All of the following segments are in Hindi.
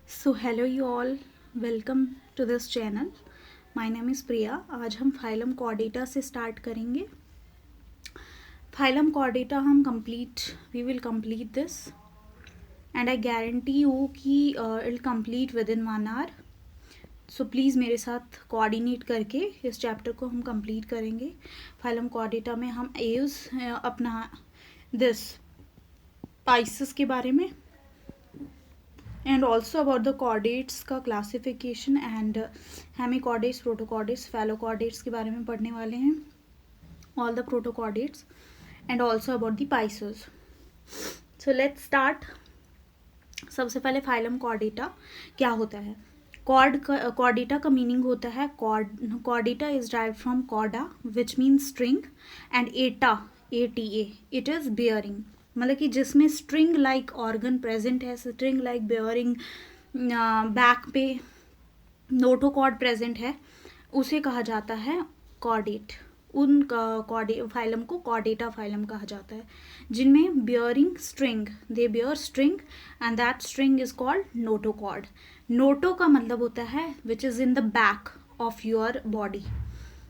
So hello you all, welcome to this channel. My name is Priya. आज हम फाइलम कॉर्डेटा से स्टार्ट करेंगे। फाइलम कॉर्डेटा हम we will complete this and I guarantee you कि it complete within 1 hour. So please मेरे साथ कोऑर्डिनेट करके इस चैप्टर को हम कंप्लीट करेंगे। फाइलम कॉर्डेटा में हम एव्स अपना दिस पाइसिस के बारे में and also about the chordates का क्लासिफिकेशन एंड हेमिकॉर्डेट्स, प्रोटोकॉर्डेट्स, फैलोकॉर्डेट्स के बारे में पढ़ने वाले हैं। All the protochordates and also about the Pisces. So let's start. सबसे पहले फाइलम कॉर्डेटा क्या होता है। कॉर्डेटा का मीनिंग होता है Chordata is dive from chorda which means string and Etah ATA it is bearing, मतलब कि जिसमें स्ट्रिंग लाइक ऑर्गन प्रेजेंट है, स्ट्रिंग लाइक बियरिंग बैक पे नोटोकॉर्ड प्रेजेंट है, उसे कहा जाता है कॉर्डेट। उन फाइलम को कॉर्डेटा फाइलम कहा जाता है जिनमें bearing string, they beer string and that string is called notochord. Noto का मतलब होता है which is in the back of your body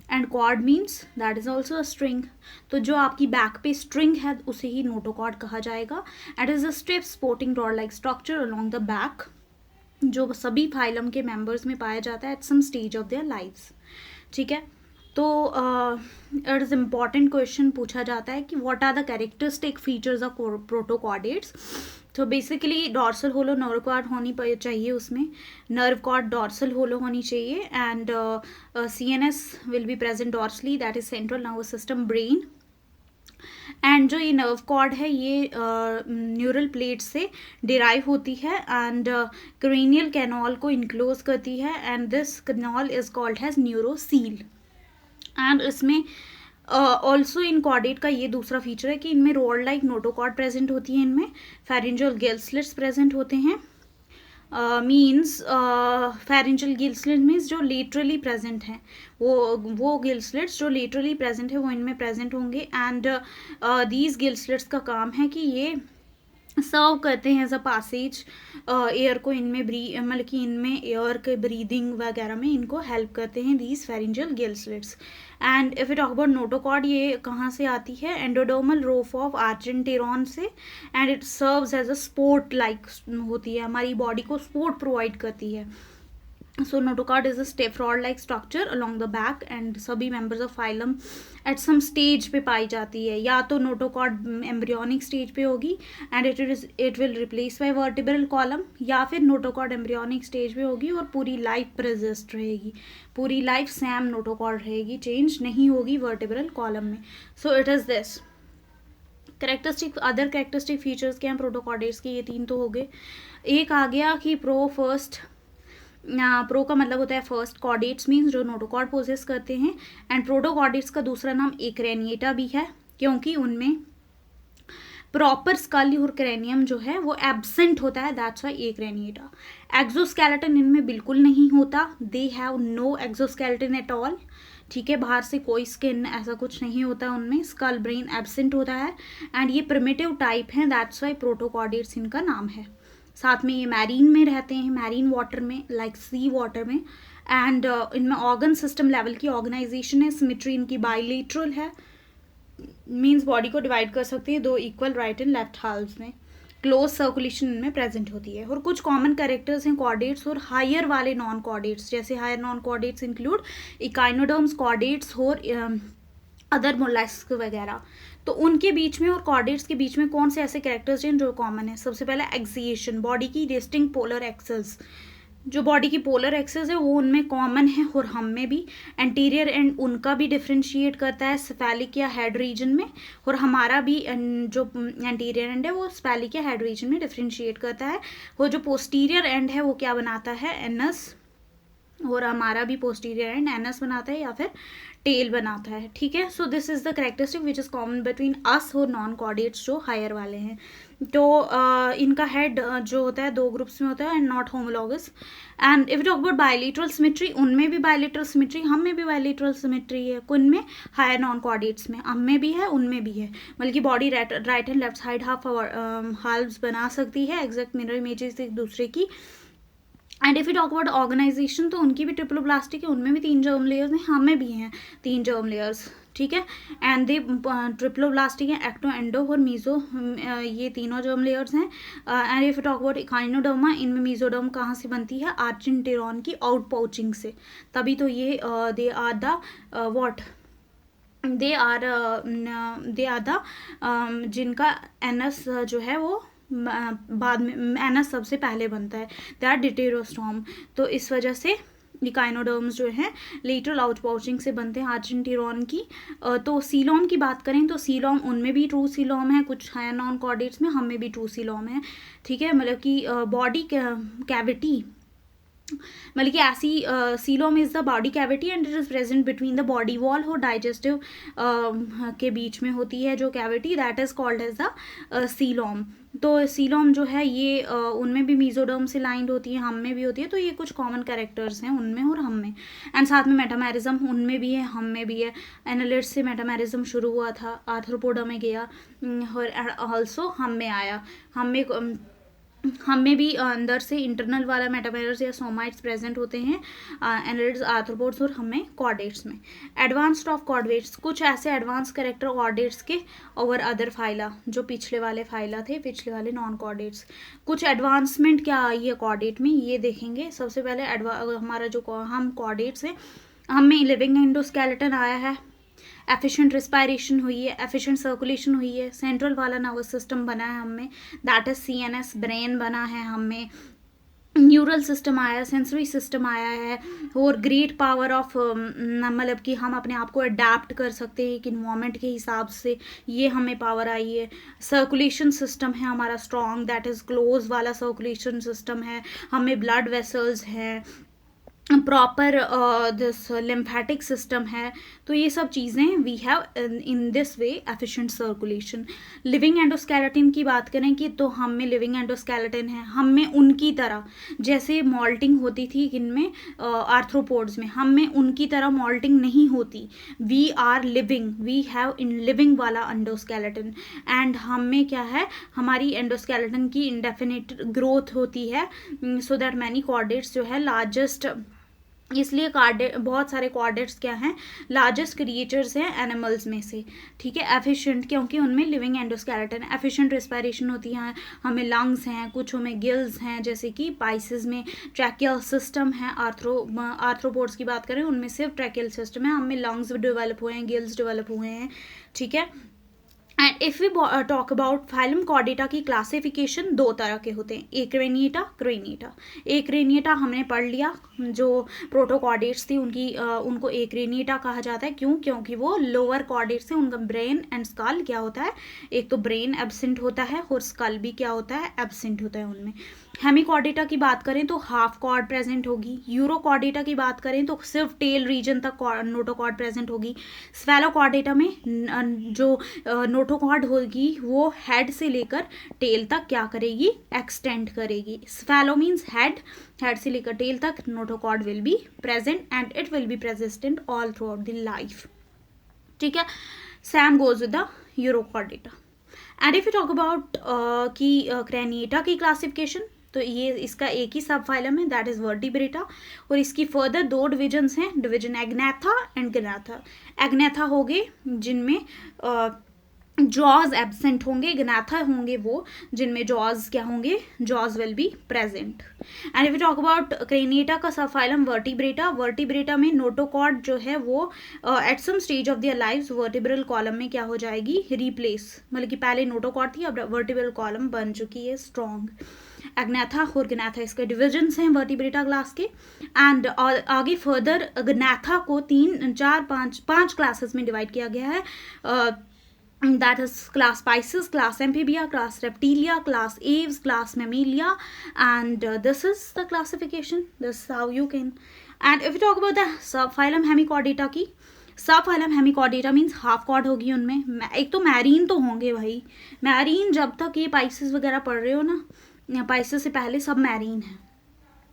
and chord means that is also a string. तो जो आपकी बैक पे स्ट्रिंग है उसे ही नोटोकॉर्ड कहा जाएगा। And is a stiff sporting rod like structure along the back, जो सभी फाइलम के मेंबर्स में पाया जाता है at some stage of their lifes. ठीक है, तो इट इज इम्पॉर्टेंट क्वेश्चन पूछा जाता है कि what are the characteristic features of protochordates. तो basically dorsal hollow nerve cord होनी चाहिए, उसमें नर्व कॉर्ड डॉर्सल होलो होनी चाहिए and CNS will be present dorsally, that is central nervous system brain. And जो ये नर्व कॉर्ड है ये न्यूरल प्लेट से डिराइव होती है एंड क्रेनियल कैनॉल को इनक्लोज करती है and this canal is called as neurocoel. And इसमें ऑल्सो इन कॉर्डेट का ये दूसरा फीचर है कि इनमें रोड लाइक नोटोकॉर्ड प्रेजेंट होती है, इनमें फेरेंजियल गिल स्लिट्स प्रेजेंट होते हैं। Means pharyngeal Gill slit means जो लेटरली प्रेजेंट हैं, वो गिल स्लिट्स जो लेटरली प्रेजेंट है वो इनमें प्रेजेंट होंगे। एंड दीज गिल स्लिट्स का काम है कि ये सर्व करते हैं एज अ पासेज एयर को, इनमें मतलब कि इनमें एयर के ब्रीदिंग वगैरह में इनको हेल्प करते हैं these pharyngeal gill slits. And if it talk about notochord, ये कहाँ से आती है, एंडोडर्मल रोफ ऑफ आर्जेंटेरॉन से and it serves as a support like होती है, हमारी बॉडी को सपोर्ट प्रोवाइड करती है। So notochord is a stiff rod-like structure along the back and सभी members of phylum at some stage पे पाई जाती है। या तो notochord embryonic stage पे होगी and it will replace by vertebral column, या फिर notochord embryonic stage पे होगी और पूरी लाइफ persist रहेगी, पूरी लाइफ सेम notochord रहेगी, चेंज नहीं होगी vertebral column में। So it is this characteristic. Other characteristic features क्या हैं प्रोटोकॉर्डेट्स के, ये 3 तो हो गए। एक आ गया कि प्रो का मतलब होता है फर्स्ट, कॉर्डेट्स मीन्स जो नोटोकॉर्ड पोजेस करते हैं एंड प्रोटोकॉर्डेट्स का दूसरा नाम एक्रेनिएटा भी है क्योंकि उनमें प्रॉपर स्कल और क्रेनियम जो है वो एब्सेंट होता है, दैट्स वाई एक्रेनिएटा। एक्सोस्केलेटन इनमें बिल्कुल नहीं होता, they have no exoskeleton at all. ठीक है, बाहर से कोई स्किन ऐसा कुछ नहीं होता उनमें, स्कल ब्रेन एब्सेंट होता है एंड ये प्रिमिटिव टाइप है, दैट्स वाई प्रोटोकॉर्डेट्स इनका नाम है। साथ में ये मैरीन में रहते हैं, मैरीन वाटर में लाइक सी वाटर में। एंड इनमें ऑर्गन सिस्टम लेवल की ऑर्गेनाइजेशन है, सिमेट्री इनकी बाइलेटरल है, मीन्स बॉडी को डिवाइड कर सकते हैं 2 equal right and left halves में। क्लोज सर्कुलेशन इनमें प्रेजेंट होती है। और कुछ कॉमन कैरेक्टर्स हैं कॉर्डेट्स और हायर वाले नॉन कॉर्डेट्स, जैसे higher non chordates include echinoderms, chordates और अदर मोलस्क वगैरह। तो उनके बीच में और कॉर्डेट्स के बीच में कौन से ऐसे कैरेक्टर्स हैं जो कॉमन है। सबसे पहला एक्सिएशन, बॉडी की डिस्टिंक्ट पोलर एक्सेस, जो बॉडी की पोलर एक्सेस है वो उनमें कॉमन है और हम में भी। एंटीरियर एंड उनका भी डिफ्रेंशिएट करता है स्फेलिक या हेड रीजन में, और हमारा भी जो एंटीरियर एंड है वो स्फेलिक या हेड रीजन में डिफ्रेंशिएट करता है। वो जो पोस्टीरियर एंड है वो क्या बनाता है, एनस, और हमारा भी पोस्टीरियर एंड एनस बनाता है या फिर टेल बनाता है। ठीक है, so this is the characteristic which is common between us और नॉन कॉर्डेट्स जो हायर वाले हैं। तो इनका हेड जो होता है 2 ग्रुप्स में होता है and not homologous. And if talk about bilateral symmetry, उनमें भी बायलेटरल सिमेट्री, हम में भी बायलेटरल सिमेट्री है, कुन में, हायर नॉन कॉर्डेट्स में, हम में भी है उनमें भी है, बल्कि body right and left side halves बना सकती है, एग्जैक्ट मिरर इमेजेस एक दूसरे की। And if you talk about organization तो उनकी भी ट्रिप्लोब्लास्टिक है, उनमें भी 3 जर्म लेयर्स हैं, हमें भी हैं 3 जर्म लेयर्स, ठीक है। एंड दे ट्रिप्लोब्लास्टिक है, एक्टो, एंडो और मीजो, ये तीनों जर्म लेयर्स हैं। And if you talk about echinoderma, इनमें मीजोडर्म कहाँ से बनती है, आर्चिनटेरॉन की आउट पाउचिंग से, तभी तो ये they are the what they are the जिनका एनस जो है वो बाद में एनस सबसे पहले बनता है, दे आर डिटेरोस्टॉम। तो इस वजह से इकाइनोडर्म्स जो हैं लेटरल आउट पाउचिंग से बनते हैं आर्चिनटेरॉन की। तो सीलोम की बात करें तो सीलोम उनमें भी ट्रू सीलोम है, कुछ है नॉन कॉर्डेट्स में, हमें भी ट्रू सीलोम है, ठीक है। मतलब कि बॉडी कैविटी, मतलब कि ऐसी coelom is the body cavity and it is present between the body wall और डाइजेस्टिव के बीच में होती है जो cavity, that is called as the coelom. तो सीलोम जो है ये उनमें भी मीजोडर्म से लाइंड होती है, हम में भी होती है, तो ये कुछ कॉमन कैरेक्टर्स हैं उनमें और हम में। एंड साथ में मेटामेरिज्म उनमें भी है, हम में भी है। एनालिड्स से मेटामेरिज्म शुरू हुआ था, आर्थ्रोपोडा में गया और ऑल्सो हम में आया। हम में भी अंदर से इंटरनल वाला मेटामेरस या सोमाइट्स प्रेजेंट होते हैं, एनालिड्स, आर्थ्रोपोड्स और हमें कॉर्डेट्स में। एडवांस्ड ऑफ कॉर्डेट्स, कुछ ऐसे एडवांस कैरेक्टर कॉर्डेट्स के ओवर अदर फाइला, जो पिछले वाले फाइला थे, पिछले वाले नॉन कॉर्डेट्स। कुछ एडवांसमेंट क्या आई है कॉर्डेट में, ये देखेंगे। सबसे पहले हमारा जो हम कॉर्डेट्स हैं, हमें लिविंग एंडोस्केलेटन आया है, एफिशिएंट रिस्पायरेशन हुई है, एफिशिएंट सर्कुलेशन हुई है, सेंट्रल वाला नर्वस सिस्टम बना है हमें, दैट इज CNS, ब्रेन बना है हमें, न्यूरल सिस्टम आया, सेंसरी सिस्टम आया है, और ग्रेट पावर ऑफ मतलब कि हम अपने आप को अडेप्ट कर सकते हैं एक इन्वायरमेंट के हिसाब से, ये हमें पावर आई है। सर्कुलेशन सिस्टम है हमारा स्ट्रॉन्ग, दैट इज क्लोज वाला सर्कुलेशन सिस्टम है, हमें ब्लड वेसल्स हैं, प्रॉपर दिस लिम्फेटिक सिस्टम है। तो ये सब चीज़ें we have in this way efficient circulation. Living endoskeleton की बात करें कि तो हम में लिविंग एंडोस्केलेटन है, हम में उनकी तरह जैसे मॉल्टिंग होती थी इनमें आर्थ्रोपोड्स में, हम में उनकी तरह मॉल्टिंग नहीं होती। We are living, we have in living वाला एंडोस्केलेटन। एंड हम में क्या है, हमारी एंडोस्केलेटन की इंडेफिनिट ग्रोथ होती है, सो दैट मैनी कॉर्डेट्स जो है लार्जेस्ट, इसलिए बहुत सारे कॉर्डेट्स क्या हैं, लार्जेस्ट क्रिएचर्स हैं एनिमल्स में से, ठीक है। एफिशिएंट क्योंकि उनमें लिविंग एंडोस्केलेटन, एफिशिएंट रिस्पायरेशन होती है, हमें लंग्स हैं, कुछ हमें गिल्स हैं, जैसे कि पाइसेस में ट्रैकियल सिस्टम है। आर्थ्रोपोड्स की बात करें उनमें सिर्फ ट्रैकियल सिस्टम है, हमें लंग्स डेवलप हुए हैं, गिल्स डेवलप हुए हैं, ठीक है। And if we talk about phylum Chordata की क्लासिफिकेशन, दो तरह के होते हैं, एक्रेनिएटा, क्रेनिएटा। एक्रेनिएटा हमने पढ़ लिया, जो प्रोटोकॉर्डेट्स थी उनकी उनको एक्रेनिएटा कहा जाता है। क्यों? क्योंकि वो लोअर कॉर्डेट्स हैं, उनका ब्रेन एंड स्कल क्या होता है, एक तो ब्रेन एब्सेंट होता है और स्कल भी क्या होता है, एब्सेंट होता है उनमें। हेमिकॉर्डेटा की बात करें तो हाफ कॉर्ड प्रेजेंट होगी। यूरोकॉर्डेटा की बात करें तो सिर्फ टेल रीजन तक नोटोकॉर्ड प्रेजेंट होगी। स्फेलोकॉर्डेटा में जो नोटोकॉर्ड होगी वो हेड से लेकर टेल तक क्या करेगी, एक्सटेंड करेगी। स्फेलो मीन्स हेड, हेड से लेकर टेल तक notochord will be present and it will be persistent all throughout the life, ठीक है। Same goes with the Urochordata. And if you talk about की क्रेनिएटा की क्लासिफिकेशन, तो ये इसका एक ही सब फाइलम है, दैट इज वर्टिब्रेटा, और इसकी फर्दर दो डिविजन्स हैं, डिवीजन एग्नेथा एंड ग्नाथा। एग्नेथा होंगे जिनमें जॉज एब्सेंट होंगे, ग्नाथा होंगे वो जिनमें जॉज क्या होंगे, jaws will be present. And if you talk about Craniata का सब फाइलम वर्टिब्रेटा, वर्टिब्रेटा में नोटोकॉर्ड जो है वो at some stage of their lives vertebral column में क्या हो जाएगी, रिप्लेस, मतलब कि पहले नोटोकॉर्ड थी, अब वर्टिब्रल कॉलम बन चुकी है स्ट्रॉन्ग। एग्नेथा और ग्नाथा इसके डिविजन्स हैं वर्टिब्रेटा क्लास के। एंड आगे फर्दर ग्नाथा को 3, 4, 5 क्लासेस में डिवाइड किया गया है, that is class Pisces, class Amphibia, class Reptilia, class Aves, class Mammalia, and this is the classification, this is how you can. And if you talk about the subphylum Hemichordata की, subphylum Hemichordata means half chord होगी उनमें। एक तो मैरीन तो होंगे भाई, मैरीन जब तक ये पाइसेस वगैरह पढ़ रहे हो ना, पाइसेस से पहले सब मैरीन है,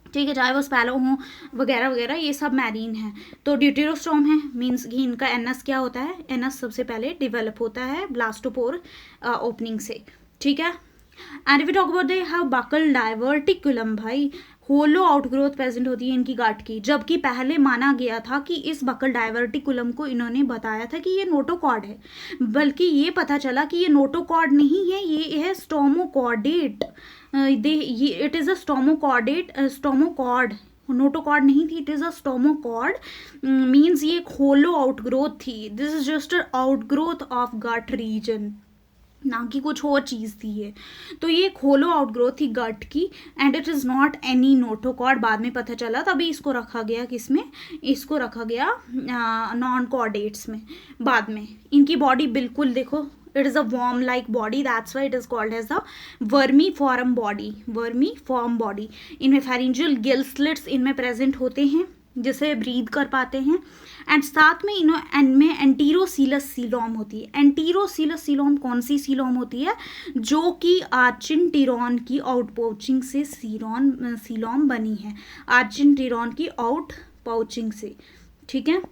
ठीक है, चाहे वो स्पैलो हों वगैरह वगैरह, ये सब मैरीन है। तो ड्यूटेरोस्टोम है, मीन्स कि इनका एनस क्या होता है, एनस सबसे पहले डेवलप होता है ब्लास्टोपोर ओपनिंग से, ठीक है। And if you talk about they have buccal diverticulum, भाई होलो आउटग्रोथ प्रेजेंट होती है इनकी गांठ की, जबकि पहले माना गया था कि इस बकल डाइवर्टिकुलम को इन्होंने बताया था कि ये नोटोकॉर्ड है, बल्कि ये पता चला कि ये नोटोकॉर्ड नहीं है, ये है stomochordate. It is a stomochord, notochord नहीं थी, it is a stomochord, means ये एक होलो आउटग्रोथ थी। This is just outgrowth of gut region, ना कि कुछ और चीज़ थी ये। तो ये एक होलो आउटग्रोथ थी गट की, and it is not any notochord, बाद में पता चला, तभी इसको रखा गया किसमें, इसको रखा गया नॉन कॉर्डेट्स में बाद में। इनकी बॉडी बिल्कुल देखो, it is a worm like body, that's why it is called as the vermiform body. इनमें फेरिंजियल गिल स्लिट्स इनमें प्रेजेंट होते हैं जिसे ब्रीद कर पाते हैं, एंड साथ में इनमें एंटीरोसीलस सीलोम होती है। एंटीरोसीलस सीलोम कौन सी सीलोम होती है, जो कि आर्चिनटिरॉन की आउटपाउचिंग से सीलोम बनी है, आर्चिनटिरॉन की आउटपाउचिंग से, ठीक है,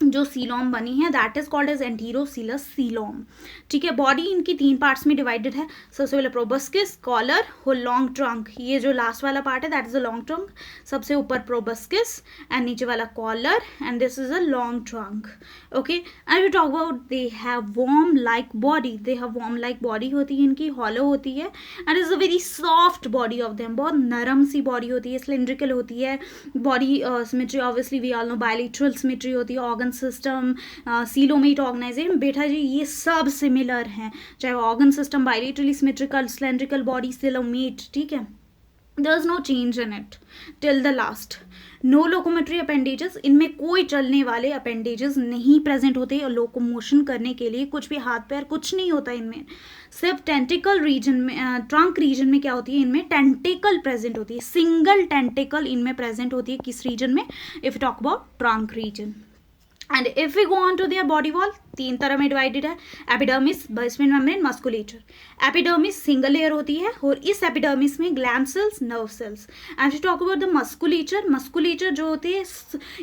जो सीलोम बनी है, that is called as enterocoelous coelom. ठीक है, बॉडी इनकी 3 पार्ट्स में डिवाइडेड है। सबसे पहले प्रोबस्किस, कॉलर और लॉन्ग ट्रंक। ये जो लास्ट वाला पार्ट है that is a long trunk, सबसे ऊपर प्रोबस्किस एंड नीचे वाला collar, and this is a long trunk. Okay, and we talk about they have worm like body, they have worm like body होती है इनकी, हॉलो होती है, and is a very soft body of them, बहुत नरम सी बॉडी होती है, सिलेंड्रिकल होती है body. Symmetry obviously we all know, bilateral symmetry होती है, ऑर्गन सिस्टम, सीलोमेट ऑर्गेनाइजेशन, बेटा जी ये सब सिमिलर हैं, चाहे organ system, bilaterally symmetrical, cylindrical body, coelomate, ठीक है, there is no change in it till the last. No locomotory appendages, इनमें कोई चलने वाले अपेंडेजेस नहीं प्रेजेंट होते, और लोकोमोशन करने के लिए कुछ भी हाथ पैर कुछ नहीं होता इनमें। सिर्फ टेंटिकल रीजन में, ट्रंक रीजन में क्या होती है, इनमें टेंटिकल प्रेजेंट होती है, सिंगल टेंटिकल इनमें प्रेजेंट होती है, किस रीजन में, if talk about trunk region. And if we go on to their body wall, 3 तरह में डिवाइडेड है, epidermis, basement membrane, musculature. Epidermis single layer होती है, और इस एपिडर्मिस में gland cells, nerve cells. And to talk about the musculature, musculature जो होते हैं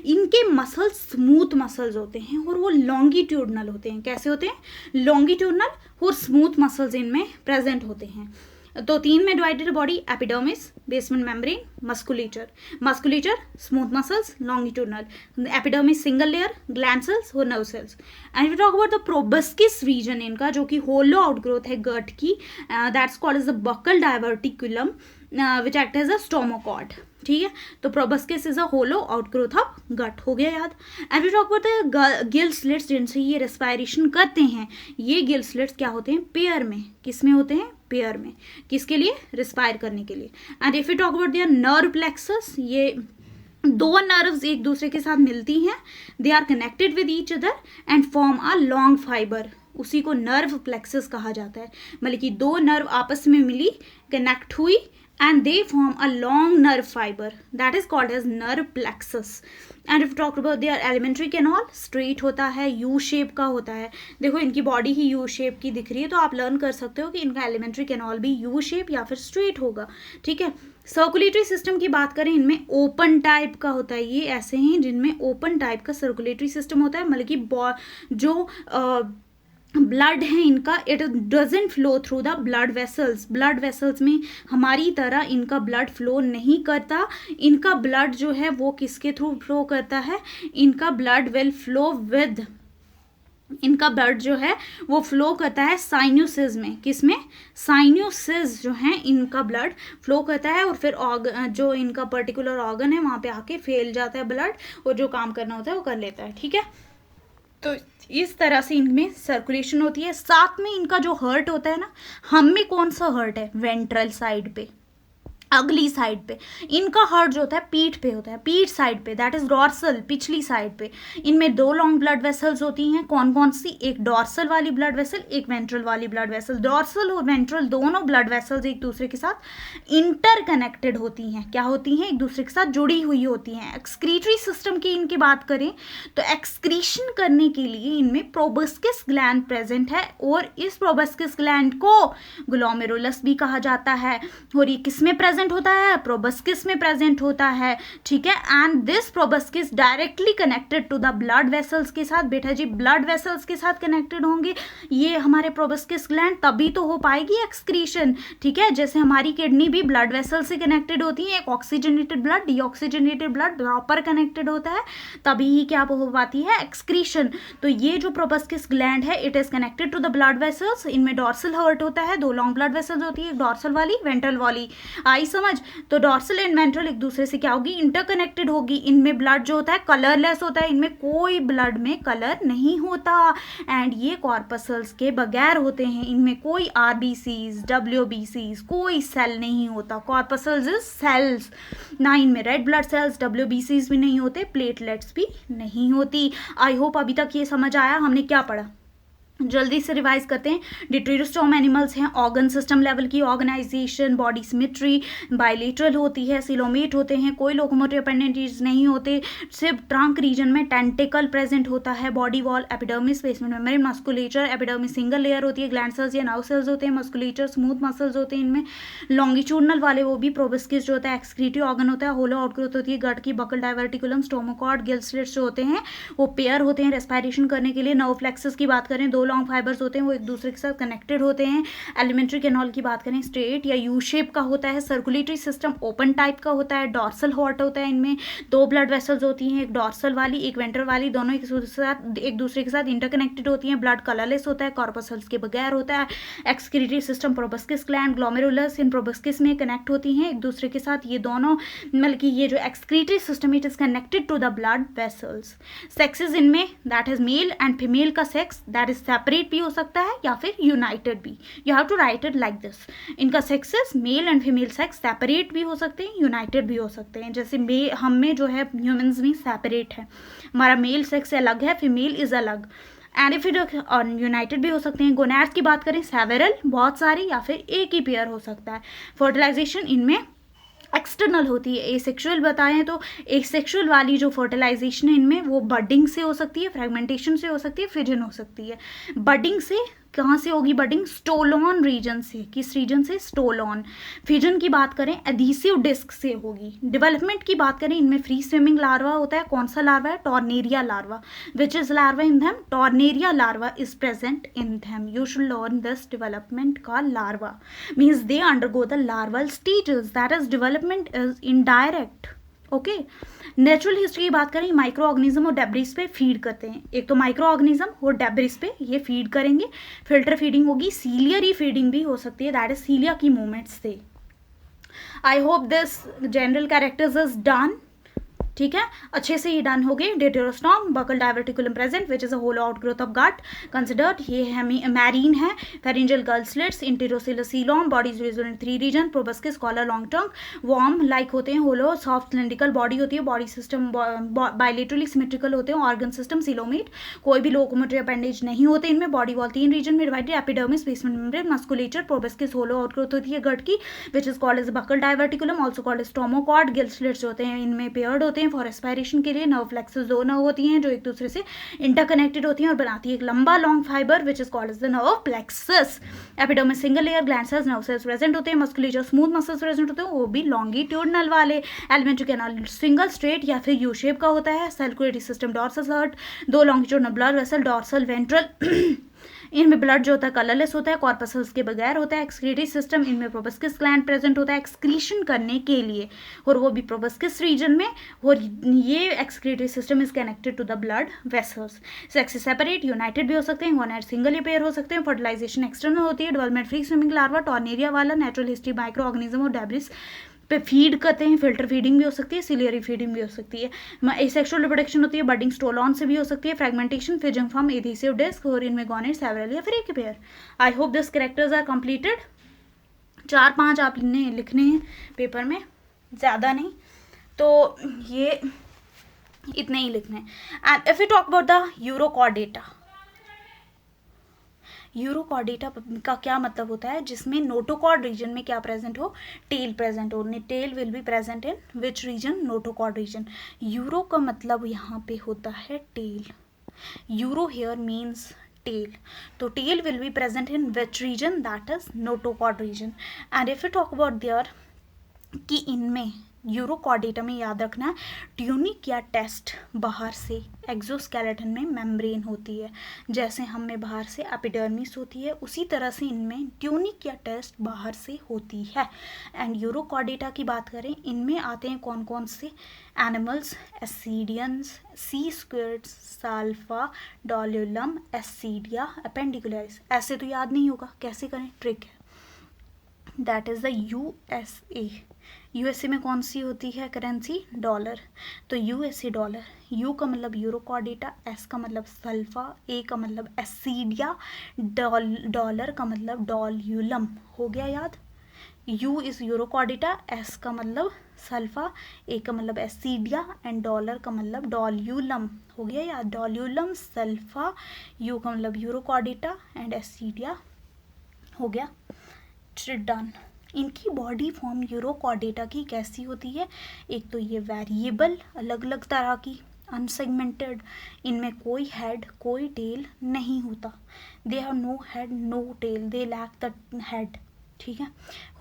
इनके मसल्स स्मूथ मसल्स होते हैं, और वो लॉन्गिट्यूडनल होते हैं। कैसे होते हैं, लॉन्गिट्यूडनल और स्मूथ मसल्स इनमें प्रेजेंट होते हैं। तो 3 में divided body, epidermis, basement membrane, musculature. Musculature smooth muscles, longitudinal, epidermis single layer, gland cells और nerve cells. And we talk about the proboscis region इनका, जो कि होलो आउटग्रोथ है गट की, that's called as the buccal diverticulum which act as a stomochord. ठीक है, तो proboscis is a hollow outgrowth of gut, हो गया याद। And we talk about the gill slits, जिनसे ये रेस्पायरेशन करते हैं, ये गिल स्लिट्स क्या होते हैं, पेयर में, किस में होते हैं, पेयर में, किसके लिए, रिस्पायर करने के लिए। And if you talk about their nerve plexus, ये 2 नर्व्स एक दूसरे के साथ मिलती हैं, they are connected with each other and form a long fibre, उसी को नर्व प्लेक्सस कहा जाता है। मतलब कि 2 नर्व आपस में मिली, कनेक्ट हुई, and they form a long nerve fiber that is called as nerve plexus. And if you talk about their alimentary canal, straight होता है, U shape का होता है। देखो इनकी बॉडी ही U shape की दिख रही है, तो आप लर्न कर सकते हो कि इनका alimentary canal भी U shape या फिर straight होगा। ठीक है, सर्कुलेटरी सिस्टम की बात करें, इनमें ओपन टाइप का होता है, ये ऐसे हैं जिनमें ओपन टाइप का सर्कुलेटरी सिस्टम होता है, मतलब कि जो ब्लड है इनका, it doesn't flow through the blood vessels में हमारी तरह इनका ब्लड फ्लो नहीं करता। इनका ब्लड जो है वो किसके थ्रू फ्लो करता है, इनका ब्लड विल फ्लो विद, इनका ब्लड जो है वो फ्लो करता है साइन्यूसिस में, किसमें, साइन्यूसिस जो है इनका ब्लड फ्लो करता है, और फिर जो इनका पर्टिकुलर ऑर्गन है वहाँ पे आके फैल जाता है ब्लड, और जो काम करना होता है वो कर लेता है। ठीक है, तो इस तरह से इनमें सर्कुलेशन होती है। साथ में इनका जो हर्ट होता है ना, हम में कौन सा हर्ट है, वेंट्रल साइड पे, अगली साइड पे। इनका हर्ट जो होता है पीठ पे होता है, पीठ साइड पे, दैट इज डॉर्सल, पिछली साइड पे। इनमें 2 लॉन्ग ब्लड वेसल्स होती हैं, कौन कौन सी, एक डॉर्सल वाली ब्लड वेसल, एक वेंट्रल वाली ब्लड वेसल। डॉर्सल और वेंट्रल दोनों ब्लड वेसल्स एक दूसरे के साथ इंटरकनेक्टेड होती हैं, क्या होती हैं, एक दूसरे के साथ जुड़ी हुई होती हैं। एक्सक्रीटरी सिस्टम की इनकी बात करें तो एक्सक्रीशन करने के लिए इनमें प्रोबस्किस ग्लैंड प्रेजेंट है, और इस प्रोबस्किस ग्लैंड को ग्लोमेरुलस भी कहा जाता है। और ये किसमें प्रेजेंट प्रेजेंट होता है, प्रोबस्किस में प्रेजेंट होता है, ठीक है। And this proboscis directly connected to the blood vessels के साथ, बेटा जी ब्लड वेसल्स के साथ कनेक्टेड होंगे ये हमारे प्रोबस्किस ग्लैंड, तभी तो हो पाएगी एक्सक्रीशन, ठीक है। जैसे हमारी किडनी भी ब्लड वेसल से कनेक्टेड होती है, एक oxygenated blood deoxygenated blood proper connected होता है, तभी ही क्या हो पाती है एक्सक्रीशन। तो ये जो प्रोबस्किस ग्लैंड है it is connected to the blood vessels, इनमें डॉर्सल हर्ट होता है, दो लॉन्ग ब्लड वेसल्स होती है, एक डॉर्सल वाली वेंट्रल वाली, आई समझ। तो डॉर्सल एंड वेंट्रल एक दूसरे से क्या होगी, इंटरकनेक्टेड होगी। इनमें ब्लड जो होता है कलरलेस होता है, इनमें कोई ब्लड में कलर नहीं होता, एंड ये कॉर्पसल्स के बगैर होते हैं, इनमें कोई आरबीसीज डब्ल्यूबीसीज कोई सेल नहीं होता। कॉर्पसल्स इज सेल्स, ना इनमें रेड ब्लड सेल्स डब्ल्यूबीसीज भी नहीं होते, प्लेटलेट्स भी नहीं होती। आई होप अभी तक ये समझ आया हमने क्या पढ़ा। जल्दी से रिवाइज करते हैं। डिट्रोस्टोम एनिमल्स हैं, ऑर्गन सिस्टम लेवल की ऑर्गेनाइजेशन, बॉडी सिमेट्री बाइलेटरल होती है, सिलोमेट होते हैं, कोई लोकोमोटिव अपेंडेजेस नहीं होते, सिर्फ ट्रंक रीजन में टेंटिकल प्रेजेंट होता है, body wall, epidermis, basement membrane, musculature, epidermis single layer होती है, ग्लैंड सेल्स या नर्व सेल्स होते हैं, मस्कुलेचर स्मूथ मसल्स होते हैं इनमें, लॉन्गिट्यूडनल वाले वो भी प्रोबस्किस जो होता है एक्सक्रीटिव ऑर्गन होता है, होलो आउटग्रोथ होती है गट की, buccal diverticulum, stomochord, gill slits जो होते हैं वो पेयर होते हैं रेस्पिरेशन करने के लिए। नर्व फ्लेक्सस की बात करें, दो लॉन्ग फाइबर्स होते हैं वो एक दूसरे के साथ कनेक्टेड होते हैं। एलिमेंट्री कैनॉल की बात करें स्ट्रेट या यू शेप का होता है। सर्कुलेटरी सिस्टम ओपन टाइप का होता है। डॉर्सल हॉर्ट होता है, इनमें दो ब्लड वेसल्स होती हैं, एक डॉर्सल वाली एक वेंट्रल वाली, दोनों एक दूसरे के साथ इंटरकनेक्टेड होती हैं। ब्लड कलरलेस होता है, कॉर्पसल्स के बगैर होता है। एक्सक्रीटरी सिस्टम प्रोबस्किस ग्लैंड ग्लोमेरुलस इन प्रोबस्किस में कनेक्ट होती हैं एक दूसरे के साथ। ये दोनों मतलब कि ये जो excretory system it is connected to the blood vessels. Sexes इनमें that is male and female का सेक्स दैट इज सेपरेट भी हो सकता है या फिर यूनाइटेड भी। You have to write it like this. इनका sexes male and female sex separate भी हो सकते हैं, यूनाइटेड भी हो सकते हैं। जैसे हम में जो है ह्यूमंस में सेपरेट है, हमारा मेल सेक्स अलग है, फीमेल इज अलग। एंड इफ इट यूनाइटेड भी हो सकते हैं। गोनैड्स की बात करें सेवेरल बहुत सारी या फिर एक ही पेयर हो सकता है। फर्टिलाइजेशन इनमें एक्सटर्नल होती है। एसेक्सुअल बताएं तो एसेक्सुअल वाली जो फर्टिलाइजेशन है इनमें वो बडिंग से हो सकती है, फ्रेगमेंटेशन से हो सकती है, फिजन हो सकती है। बडिंग से कहाँ से होगी बडिंग, स्टोलॉन रीजन से। किस रीजन से, स्टोलॉन। फिजन की बात करें एडहेसिव डिस्क से होगी। डेवलपमेंट की बात करें इनमें फ्री स्विमिंग लार्वा होता है। कौन सा लार्वा है, tornaria larva. Which is larva in them, tornaria larva is present in them. You should learn this development का larva means they undergo the larval stages, that is development is indirect. Okay, natural history की बात करें माइक्रो ऑर्गेनिज्म और डेब्रिस पे फीड करते हैं। एक तो माइक्रो ऑर्गेनिज्म और डेब्रिस पे ये फीड करेंगे। फिल्टर फीडिंग होगी, सीलियरी फीडिंग भी हो सकती है, दैट इज सीलिया की मूवमेंट्स से। I hope this general characters is done. ठीक है, अच्छे से ये डन हो गए। Deuterostome buccal diverticulum present which is a hollow outgrowth of gut considered. ये है मैरीन है। Pharyngeal gill slits, enterocoelous coelom, bodies in 3 region, proboscis, collar, long tongue, worm like होते हैं, होलो सॉफ्ट सिलिंड्रिकल बॉडी होती है, बॉडी सिस्टम बाइलेटरली सिमेट्रिकल होते हैं, ऑर्गन सिस्टम सिलोमेट, कोई भी लोकोमोटिव अपेंडेज नहीं होते इनमें, बॉडी वॉल 3 रीजन में divided, epidermis, basement membrane, musculature, proboscis hollow outgrowth होती है गट की which is called as buccal diverticulum, also called as stomochord. Gill slits होते हैं इनमें पेयर्ड होते हैं फॉर रेस्पिरेशन के लिए। नर्व फ्लेक्सेस दो नर्व होती हैं जो एक दूसरे से इंटरकनेक्टेड होती हैं और बनाती है एक लंबा long fibre which is called as the nerve plexus. Epidermis single layer, gland cells, nerve cells present होते हैं, मस्कुलेचर स्मूथ मसल्स प्रेजेंट होते हैं, वो भी लॉन्गिट्यूडनल वाले। एलिमेंट्री कैनाल सिंगल स्ट्रेट या फिर यू शेप का होता है। सर्कुलेटरी सिस्टम डॉर्सल हर्ट, दो longitudinal blood vessel, dorsal ventral इनमें ब्लड जो होता है कलरलेस होता है, कॉर्पसल्स के बगैर होता है। एक्सक्रीटरी सिस्टम इनमें प्रोबस्किस ग्लैंड प्रेजेंट होता है एक्सक्रीशन करने के लिए, और वो भी प्रोबस्किस रीजन में। और ये excretory system is connected to the blood vessels. Sex separate, united भी हो सकते हैं, गोनैड सिंगल या पेयर हो सकते हैं। फर्टिलाइजेशन एक्सटर्नल होती है। Development free swimming larva, tornaria वाला, नेचुरल हिस्ट्री माइक्रो ऑर्गेनिज्म और डेब्रिस पे फीड करते हैं। फिल्टर फीडिंग भी हो सकती है, सिलियरी फीडिंग भी हो सकती है। एसेक्सुअल रिप्रोडक्शन होती है, बडिंग स्टोलॉन से भी हो सकती है, fragmentation, fission from adhesive disc, और इनमें गोनेड, सेवरल या फिर एक पेयर। I hope this characters are completed. 4-5 आपने लिखने हैं पेपर में, ज़्यादा नहीं, तो ये इतने ही लिखने हैं। And if you talk about the urochordata, urochordata का क्या मतलब होता है, जिसमें नोटोकॉर्ड रीजन में क्या प्रेजेंट हो, टेल प्रेजेंट हो। Tail will be present in which region, notochord region. Uro का मतलब यहाँ पे होता है tail. Uro here means tail, तो tail will be present in which region, that is notochord region. And if you talk about there कि इनमें यूरोकॉर्डेटा में याद रखना ट्यूनिक या टेस्ट बाहर से, एक्सोस्केलेटन में मेम्ब्रेन होती है। जैसे हम में बाहर से एपिडर्मिस होती है, उसी तरह से इनमें ट्यूनिक या टेस्ट बाहर से होती है। एंड यूरोकॉर्डेटा की बात करें, इनमें आते हैं कौन कौन से एनिमल्स, एसिडियंस, सी स्क्विड्स, साल्फा, डोल्यूलम, एसिडिया, एपेंडिकुलरिस। ऐसे तो याद नहीं होगा, कैसे करें, ट्रिक है। That is the USA. USA में कौन सी होती है करेंसी, डॉलर। तो यूएसए डॉलर, यू का मतलब यूरोकॉर्डेटा, एस का मतलब सल्फा, ए का मतलब एसिडिया, डॉलर का मतलब डोल्यूलम। हो गया याद। यू इज़ यूरोकॉर्डेटा, एस का मतलब सल्फा, ए का मतलब एसिडिया एंड डॉलर का मतलब डोल्यूलम। हो गया याद, डोल्यूलम, सल्फा, यू का मतलब यूरोकॉर्डेटा एंड एसिडिया। हो गया, डन। इनकी बॉडी फॉर्म यूरोकॉर्डेटा की कैसी होती है, एक तो ये वेरिएबल, अलग अलग तरह की, अनसेगमेंटेड, इनमें कोई हेड कोई टेल नहीं होता। They have no head no tail, they lack the head, ठीक है।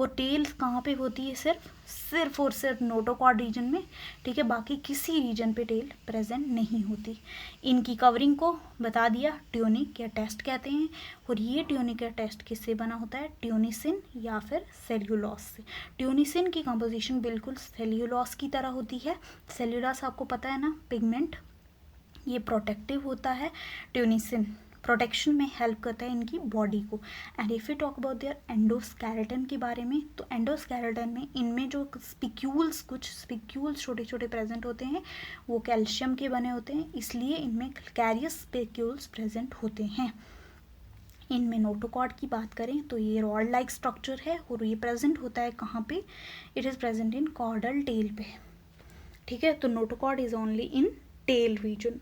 और टेल्स कहाँ पे होती है, सिर्फ और सिर्फ नोटोकॉर्ड रीजन में, ठीक है, बाकी किसी रीजन पे टेल प्रेजेंट नहीं होती। इनकी कवरिंग को बता दिया, ट्यूनिक या टेस्ट कहते हैं। और ये ट्यूनिक या टेस्ट किससे बना होता है, ट्यूनिसिन या फिर सेल्यूलोस से। ट्यूनिसिन की कंपोजिशन बिल्कुल सेल्यूलोस की तरह होती है। सेल्यूलोस आपको पता है ना, पिगमेंट, ये प्रोटेक्टिव होता है। ट्यूनिसिन प्रोटेक्शन में हेल्प करता है इनकी बॉडी को। And if you talk about there endoskeleton के बारे में, तो एंडोस्केलेटन में इनमें जो स्पिक्यूल्स, कुछ स्पिक्यूल्स छोटे छोटे प्रेजेंट होते हैं, वो कैल्शियम के बने होते हैं, इसलिए इनमें कैरियस स्पिक्यूल्स प्रेजेंट होते हैं। इनमें नोटोकॉर्ड की बात करें तो ये रॉड लाइक स्ट्रक्चर है, और ये प्रेजेंट होता है कहाँ पे, it is present in caudal tail पे, ठीक है। तो notochord is only in tail region.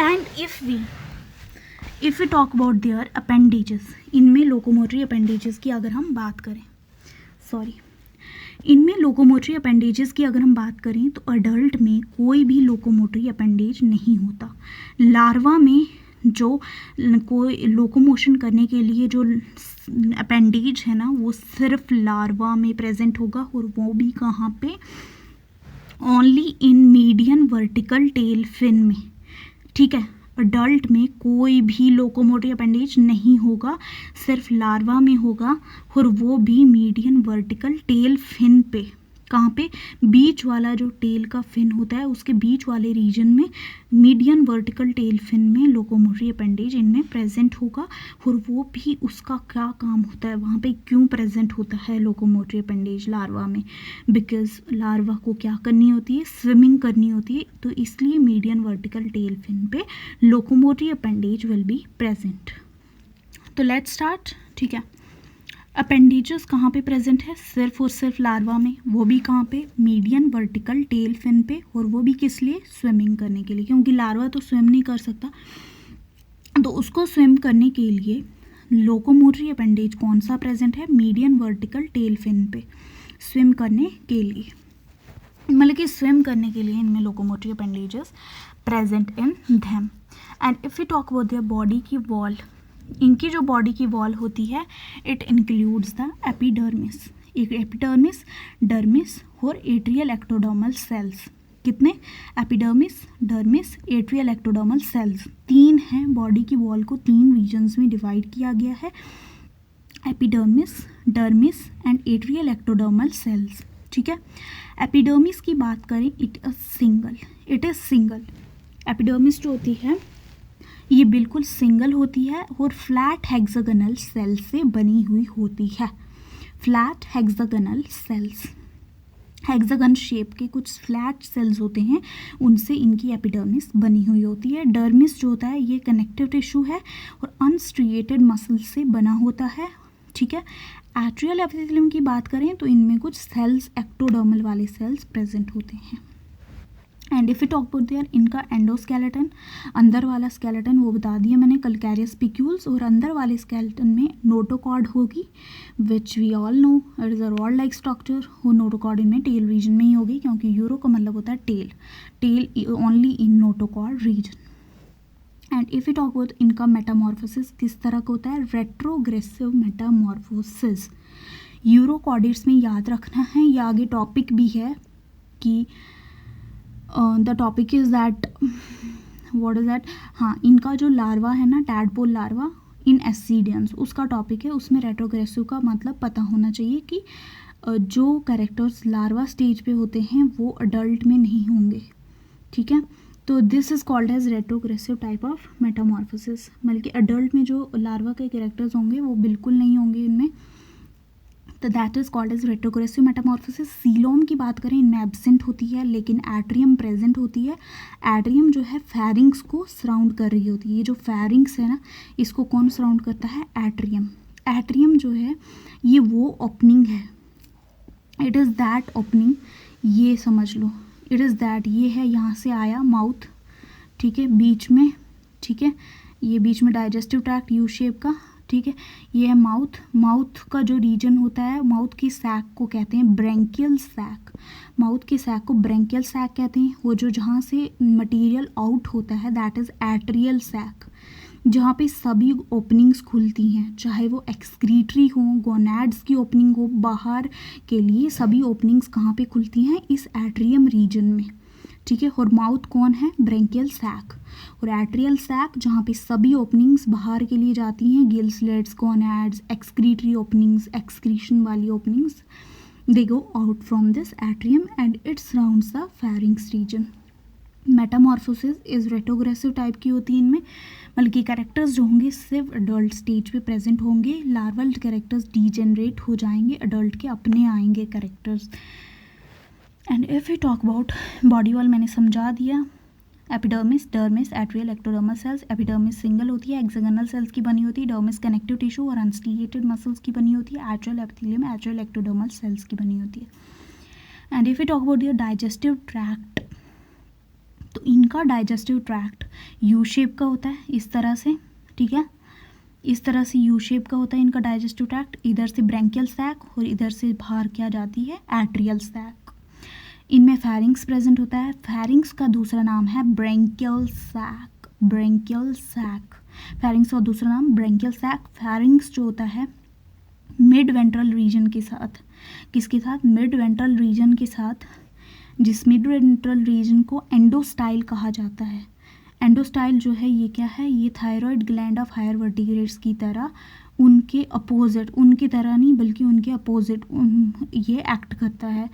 And if we talk about their appendages, इनमें लोकोमोटरी अपेंडेजेस की अगर हम बात करें, इनमें लोकोमोटरी अपेंडेजेस की अगर हम बात करें तो अडल्ट में कोई भी लोकोमोटरी अपेंडेज नहीं होता। लार्वा में जो कोई लोकोमोशन करने के लिए जो अपेंडेज है ना, वो सिर्फ लार्वा में प्रेजेंट होगा, और वो भी कहाँ पे, only in median vertical tail fin में, ठीक है। अडल्ट में कोई भी लोकोमोटरी अपेंडेज नहीं होगा, सिर्फ लार्वा में होगा, और वो भी मीडियन वर्टिकल टेल फिन पे। कहाँ पे, बीच वाला जो टेल का फिन होता है उसके बीच वाले रीजन में, मीडियन वर्टिकल टेल फिन में लोकोमोटरी अपेंडेज इनमें प्रेजेंट होगा। और वो भी उसका क्या काम होता है, वहाँ पे क्यों प्रेजेंट होता है लोकोमोटरी अपेंडेज लार्वा में, बिकॉज लार्वा को क्या करनी होती है, स्विमिंग करनी होती है, तो इसलिए मीडियन वर्टिकल टेल फिन पे locomotory appendage will be present. तो लेट्स स्टार्ट, ठीक है। अपेंडेजेस कहाँ पे प्रेजेंट है, सिर्फ और सिर्फ लार्वा में, वो भी कहाँ पे, मीडियन वर्टिकल टेल फिन पे, और वो भी किस लिए, स्विमिंग करने के लिए, क्योंकि लार्वा तो स्विम नहीं कर सकता, तो उसको स्विम करने के लिए लोकोमोटरी अपेंडेज कौन सा प्रेजेंट है, मीडियन वर्टिकल टेल फिन पे, स्विम करने के लिए, मतलब कि स्विम करने के लिए इनमें locomotory appendages present in them. And if you talk about their body की वॉल, इनकी जो बॉडी की वॉल होती है, it includes the epidermis, epidermis, dermis और एट्रियल एक्टोडर्मल सेल्स। कितने, epidermis, dermis, atrial ectodermal sales, 3 हैं। बॉडी की वॉल को 3 रीजन्स में डिवाइड किया गया है, epidermis, dermis and atrial ectodermal sales, ठीक है। एपिडर्मिस की बात करें, इट इज सिंगल। एपिडर्मिस जो होती है ये बिल्कुल सिंगल होती है और फ्लैट हेक्सागोनल सेल से बनी हुई होती है। Flat hexagonal cells, hexagon shape के कुछ फ्लैट सेल्स होते हैं, उनसे इनकी एपिडर्मिस बनी हुई होती है। डर्मिस जो होता है ये कनेक्टिव टिश्यू है और अनस्ट्रिएटेड मसल से बना होता है, ठीक है। एट्रियल एपिथेलियम की बात करें तो इनमें कुछ सेल्स, एक्टोडर्मल वाले सेल्स प्रेजेंट होते हैं। And if you talk about there, इनका एंडोस्केलेटन, अंदर वाला स्केलेटन वो बता दिया मैंने, कैल्केरियस स्पिक्यूल्स, और अंदर वाले स्केलेटन में नोटोकॉर्ड होगी, which we all know it is a rod like structure. वो नोटोकॉर्ड इनमें टेल रीजन में ही होगी, क्योंकि यूरो का मतलब होता है tail, tail only in notochord region. And if you talk about इनका मेटामॉर्फोसिस किस तरह का होता है, रेट्रोग्रेसिव मेटामॉर्फोसिस। यूरोकॉडिड्स में याद रखना है, ये आगे टॉपिक भी है कि the topic is that what is that, हाँ इनका जो लार्वा है ना, टैडपोल लार्वा इन एस्सीडियंस, उसका टॉपिक है, उसमें रेट्रोग्रेसिव का मतलब पता होना चाहिए कि जो कैरेक्टर्स लार्वा स्टेज पे होते हैं वो अडल्ट में नहीं होंगे, ठीक है। तो this is called as retrogressive type of metamorphosis, बल्कि अडल्ट में जो लार्वा के कैरेक्टर्स होंगे वो बिल्कुल नहीं होंगे इनमें, तो that is called as retrogressive metamorphosis. Coelom की बात करें इनमें एब्सेंट होती है, लेकिन एट्रियम प्रेजेंट होती है। एट्रियम जो है फेरिंग्स को सराउंड कर रही होती है, ये जो फेरिंग्स है ना इसको कौन सराउंड करता है, एट्रियम। एट्रियम जो है ये वो ओपनिंग है, इट इज़ दैट ओपनिंग, ये समझ लो, इट इज़ दैट, ये है यहाँ से आया माउथ, ठीक है, बीच में, ठीक है, ये बीच में डाइजेस्टिव ट्रैक्ट यू शेप का, ठीक है, ये है माउथ। माउथ का जो रीजन होता है, माउथ की सैक को कहते हैं ब्रेंकियल सैक, माउथ की सैक को ब्रेंकियल सैक कहते हैं। वो जो जहाँ से मटेरियल आउट होता है दैट इज़ एट्रियल सैक, जहाँ पे सभी ओपनिंग्स खुलती हैं, चाहे वो एक्सक्रीटरी हो, गोनैड्स की ओपनिंग हो, बाहर के लिए सभी ओपनिंग्स कहाँ पे खुलती हैं, इस एट्रियम रीजन में, ठीक है। और माउथ कौन है, ब्रेंकियल सैक, और एट्रियल सैक जहाँ पे सभी ओपनिंग्स बाहर के लिए जाती हैं, gill slits, gonads, excretory openings, excretion वाली openings, they go out from this atrium and it surrounds the pharynx region. Metamorphosis is retrogressive type की होती है इनमें, बल्कि कैरेक्टर्स जो होंगे सिर्फ अडल्ट स्टेज पे प्रेजेंट होंगे, लार्वल कैरेक्टर्स डीजेनरेट हो जाएंगे, अडल्ट के अपने आएंगे characters. And if you talk about body wall मैंने समझा दिया, epidermis, dermis, atrial, ectodermal sales. Epidermis single होती है, एक्सागोनल सेल्स की बनी होती है, डर्मिस कनेक्टिव टिश्यू और अनस्टिलेटेड मसल्स की बनी होती है, atrial epithelium, atrial ectodermal sales की बनी होती है। And if you talk about the digestive tract, तो इनका डाइजेस्टिव ट्रैक्ट यू शेप का होता है, इस तरह से, ठीक है, इस तरह से यू शेप का होता है इनका डाइजेस्टिव ट्रैक्ट, इधर से ब्रेंकियल सैक और इधर से बाहर क्या जाती है, एट्रियल सैक। इनमें फेरिंग्स प्रेजेंट होता है, फेरिंग्स का दूसरा नाम है branchial sac, branchial sac, pharynx का दूसरा नाम ब्रेंकियल सैक। फेरिंग्स जो होता है मिड वेंट्रल रीजन के साथ, किसके साथ, मिड वेंट्रल रीजन के साथ, जिस मिड वेंट्रल रीजन को एंडोस्टाइल कहा जाता है। एंडोस्टाइल जो है ये क्या है, ये thyroid gland of higher vertebrates की तरह, उनके अपोजिट, उनकी तरह नहीं बल्कि उनके अपोजिट ये एक्ट करता है,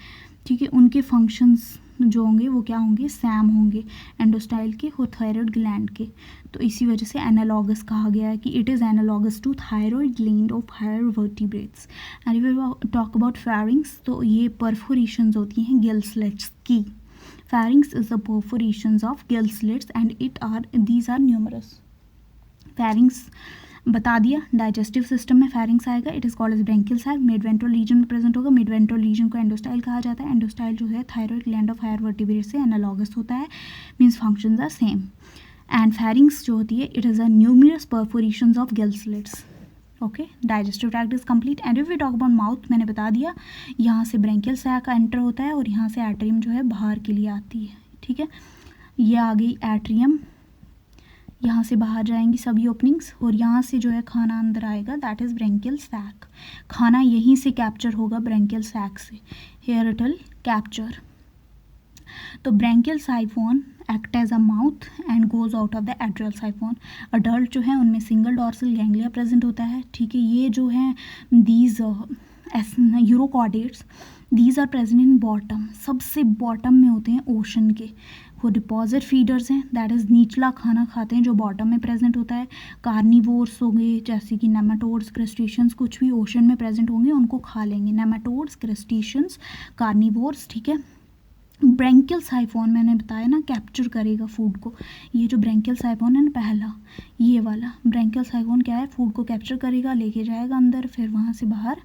ठीक है। उनके फंक्शंस जो होंगे वो क्या होंगे, सैम होंगे एंडोस्टाइल के और थायराइड ग्लैंड के, तो इसी वजह से एनालॉगस कहा गया है कि it is analogous to thyroid gland of higher vertebrates. And if you talk about pharynx, तो ये परफोरेशंस होती हैं गिल स्लिट्स की। Pharynx is the perforations of gill slits and these are numerous. Pharynx बता दिया, डाइजेस्टिव सिस्टम में फेरिंग्स आएगा, it is called as branchial sac, mid ventral region में प्रेजेंट होगा, मिड वेंट्रल रीजन को एंडोस्टाइल कहा जाता है। एंडोस्टाइल जो है thyroid gland of higher vertebrate से एनालॉगस होता है, means functions are same. And pharynx जो होती है it is a numerous perforations of gill slits. Okay, digestive tract is complete. And if we talk about mouth, मैंने बता दिया यहाँ से ब्रेंकियल सैक एंटर होता है और यहाँ से एट्रियम जो है बाहर के लिए आती है, ठीक है। ये आ गई एट्रियम, यहाँ से बाहर जाएंगी सभी ओपनिंग्स और यहाँ से जो है खाना अंदर आएगा, दैट इज़ ब्रेंकियल सैक। खाना यहीं से कैप्चर होगा ब्रेंकियल सैक से, हेयर इट विल कैप्चर। तो branchial siphon act as a mouth and goes out of the atrial siphon. Adult जो है उनमें सिंगल डॉर्सल गैंग्लिया प्रेजेंट होता है, ठीक है। ये जो है these urochordates, these are present in bottom, सबसे बॉटम में होते हैं ओशन के। वो डिपॉजिट फीडर्स हैं, दैट इज़ नीचला खाना खाते हैं जो बॉटम में प्रेजेंट होता है। कार्निवोर्स हो गए जैसे कि नेमाटोड्स, क्रस्टेशियंस, कुछ भी ओशन में प्रेजेंट होंगे उनको खा लेंगे, नेमाटोड्स, क्रस्टेशियंस, कार्निवोर्स, ठीक है। ब्रेंकियल साइफोन मैंने बताया ना कैप्चर करेगा फूड को, ये जो ब्रेंकियल साइफोन है ना पहला, ये वाला ब्रेंकियल साइफोन क्या है, फूड को कैप्चर करेगा, लेके जाएगा अंदर, फिर वहाँ से बाहर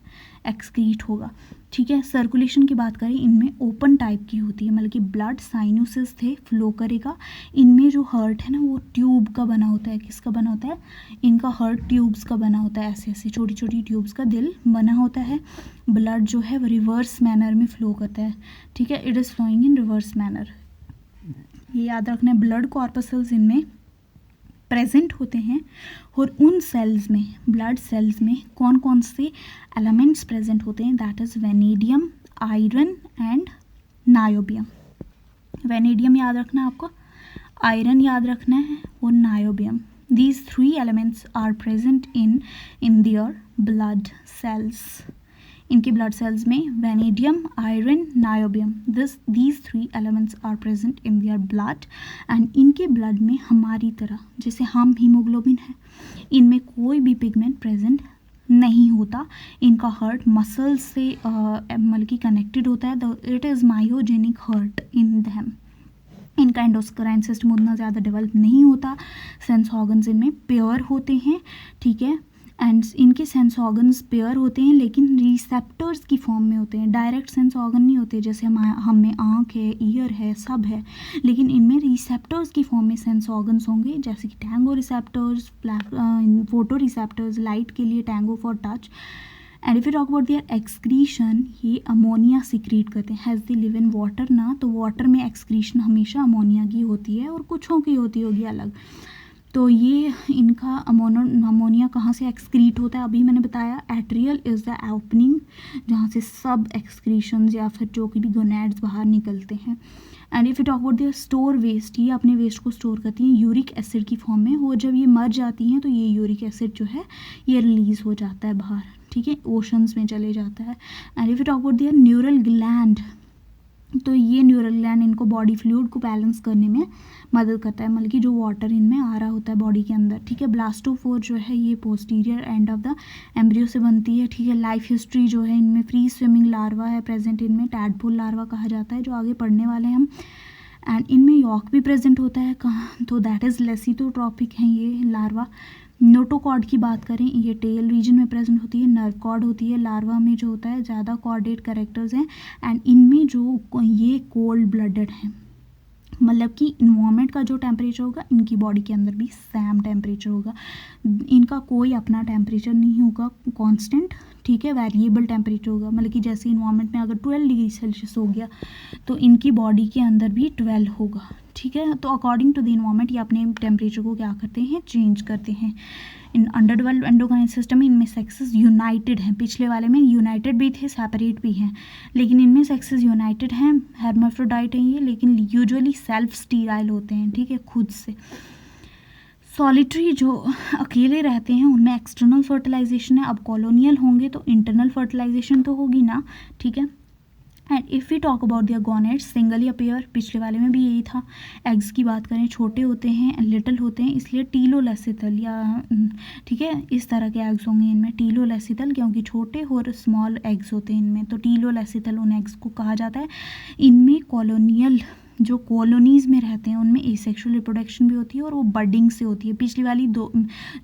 एक्सक्रीट होगा, ठीक है। सर्कुलेशन की बात करें, इनमें ओपन टाइप की होती है, मतलब कि ब्लड साइनुसिस थे फ्लो करेगा। इनमें जो हार्ट है ना वो ट्यूब का बना होता है, किसका बना होता है, इनका हार्ट ट्यूब्स का बना होता है, ऐसे ऐसे छोटी छोटी ट्यूब्स का दिल बना होता है। ब्लड जो है वो रिवर्स मैनर में फ्लो करता है, ठीक है, it is flowing in reverse manner, ये याद रखना है। ब्लड कॉर्पसल्स इनमें प्रेजेंट होते हैं और उन सेल्स में, ब्लड सेल्स में कौन कौन से एलिमेंट्स प्रेजेंट होते हैं, that is vanadium, iron and niobium. Vanadium याद रखना है आपको, आयरन याद रखना है और niobium. These three elements are present in their blood cells. इनके blood cells में vanadium, iron, niobium, these three elements are present in their blood and इनके blood में हमारी तरह जैसे हम हीमोग्लोबिन है, इनमें कोई भी पिगमेंट प्रेजेंट नहीं होता। इनका हार्ट मसल से मतलब कि कनेक्टेड होता है, it is myogenic heart in them. इनका एंडोक्राइन सिस्टम उतना ज़्यादा डेवलप नहीं होता, सेंस ऑर्गन्स इनमें पेयर होते हैं, ठीक है। एंड इनके सेंस ऑर्गन्स पेयर होते हैं लेकिन रिसेप्टर्स की फॉर्म में होते हैं, डायरेक्ट सेंस ऑर्गन नहीं होते जैसे हम में आँख है, ईयर है, सब है, लेकिन इनमें रिसेप्टर्स की फॉर्म में सेंस ऑर्गन्स होंगे जैसे कि tango receptors, photo receptors, light के लिए tango for touch. And if you talk about there excretion, ये अमोनिया सिक्रीट करते हैं। Has they live in water ना, तो वाटर में एक्सक्रीशन हमेशा अमोनिया की होती है और कुछों की होती होगी अलग। तो ये इनका अमोनिया कहाँ से एक्सक्रीट होता है, अभी मैंने बताया एट्रियल इज़ द ओपनिंग जहाँ से सब एक्सक्रीशंस या फिर जो कि भी गोनैड्स बाहर निकलते हैं। And if you talk about their store waste, ये अपने वेस्ट को स्टोर करती हैं यूरिक एसिड की फॉर्म में, और जब ये मर जाती हैं तो ये यूरिक एसिड जो है ये रिलीज़ हो जाता है बाहर, ठीक है, ओशंस में चले जाता है। And if you talk about there neural gland, तो ये न्यूरल ग्लैंड इनको बॉडी फ्लूइड को बैलेंस करने में मदद करता है, मतलब कि जो वाटर इनमें आ रहा होता है बॉडी के अंदर, ठीक है। ब्लास्टोफोर जो है ये posterior end of the embryo से बनती है, ठीक है। लाइफ हिस्ट्री जो है इनमें फ्री स्विमिंग लार्वा है प्रेजेंट, इनमें टैडपोल लार्वा कहा जाता है जो आगे पढ़ने वाले हैं हम। एंड इनमें यॉक भी प्रेजेंट होता है कहाँ, तो दैट इज़ लेसिथोट्रॉपिक हैं ये लार्वा। नोटोकॉर्ड की बात करें, ये टेल रीजन में प्रेजेंट होती है, नर्व कॉर्ड होती है, लार्वा में जो होता है ज़्यादा कॉर्डेट कैरेक्टर्स हैं। एंड इनमें जो ये कोल्ड ब्लडेड हैं, मतलब कि इन्वायरमेंट का जो टेम्परेचर होगा इनकी बॉडी के अंदर भी सेम टेम्परेचर होगा, इनका कोई अपना टेम्परेचर नहीं होगा कांस्टेंट, ठीक है, वेरिएबल टेम्परेचर होगा। मतलब कि जैसे इन्वायरमेंट में अगर 12 डिग्री सेल्सियस हो गया तो इनकी बॉडी के अंदर भी 12 होगा, ठीक है। तो अकॉर्डिंग टू द इन्वायरमेंट ये अपने टेम्परेचर को क्या करते हैं, चेंज करते हैं। In under developed endocrine system में इनमें सेक्सेस यूनाइटेड हैं, पिछले वाले में यूनाइटेड भी थे, सेपरेट भी हैं, लेकिन इनमें सेक्सेस यूनाइटेड हैं, हेर्माफ्रोडाइट हैं ये, लेकिन यूजुअली सेल्फ स्टीराइल होते हैं, ठीक है, खुद से। सॉलिटरी जो अकेले रहते हैं उनमें एक्सटर्नल फर्टिलाइजेशन है, अब कॉलोनियल होंगे तो इंटरनल फर्टिलाइजेशन तो होगी ना, ठीक है। And if we talk about their gonads, singly appear, पिछले वाले में भी यही था। एग्स की बात करें, छोटे होते हैं, लिटिल होते हैं, इसलिए टीलोलेसिथल या ठीक है इस तरह के एग्स होंगे इनमें, टीलोलेसिथल क्योंकि छोटे और स्मॉल एग्स होते हैं इनमें, तो टीलोलेसिथल उन एग्स को कहा जाता है। इनमें कॉलोनियल जो कॉलोनीज़ में रहते हैं उनमें एसेक्सुअल रिप्रोडक्शन भी होती है और वो बर्डिंग से होती है। पिछली वाली दो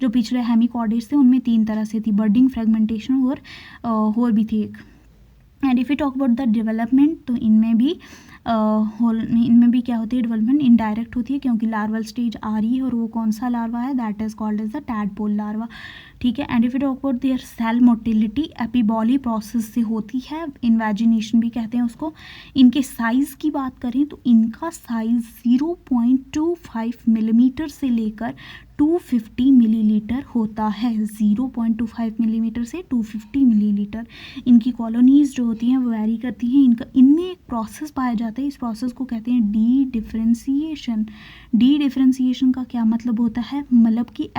जो पिछले हेमिकॉर्डेट्स थे उनमें 3 तरह से थी, बर्डिंग, फ्रेगमेंटेशन और भी थी एक। And if you talk about the development, तो इनमें भी क्या होती है, डेवलपमेंट इनडायरेक्ट होती है क्योंकि लार्वल स्टेज आ रही है, और वो कौन सा लार्वा है, that is called as the tadpole larva, ठीक है। And if you talk about their cell motility, epiboly process से होती है, इन्वेजिनेशन भी कहते हैं उसको। इनके साइज़ की बात करें तो इनका साइज़ 0.25 मिलीमीटर से लेकर 250 मिलीलीटर होता है, 0.25 मिलीमीटर से 250 मिलीलीटर। इनकी कॉलोनीज़ जो होती हैं वो वेरी करती हैं। इनमें एक प्रोसेस पाया जाता है, इस प्रोसेस को कहते हैं डी डिफरेंशिएशन। डी डिफरेंशिएशन का क्या मतलब होता है, मतलब कि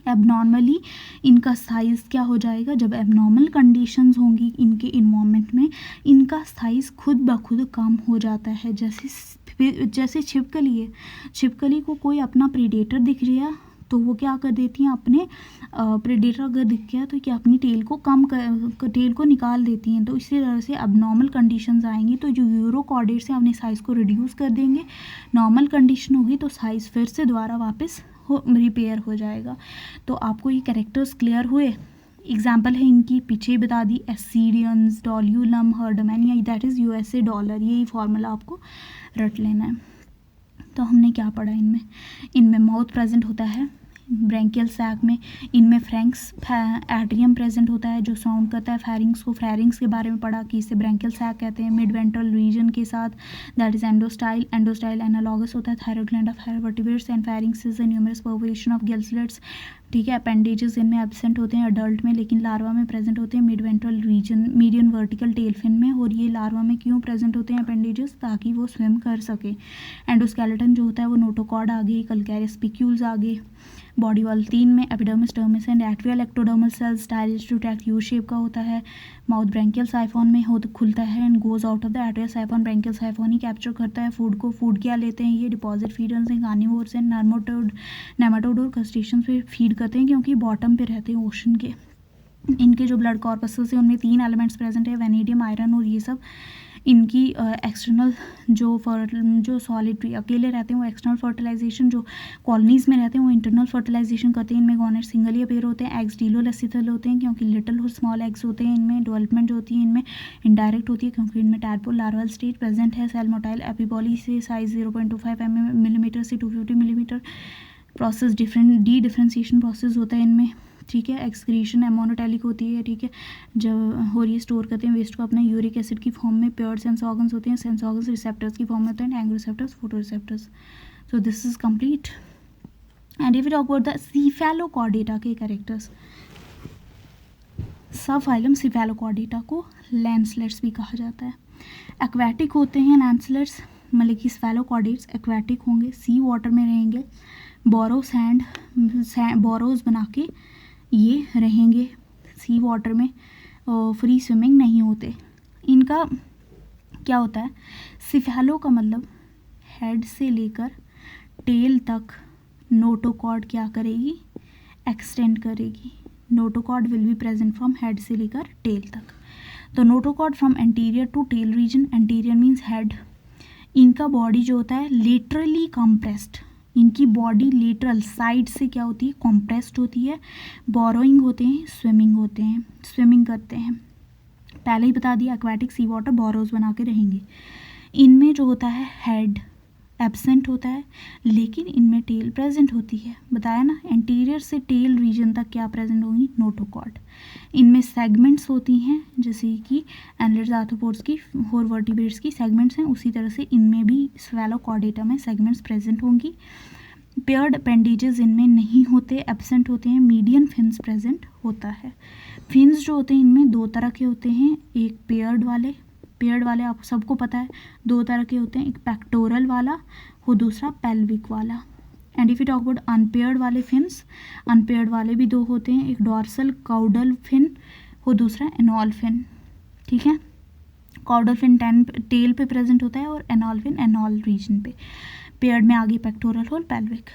एबनॉर्मली इनका साइज़ क्या हो जाएगा, जब एबनॉर्मल कंडीशंस होंगी इनके इन्वायरमेंट में, इनका साइज़ खुद ब खुद कम हो जाता है। जैसे छिपकली है, छिपकली को कोई अपना प्रीडेटर दिख गया तो वो क्या कर देती हैं, अपने प्रेडेटर अगर दिख गया तो क्या अपनी टेल को निकाल देती हैं। तो इसी तरह से अबनॉर्मल कंडीशंस आएंगी तो जो यूरोकॉर्डेट्स हैं अपने साइज़ को रिड्यूस कर देंगे, नॉर्मल कंडीशन होगी तो साइज़ फिर से दोबारा वापस रिपेयर हो जाएगा। तो आपको ये कैरेक्टर्स क्लियर हुए। एग्जाम्पल है इनकी पीछे ही बता दी, ascidians, Doliolum, Herdmania, that is USA dollar, यही फॉर्मूला आपको रट लेना है। तो हमने क्या पढ़ा, इनमें माउथ प्रेजेंट होता है, ब्रैंकियल सैक में इनमें फ्रैंक्स एट्रियम प्रेजेंट होता है जो साउंड करता है फेरिंग्स को। फेरिंग्स के बारे में पढ़ा कि इसे ब्रैंकियल सैक कहते हैं। मिड वेंट्रल रीजन के साथ that is endostyle. Endostyle analogous होता है thyroid gland of higher vertebrates and pharynx is the numerous perforation of gill slits. ठीक है, अपेंडेजेस इनमें एब्सेंट होते हैं अडल्ट में, लेकिन लार्वा में प्रेजेंट होते हैं mid ventral region median vertical tail fin में। और ये लार्वा में क्यों प्रेजेंट होते हैं अपेंडेजेस? ताकि वो स्विम कर सके। एंडोस्केलेटन जो होता है वो नोटोकॉर्ड आगे, कलकैरियस स्पिक्यूल्स आगे, बॉडी वॉल 3 में epidermis, dermis and atrial ectodermal sales digestive tract U shape का होता है। माउथ ब्रैंकियल साइफॉन में खुलता है and goes out of the atrial साइफॉन। Branchial साइफॉन he capture करता है फूड को। फूड क्या लेते हैं ये? डिपॉजिट फीडर्स हैं, कार्निवोर्स हैं, नेमाटोड और क्रस्टेशियंस पे फीड करते हैं क्योंकि बॉटम पे रहते हैं ओशन के। इनके जो ब्लड कॉर्पसेस हैं उनमें 3 एलिमेंट्स प्रेजेंट है, वेनेडियम, आयरन और ये सब। इनकी एक्सटर्नल जो सॉलिटरी अकेले रहते हैं वो एक्सटर्नल फर्टिलाइजेशन, जो कॉलोनीज में रहते हैं वो इंटरनल फर्टिलाइजेशन करते हैं। इनमें गॉनेट सिंगली अपेयर होते हैं। एग्स डीलोलैसिथल होते हैं क्योंकि लिटिल और स्मॉल एग्स होते हैं। इनमें डेवलपमेंट जो होती है इनमें इनडायरेक्ट होती है क्योंकि इनमें टैडपोल लार्वल स्टेज प्रेजेंट है। सेल मोटाइल एपिबॉली से साइज 0.25 मिलीमीटर से 250 millimetre. Process D differentiation process होता है इनमें। ठीक है, एक्सक्रीशन एमोनोटैलिक होती है। ठीक है, जब और ये स्टोर करते हैं वेस्ट को अपना यूरिक एसिड की फॉर्म में। प्योर सेंस ऑर्गन्स होते हैं, सेंस ऑर्गन्स रिसेप्टर्स की फॉर्म में होते हैं, एंग receptors, photo receptors. So this is complete. And if you talk about the Cephalochordata के कैरेक्टर्स, सब फाइलम सीफेलोकॉर्डेटा को लैंसलेट्स भी कहा जाता है। एक्वेटिक होते हैं लैंसलेट्स, मतलब कि स्फेलोकॉर्डेट्स एक्वेटिक होंगे, सी वाटर में रहेंगे, बोरोज बना के ये रहेंगे सी वाटर में, फ्री स्विमिंग नहीं होते। इनका क्या होता है? सिफेलो का मतलब हेड से लेकर टेल तक नोटोकॉर्ड क्या करेगी? एक्सटेंड करेगी। Notochord will be present from head से लेकर टेल तक। तो notochord from anterior to tail region, anterior means head. इनका बॉडी जो होता है लेटरली कंप्रेस्ड, इनकी बॉडी लेटरल साइड से क्या होती है? कॉम्प्रेस्ड होती है। बोरोइंग होते हैं, स्विमिंग होते हैं, स्विमिंग करते हैं। पहले ही बता दिया एक्वेटिक सी वाटर बोरोज बना के रहेंगे। इनमें जो होता है हेड एब्सेंट होता है लेकिन इनमें टेल प्रेजेंट होती है। बताया ना, एंटीरियर से टेल रीजन तक क्या प्रेजेंट होगी? नोटोकॉर्ड। इनमें सेगमेंट्स होती हैं जैसे कि एनलेट्स, आर्थ्रोपोड्स की और वर्टिब्रेट्स की सेगमेंट्स हैं, उसी तरह से इनमें भी स्फेलोकॉर्डेटा में सेगमेंट्स प्रेजेंट होंगी। पेयर्ड अपेंडेजेस इनमें नहीं होते, एब्सेंट होते हैं। मीडियन फिन्स प्रेजेंट होता है। फिन्स जो होते हैं इनमें 2 तरह के होते हैं, एक पेयर्ड वाले आप सबको पता है 2 तरह के होते हैं, एक पेक्टोरल वाला और दूसरा पेल्विक वाला। And if you talk about unpaired वाले फिन्स, अनपेयर्ड वाले भी 2 होते हैं, एक डॉर्सल काउडल फिन और दूसरा एनॉल फिन। ठीक है, काउडल फिन टेल पे प्रेजेंट होता है और एनॉल फिन एनॉल रीजन पे। पेयर्ड में आगे पेक्टोरल और पेल्विक।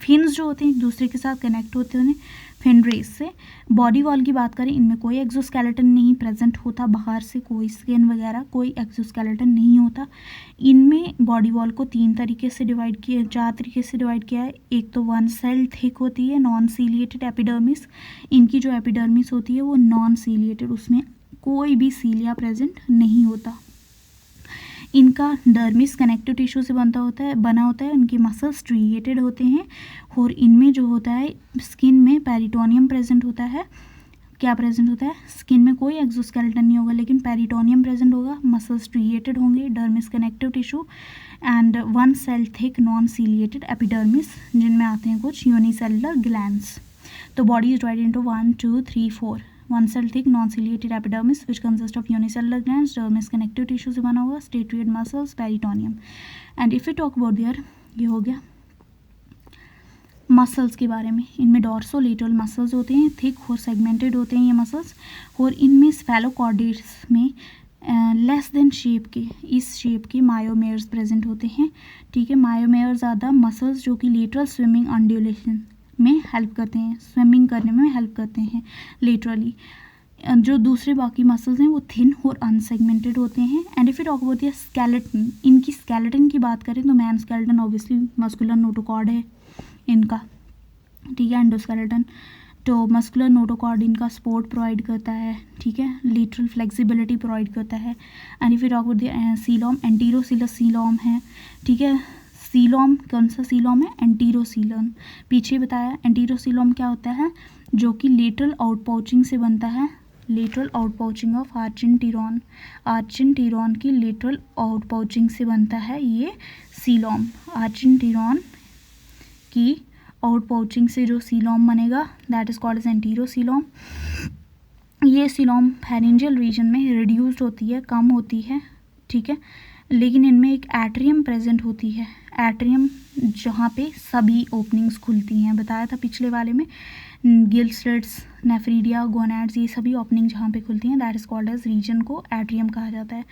फिन्स जो होते हैं एक दूसरे के साथ कनेक्ट होते हैं फिन रेस से। बॉडी वॉल की बात करें, इनमें कोई एक्सोस्केलेटन नहीं प्रेजेंट होता, बाहर से कोई स्किन वगैरह कोई एक्सोस्केलेटन नहीं होता। इनमें बॉडी वॉल को 4 तरीके से डिवाइड किया है। एक तो 1 सेल थिक होती है, नॉन सीलिएटेड एपिडर्मिस। इनकी जो एपिडर्मिस होती है वो नॉन सीलिएटेड, उसमें कोई भी सीलिया प्रेजेंट नहीं होता। इनका डर्मिस कनेक्टिव टिश्यू से बना होता है। उनके मसल्स स्ट्रिएटेड होते हैं और इनमें जो होता है स्किन में पेरिटोनियम प्रेजेंट होता है। क्या प्रेजेंट होता है? स्किन में कोई एक्सोस्केलेटन नहीं होगा लेकिन पेरिटोनियम प्रेजेंट होगा, मसल्स स्ट्रिएटेड होंगे, dermis connective tissue and 1 cell thick non ciliated epidermis, जिनमें आते हैं कुछ यूनिसेलुलर ग्लैंड्स। तो body is divided into 1 2 3 4। 1 cell thick non ciliated epidermis which consist of unicellular glands, dermis connective tissue से बना हुआ, striated muscles, peritoneum. And if you talk about there, ये हो गया मसल्स के बारे में। इनमें डॉर्सोलेटरल मसल्स होते हैं, थिक और सेगमेंटेड होते हैं ये मसल्स। और इनमें स्फेलोकॉर्डेट्स में लेस देन शेप के, इस शेप के मायोमेयर्स प्रेजेंट होते हैं। ठीक है, मायोमेयर्स आर द मसल्स जो कि लेटरल स्विमिंग अंडुलेशन में हेल्प करते हैं, स्विमिंग करने में हेल्प करते हैं लेटरली। जो दूसरे बाकी मसल्स हैं वो थिन और अनसेगमेंटेड होते हैं। And if you talk about the skeleton, इनकी स्केलेटन की बात करें तो main skeleton obviously muscular notochord है इनका। ठीक है, एंडोस्केलेटन तो मस्कुलर नोटोकॉर्ड इनका सपोर्ट प्रोवाइड करता है। ठीक है, लेटरल फ्लेक्सिबिलिटी प्रोवाइड करता है। And if you talk about the coelom, enterocoelous coelom है। ठीक है, सीलोम, कौन सा सीलोम है? एंटीरोसीलोम। पीछे बताया एंटीरोसीलोम क्या होता है, जो कि लेटरल आउटपाउचिंग से बनता है, लेटरल आउटपाउचिंग ऑफ आर्चिनटीरॉन, आर्चिनटीरॉन की लेटरल आउटपाउचिंग से बनता है ये सीलोम। आर्चिनटीरॉन की आउटपाउचिंग से जो सीलोम बनेगा दैट इज कॉल्ड एज एंटीरोसीलोम। ये सीलोम फेरिंजियल रीजन में रिड्यूस्ड होती है, कम होती है, ठीक है, लेकिन इनमें एक एट्रियम प्रेजेंट होती है, एट्रियम जहाँ पे सभी ओपनिंग्स खुलती हैं, बताया था पिछले वाले में, गिल स्लिट्स, नेफ्रीडिया, गोनैड्स, ये सभी ओपनिंग जहाँ पे खुलती हैं that is called as region को एट्रियम कहा जाता है।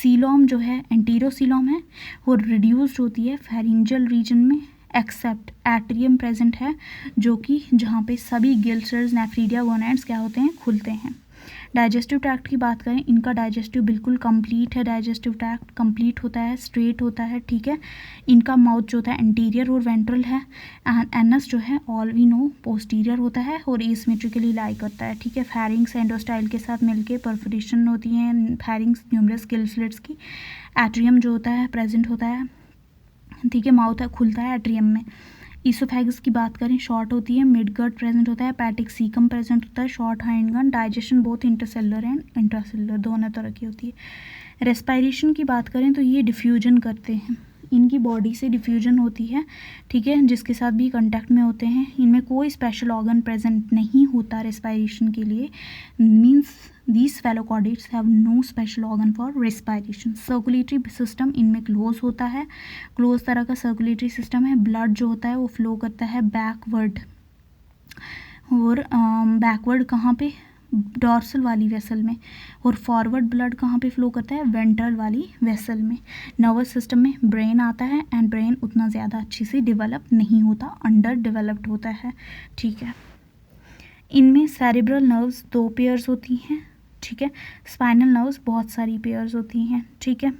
सीलोम जो है एंटीरोसीलोम है और रिड्यूस्ड होती है फेरिंजियल रीजन में, एक्सेप्ट एट्रियम प्रेजेंट है जो कि जहाँ पे सभी गिल स्लिट्स, नेफ्रीडिया, गोनैड्स क्या होते हैं, खुलते हैं। डाइजेस्टिव ट्रैक्ट की बात करें, इनका डाइजेस्टिव बिल्कुल कंप्लीट है, डाइजेस्टिव ट्रैक्ट कंप्लीट होता है, स्ट्रेट होता है, ठीक है। इनका माउथ जो होता है एंटीरियर और वेंट्रल है, एंड एनस जो है ऑल वी नो पोस्टीरियर होता है और एसिमेट्रिकली लाई करता है, ठीक है। फेरिंग्स एंडोस्टाइल के साथ मिलके परफोरेशन होती हैं फेरिंग्स न्यूमरस गिल स्लिट्स की। एट्रियम जो होता है प्रेजेंट होता है, ठीक है, माउथ खुलता है एट्रियम में। ईसोफेगस की बात करें शॉर्ट होती है, मिड गट प्रेजेंट होता है, पैटिक सीकम प्रेजेंट होता है, short hind gun. Digestion both intercellular and intracellular दोनों तरह की होती है। रेस्पायरेशन की बात करें तो ये डिफ्यूजन करते हैं, इनकी बॉडी से डिफ्यूजन होती है, ठीक है, जिसके साथ भी कांटेक्ट में होते हैं। इनमें कोई स्पेशल ऑर्गन प्रेजेंट नहीं होता रेस्पायरेशन के लिए, means these cephalochordates have no special organ for respiration. Circulatory system इनमें क्लोज होता है, क्लोज तरह का सर्कुलेटरी सिस्टम है। ब्लड जो होता है वो फ्लो करता है बैकवर्ड, और बैकवर्ड कहाँ पे, डॉर्सल वाली वेसल में, और फॉरवर्ड ब्लड कहाँ पे फ्लो करता है, वेंट्रल वाली वेसल में। नर्वस सिस्टम में ब्रेन आता है, एंड ब्रेन उतना ज़्यादा अच्छे से डेवलप नहीं होता, अंडर डेवलप्ड होता है, ठीक है। इनमें सेरेब्रल नर्व्स 2 पेयर्स होती हैं, ठीक है। स्पाइनल नर्व्स बहुत सारी पेयर्स होती हैं, ठीक है।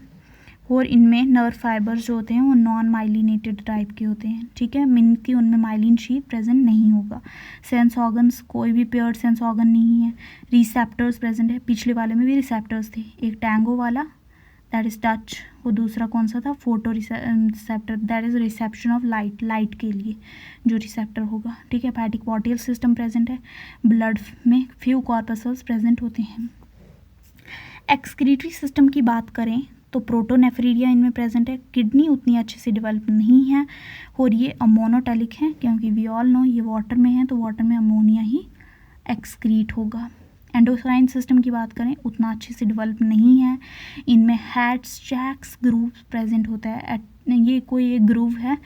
और इनमें नर्व फाइबर्स जो होते हैं वो नॉन माइलिनेटेड टाइप के होते हैं, ठीक है, मीन कि उनमें माइलिन शीथ प्रेजेंट नहीं होगा। सेंस ऑर्गन्स कोई भी पेयर्ड सेंस ऑर्गन नहीं है। रिसेप्टर्स प्रेजेंट है, पिछले वाले में भी रिसेप्टर्स थे, एक टैंगो वाला दैट इज टच, और दूसरा कौन सा था, photo receptor that is reception of light, light के लिए जो रिसेप्टर होगा, ठीक है। हेपेटिक पोर्टियल सिस्टम प्रेजेंट है। ब्लड में फ्यू कॉर्पसल्स प्रेजेंट होते हैं। एक्सक्रीटरी सिस्टम की बात करें तो प्रोटोनेफ्रीडिया इनमें प्रेजेंट है। किडनी उतनी अच्छे से डेवलप नहीं है और ये अमोनोटेलिक है, क्योंकि वी ऑल नो ये वाटर में है तो वाटर में अमोनिया ही एक्सक्रीट होगा। एंडोक्राइन सिस्टम की बात करें उतना अच्छे से डेवलप नहीं है, इनमें हैट्स चैक्स ग्रूव प्रेजेंट होता है। ये कोई एक ग्रूव है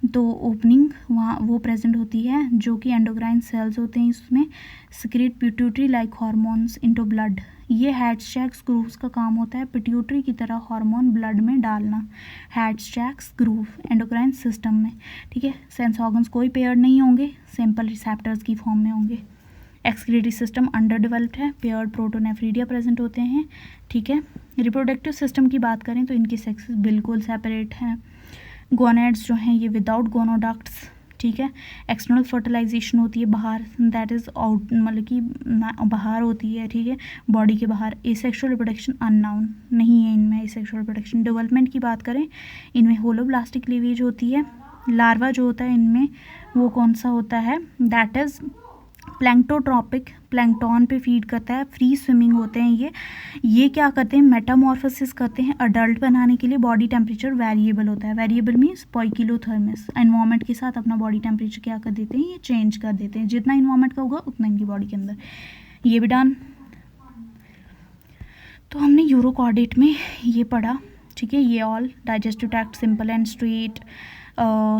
तो ओपनिंग वहाँ वो प्रेजेंट होती है, जो कि एंडोक्राइन सेल्स होते हैं, इसमें secrete pituitary like hormones into blood. ये हैट्स चैक्स ग्रूव्स का काम होता है पिट्यूटरी की तरह हार्मोन ब्लड में डालना, hats checks groove endocrine system में, ठीक है। सेंस ऑर्गन्स कोई पेयर्ड नहीं होंगे, सिंपल रिसेप्टर्स की फॉर्म में होंगे। एक्सक्रीटरी सिस्टम अंडर डेवलप्ड है, पेयर्ड प्रोटोनेफ्रीडिया प्रेजेंट होते हैं, ठीक है। रिप्रोडक्टिव सिस्टम की बात करें तो इनके सेक्सेस बिल्कुल सेपरेट हैं। गोनैड्स जो हैं ये विदाउट गोनोडक्ट्स, ठीक है। एक्सटर्नल फर्टिलाइजेशन होती है बाहर, दैट इज़ आउट, मतलब कि बाहर होती है, ठीक है, बॉडी के बाहर। एसेक्सुअल रिप्रोडक्शन अननाउन नहीं है इनमें एसेक्सुअल रिप्रोडक्शन। डेवलपमेंट की बात करें इनमें होलोब्लास्टिक लीवेज होती है। लार्वा जो होता है इनमें वो कौन सा होता है, दैट इज़ प्लैंक्टोट्रॉपिक, प्लैंक्टॉन पे फीड करता है। फ्री स्विमिंग होते हैं ये क्या करते हैं, मेटामॉर्फोसिस करते हैं। अडल्ट बनाने के लिए बॉडी टेम्परेचर वेरिएबल होता है, वेरिएबल मीन्स पोइकिलोथर्मिस, एनवायरमेंट के साथ अपना बॉडी टेम्परेचर क्या कर देते हैं, ये चेंज कर देते हैं, जितना इन्वायरमेंट का होगा उतना इनकी बॉडी के अंदर। ये भी डन। तो हमने यूरोकॉर्डेट में ये पढ़ा, ठीक है। ये all digestive tract simple and straight,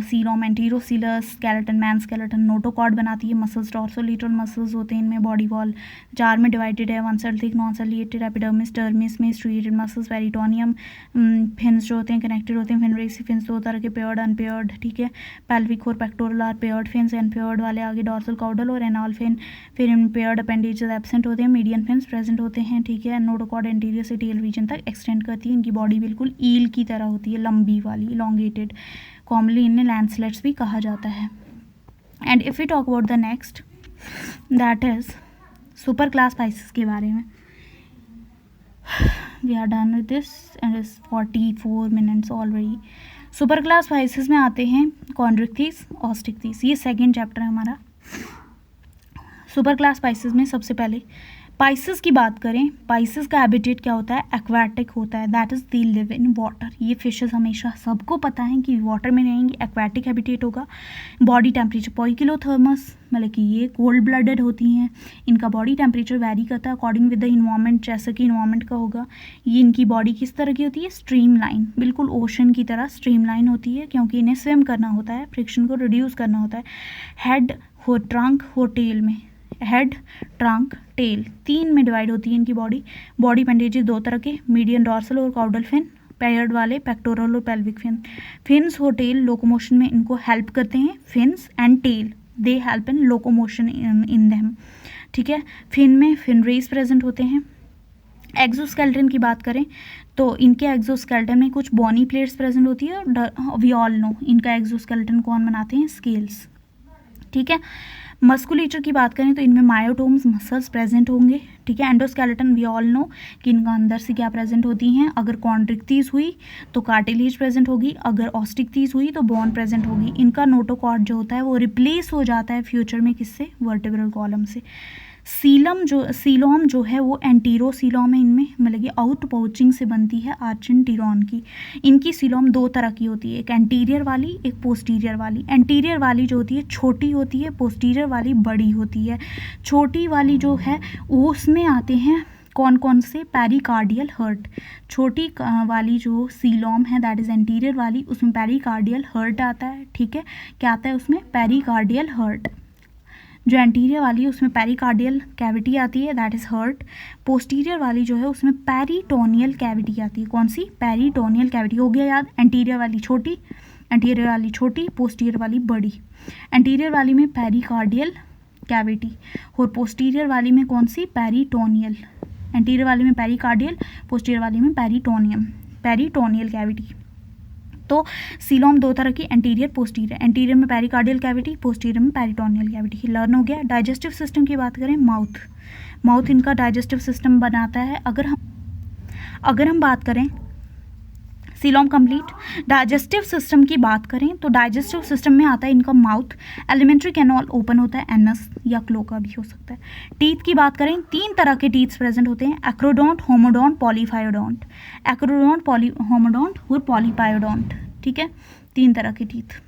coelom enterocoelous, skeleton main skeleton, notochord बनाती है, मसल्स डॉर्सोलेटरल मसल्स होते हैं इनमें, बॉडी वॉल 4 में डिवाइडेड है, one cell thick, non ciliated, epidermis, dermis में स्ट्रिएटेड मसल्स, पेरिटोनियम, फिन्स जो होते हैं कनेक्टेड होते हैं, फिनरेसी फिन्स 2 तरह के, पेयर्ड अनपेयर्ड, ठीक है। पेल्विक और pectoral are paired fins, unpaired वाले आगे डॉर्सल काउडल और एनाल फिन, फिर इन पेयर्ड अपेंडेजेस एब्सेंट होते हैं, मीडियन फिन्स प्रेजेंट होते हैं, ठीक है। नोटोकॉर्ड एंटीरियर से टेल रीजन तक एक्सटेंड करती है, इनकी बॉडी बिल्कुल ईल की तरह होती है, लंबी वाली, इलोंगेटेड, कॉमनली इन्हें लैंडस्लेट्स भी कहा जाता है। And if we talk about the next that is super class species के बारे में, we are done with this and is 44 minutes already. Super class species में आते हैं कॉन्ड्रिक्थिस, ऑस्टिक्थिस, ये सेकेंड चैप्टर है हमारा। सुपर क्लास स्पाइसेस में सबसे पहले पाइसेस की बात करें, पाइसेस का हैबिटेट क्या होता है, एक्वाटिक होता है, that is they live in water. ये फिशेस हमेशा सबको पता है कि वाटर में रहेंगी, एक्वाटिक हैबिटेट होगा। बॉडी टेम्परेचर पोइकिलोथर्मस, मतलब कि ये कोल्ड ब्लडेड होती हैं, इनका बॉडी टेम्परेचर वैरी करता है अकॉर्डिंग विद द इन्वायरमेंट, जैसा कि इन्वायरमेंट का होगा। ये इनकी बॉडी किस तरह की होती है, स्ट्रीम लाइन, बिल्कुल ओशन की तरह स्ट्रीम लाइन होती है, क्योंकि इन्हें स्विम करना होता है, फ्रिक्शन को रिड्यूस करना होता है। हेड हो, ट्रंक हो, टेल में, हेड, ट्रंक, टेल, तीन में डिवाइड होती है इनकी बॉडी। बॉडी अपेंडेजेस दो तरह के, मीडियन डॉर्सल और काउडल फिन, पेयर्ड वाले पेक्टोरल और पेल्विक फिन। फिन्स और टेल लोकोमोशन में इनको हेल्प करते हैं, fins and tail they help in locomotion in them, ठीक है। फिन में फिन रेस प्रेजेंट होते हैं। एक्सोस्केलेटन की बात करें तो इनके एक्सोस्केलेटन में कुछ बॉनी प्लेट्स प्रेजेंट होती है, वी ऑल नो इनका एक्सोस्केलेटन कौन बनाते हैं, स्केल्स, ठीक है। मस्कुलेचर की बात करें तो इनमें मायोटोम्स, मसल्स प्रेजेंट होंगे, ठीक है। एंडोस्केलेटन वी ऑल नो कि इनका अंदर से क्या प्रेजेंट होती हैं, अगर कॉन्ड्रिक्थिस हुई तो कार्टिलेज प्रेजेंट होगी, अगर ऑस्टिक्थिस हुई तो बोन प्रेजेंट होगी। इनका नोटोकॉर्ड जो होता है वो रिप्लेस हो जाता है फ्यूचर में किससे, वर्टेब्रल कॉलम से। सीलोम जो है वो एंटीरोसीलोम है इनमें, मतलब कि आउट पाउचिंग से बनती है आर्चिनटीरॉन की। इनकी सीलोम दो तरह की होती है, एक एंटीरियर वाली, एक पोस्टीरियर वाली। एंटीरियर वाली जो होती है छोटी होती है, पोस्टीरियर वाली बड़ी होती है। छोटी वाली जो है उसमें आते हैं कौन कौन से, पेरिकार्डियल हर्ट। छोटी वाली जो सीलोम है दैट इज एंटीरियर वाली, उसमें पेरिकार्डियल हर्ट आता है, ठीक है। क्या आता है उसमें, पेरिकार्डियल हर्ट। जो एंटीरियर वाली है उसमें पेरिकार्डियल कैविटी आती है, दैट इज हर्ट। पोस्टीरियर वाली जो है उसमें पेरिटोनियल कैविटी आती है, कौन सी, पेरिटोनियल कैविटी। हो गया याद, एंटीरियर वाली छोटी, एंटीरियर वाली छोटी, पोस्टीरियर वाली बड़ी। एंटीरियर वाली में पेरिकार्डियल कैविटी और पोस्टीरियर वाली में कौन सी, पेरिटोनियल। एंटीरियर वाली में पेरिकार्डियल, पोस्टीरियर वाली में पेरिटोनियल कैविटी। तो सीलोम दो तरह की, एंटीरियर पोस्टीरियर। एंटीरियर में पेरिकार्डियल कैविटी, पोस्टीरियर में पेरिटोनियल कैविटी। लर्न हो गया। डाइजेस्टिव सिस्टम की बात करें, माउथ इनका डाइजेस्टिव सिस्टम बनाता है। अगर हम बात करें सीलोम कंप्लीट। डाइजेस्टिव सिस्टम की बात करें तो डाइजेस्टिव सिस्टम में आता है इनका माउथ, एलिमेंट्री कैनाल ओपन होता है, एनस या क्लोका भी हो सकता है। टीथ की बात करें, तीन तरह के टीथ प्रेजेंट होते हैं, एक्रोडोंट, होमोडोंट, पॉलीफायोडोंट। एक्रोडोंट, होमोडोंट और पॉलीपायोडोंट, ठीक है, तीन तरह के टीथ।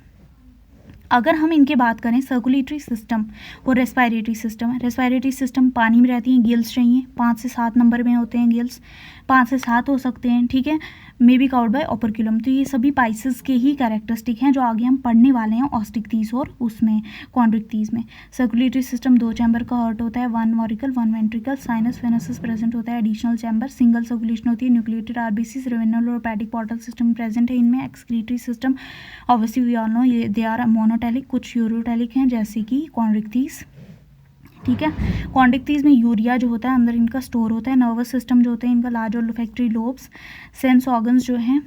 अगर हम इनके बात करें सर्कुलेटरी सिस्टम और रेस्पिरेटरी सिस्टम है। रेस्पिरेटरी सिस्टम पानी में रहती हैं, गिल्स चाहिए, 5 से 7 नंबर में होते हैं गिल्स, 5 से 7 हो सकते हैं, ठीक है। May be covered by operculum. तो ये सभी पाइसेस के ही कैरेक्टरिस्टिक हैं जो आगे हम पढ़ने वाले हैं ऑस्टिक्थिस और उसमें कॉन्ड्रिक्थिस में। सर्कुलेटरी सिस्टम दो चैम्बर का हार्ट होता है, 1 ऑरिकल 1 वेंट्रिकल, साइनस वेनसस प्रेजेंट होता है, एडिशनल चैम्बर, सिंगल सर्कुलेशन होती है, न्यूक्लिएटेड आरबीसीज, रेवेन्युलर और पैटिक पोर्टल सिस्टम प्रेजेंट है इनमें। Excretory system obviously we all know ये दे आर मोनोटैलिक, कुछ यूरोटैलिक हैं जैसे कि कॉन्ड्रिक्थिस, ठीक है। कॉन्ड्रिक्थिस में यूरिया जो होता है अंदर इनका स्टोर होता है। नर्वस सिस्टम जो होते हैं इनका लार्ज और लोफैक्टरी लोब्स। सेंस ऑर्गन्स जो हैं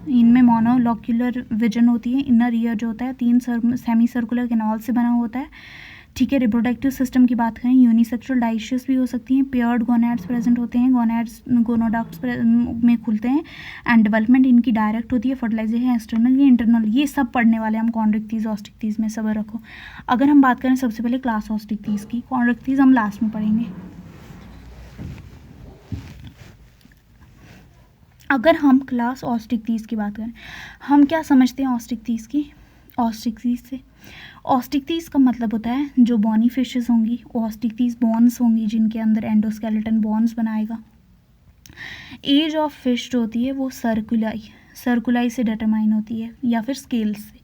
इनमें मोनोलोक्यूलर विजन होती है। इनर ईयर जो होता है 3 सेमी सर्कुलर कैनाल से बना होता है, ठीक है। रिप्रोडक्टिव सिस्टम की बात करें, यूनिसेक्सुअल डाइशियस भी हो सकती हैं, पेयर्ड गोनैड्स प्रेजेंट होते हैं, गोनैड्स गोनोडक्ट्स में खुलते हैं एंड डेवलपमेंट इनकी डायरेक्ट होती है, फर्टिलाइजेशन एक्सटर्नल या इंटरनल। ये सब पढ़ने वाले हम कॉन्ड्रिक्थिस ऑस्टिक्थिस में, सबर रखो। अगर हम बात करें सबसे पहले क्लास ऑस्टिक्थिस की, कॉन्ड्रिक्थिस हम लास्ट में पढ़ेंगे। अगर हम क्लास ऑस्टिक्थिस की बात करें, हम क्या समझते हैं ऑस्टिक्थिस की, ऑस्टिक्थिस से ऑस्टिक्थिस का मतलब होता है जो बॉनी फिशेस होंगी, ऑस्टिक्थिस बॉन्स होंगी जिनके अंदर एंडोस्केलेटन बॉन्स बनाएगा। एज ऑफ फिश जो होती है वो सर्कुलाई से डिटरमाइन होती है या फिर स्केल्स से,